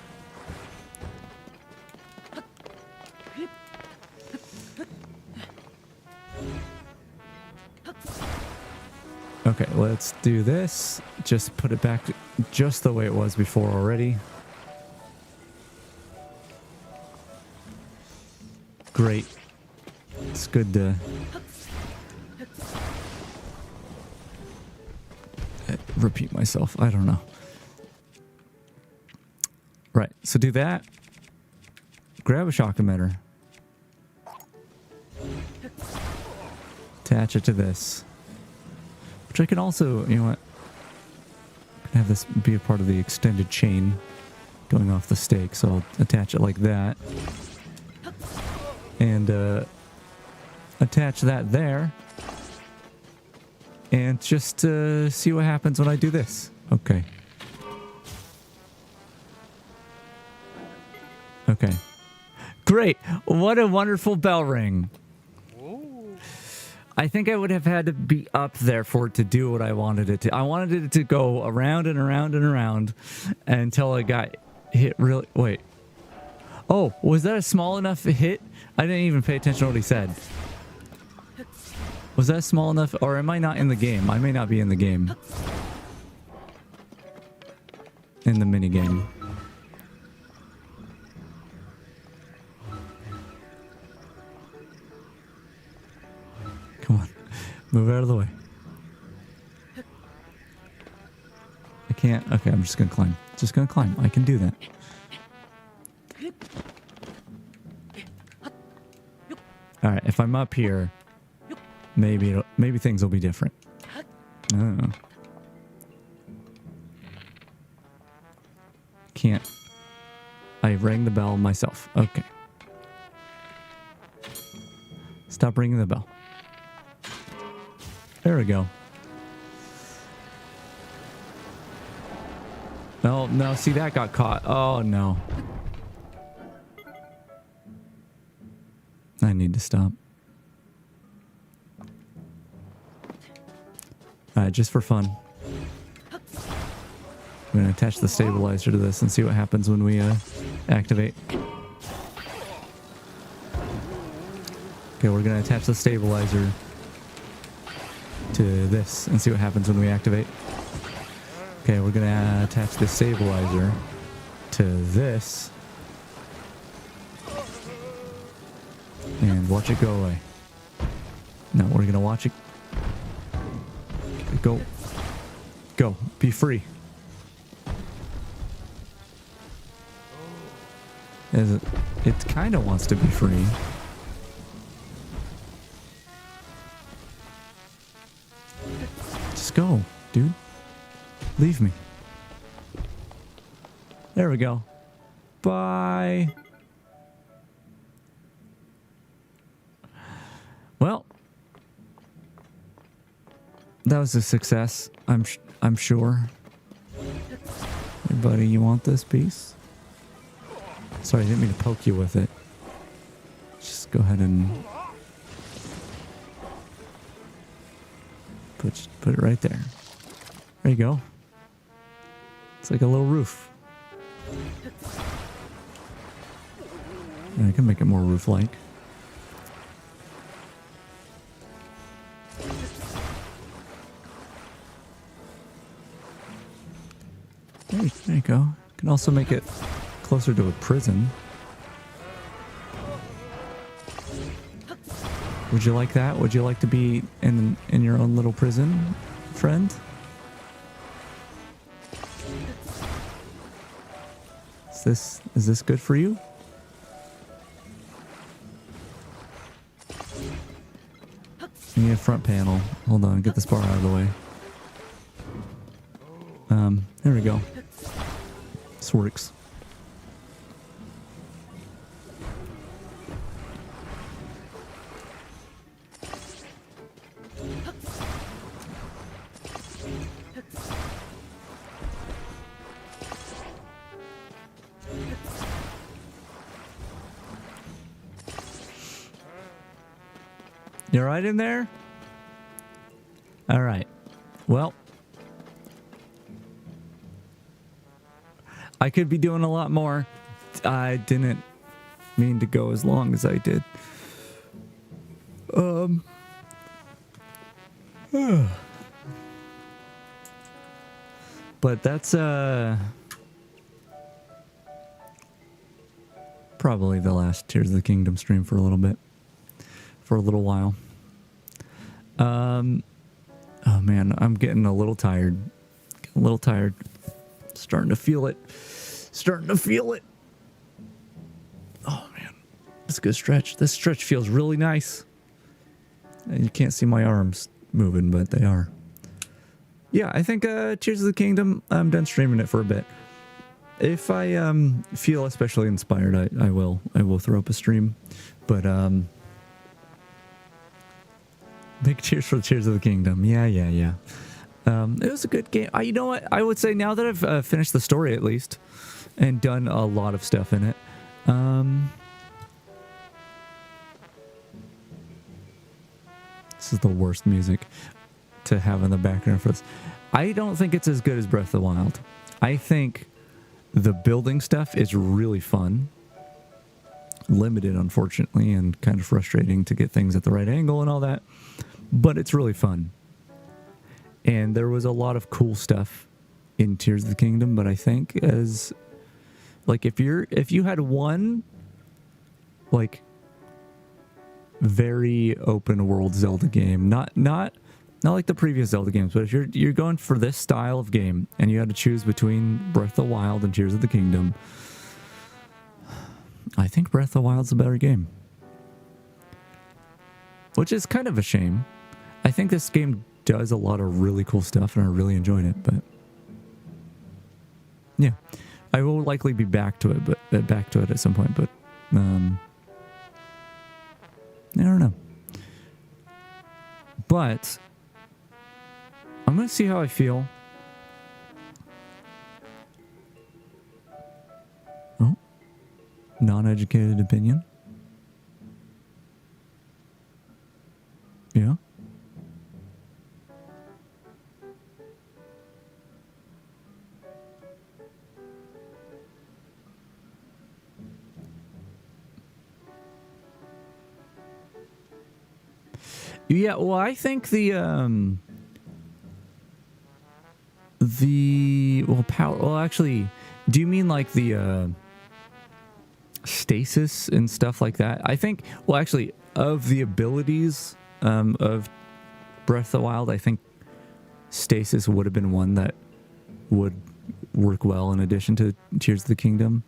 Okay, let's do this. Just put it back just the way it was before already. Great. It's good to repeat myself. I don't know. Right, so do that. Grab a shock emitter. Attach it to this. Which I can also, you know what? I can have this be a part of the extended chain going off the stake. So I'll attach it like that. And attach that there. And just see what happens when I do this. Okay. Okay. Great. What a wonderful bell ring. I think I would have had to be up there for it to do what I wanted it to. I wanted it to go around and around and around until it got hit really... Wait. Oh, was that a small enough hit? I didn't even pay attention to what he said. Was that small enough? Or am I not in the game? I may not be in the game. In the mini game. Come on. Move out of the way. I can't. Okay, I'm just going to climb. Just going to climb. I can do that. Alright, if I'm up here, maybe things will be different. Oh. Can't. I rang the bell myself. Okay. Stop ringing the bell. There we go. No, no, see that got caught. Oh no. I need to stop. Alright, just for fun. I'm going to attach the stabilizer to this and see what happens when we activate. Okay, we're going to attach the stabilizer to this and see what happens when we activate. Okay, we're going to attach the stabilizer to this. And watch it go away. No, we're going to watch it. Go. Go. Be free. It kind of wants to be free. Just go, dude. Leave me. There we go. Bye. Well, that was a success. I'm sure. Hey, buddy, you want this piece? Sorry, I didn't mean to poke you with it. Just go ahead and put it right there. There you go. It's like a little roof. I can make it more roof-like. There you go. Can also make it closer to a prison. Would you like that? Would you like to be in your own little prison, friend? this good for you? You need a front panel. Hold on, get this bar out of the way. There we go. This works. You all right in there? All right. Well, I could be doing a lot more. I didn't mean to go as long as I did. But that's probably the last Tears of the Kingdom stream for a little bit. For a little while. Oh man, I'm getting a little tired. Starting to feel it. Oh man, it's a good stretch. This stretch feels really nice. And you can't see my arms moving, but they are. Yeah, I think Tears of the Kingdom, I'm done streaming it for a bit. If I feel especially inspired, I will throw up a stream. But big cheers for Tears of the Kingdom. Yeah. It was a good game. You know what? I would say now that I've finished the story at least and done a lot of stuff in it. This is the worst music to have in the background for this. I don't think it's as good as Breath of the Wild. I think the building stuff is really fun. Limited, unfortunately, and kind of frustrating to get things at the right angle and all that. But it's really fun. And there was a lot of cool stuff in Tears of the Kingdom, but I think as like if you had one like very open world Zelda game, not like the previous Zelda games, but if you're going for this style of game and you had to choose between Breath of the Wild and Tears of the Kingdom, I think Breath of the Wild's a better game. Which is kind of a shame. I think this game does a lot of really cool stuff and I really enjoyed it, but yeah. I will likely be back to it at some point, but I don't know. But I'm gonna see how I feel. Oh, non-educated opinion. Yeah. Yeah, well, I think the power. Well, actually, do you mean like the stasis and stuff like that? I think. Well, actually, of the abilities of Breath of the Wild, I think stasis would have been one that would work well in addition to Tears of the Kingdom.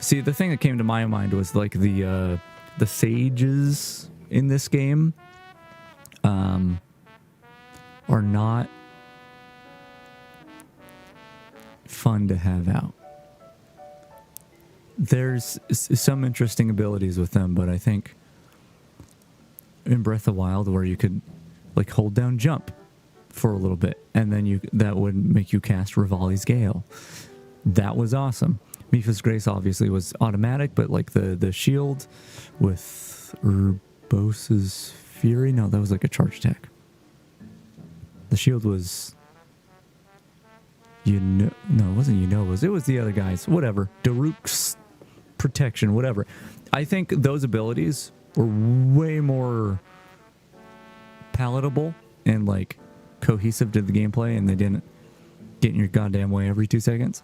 See, the thing that came to my mind was like the sages in this game are not fun to have out. There's some interesting abilities with them, but I think in Breath of the Wild where you could like hold down jump for a little bit and then that would make you cast Rivali's Gale. That was awesome. Mipha's Grace obviously was automatic, but like the shield with Urbosa's Fury, no, that was like a charge attack. The shield was no, it wasn't it was the other guys, whatever. Daruk's protection, whatever. I think those abilities were way more palatable and like cohesive to the gameplay, and they didn't get in your goddamn way every 2 seconds.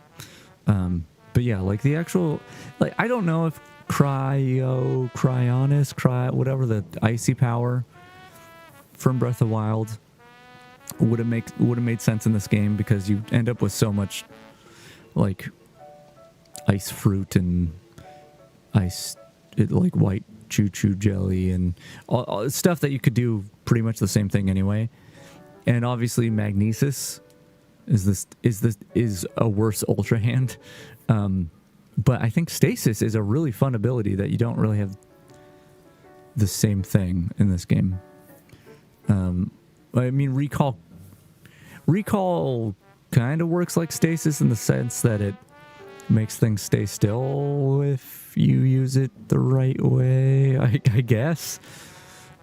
But yeah, like the actual, like I don't know if whatever the icy power from Breath of the Wild would have made sense in this game, because you end up with so much like ice fruit and like white choo-choo jelly and all stuff that you could do pretty much the same thing anyway. And obviously magnesis is a worse ultra hand. But I think stasis is a really fun ability that you don't really have the same thing in this game. I mean, recall kind of works like stasis in the sense that it makes things stay still if you use it the right way, I guess.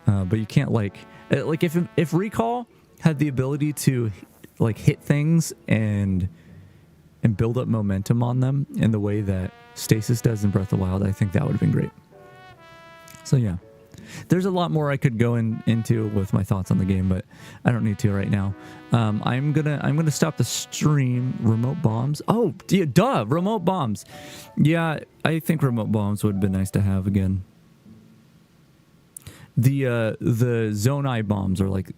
But you can't like if recall had the ability to like hit things and build up momentum on them in the way that stasis does in Breath of the Wild, I think that would have been great. So yeah, there's a lot more I could go into with my thoughts on the game, but I don't need to right now. I'm gonna stop the stream. Remote bombs. Oh, duh, remote bombs. Yeah, I think remote bombs would have been nice to have again. The Zonai bombs are like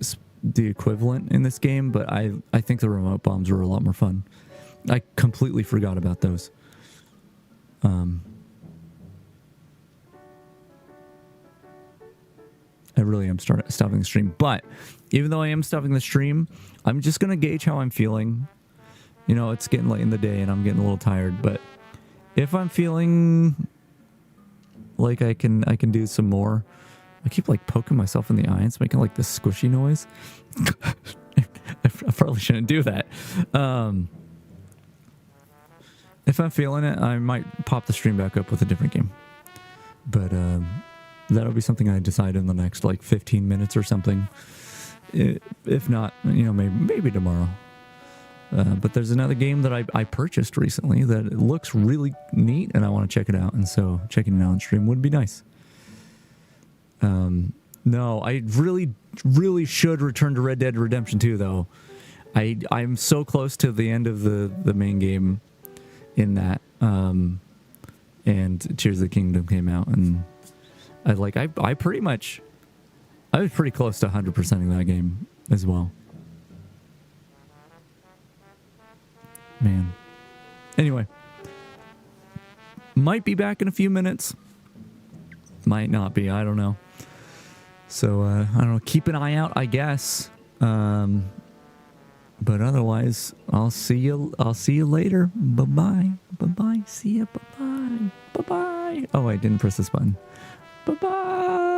the equivalent in this game, but I think the remote bombs were a lot more fun. I completely forgot about those. I really am stopping the stream. But even though I am stopping the stream, I'm just going to gauge how I'm feeling. You know, it's getting late in the day and I'm getting a little tired. But if I'm feeling like I can do some more, I keep like poking myself in the eye and it's making like this squishy noise. I probably shouldn't do that. If I'm feeling it, I might pop the stream back up with a different game. But that'll be something I decide in the next like 15 minutes or something. If not, you know, maybe tomorrow. But there's another game that I purchased recently that it looks really neat and I want to check it out. And so checking it out on stream would be nice. No, I really should return to Red Dead Redemption 2 though. I'm so close to the end of the main game in that. And Tears of the Kingdom came out and I was pretty close to 100%ing that game as well. Man. Anyway. Might be back in a few minutes. Might not be, I don't know. So, I don't know, keep an eye out, I guess. But otherwise, I'll see you later. Bye-bye. Bye-bye. See ya. Bye-bye. Bye-bye. Oh, I didn't press this button. Bye-bye.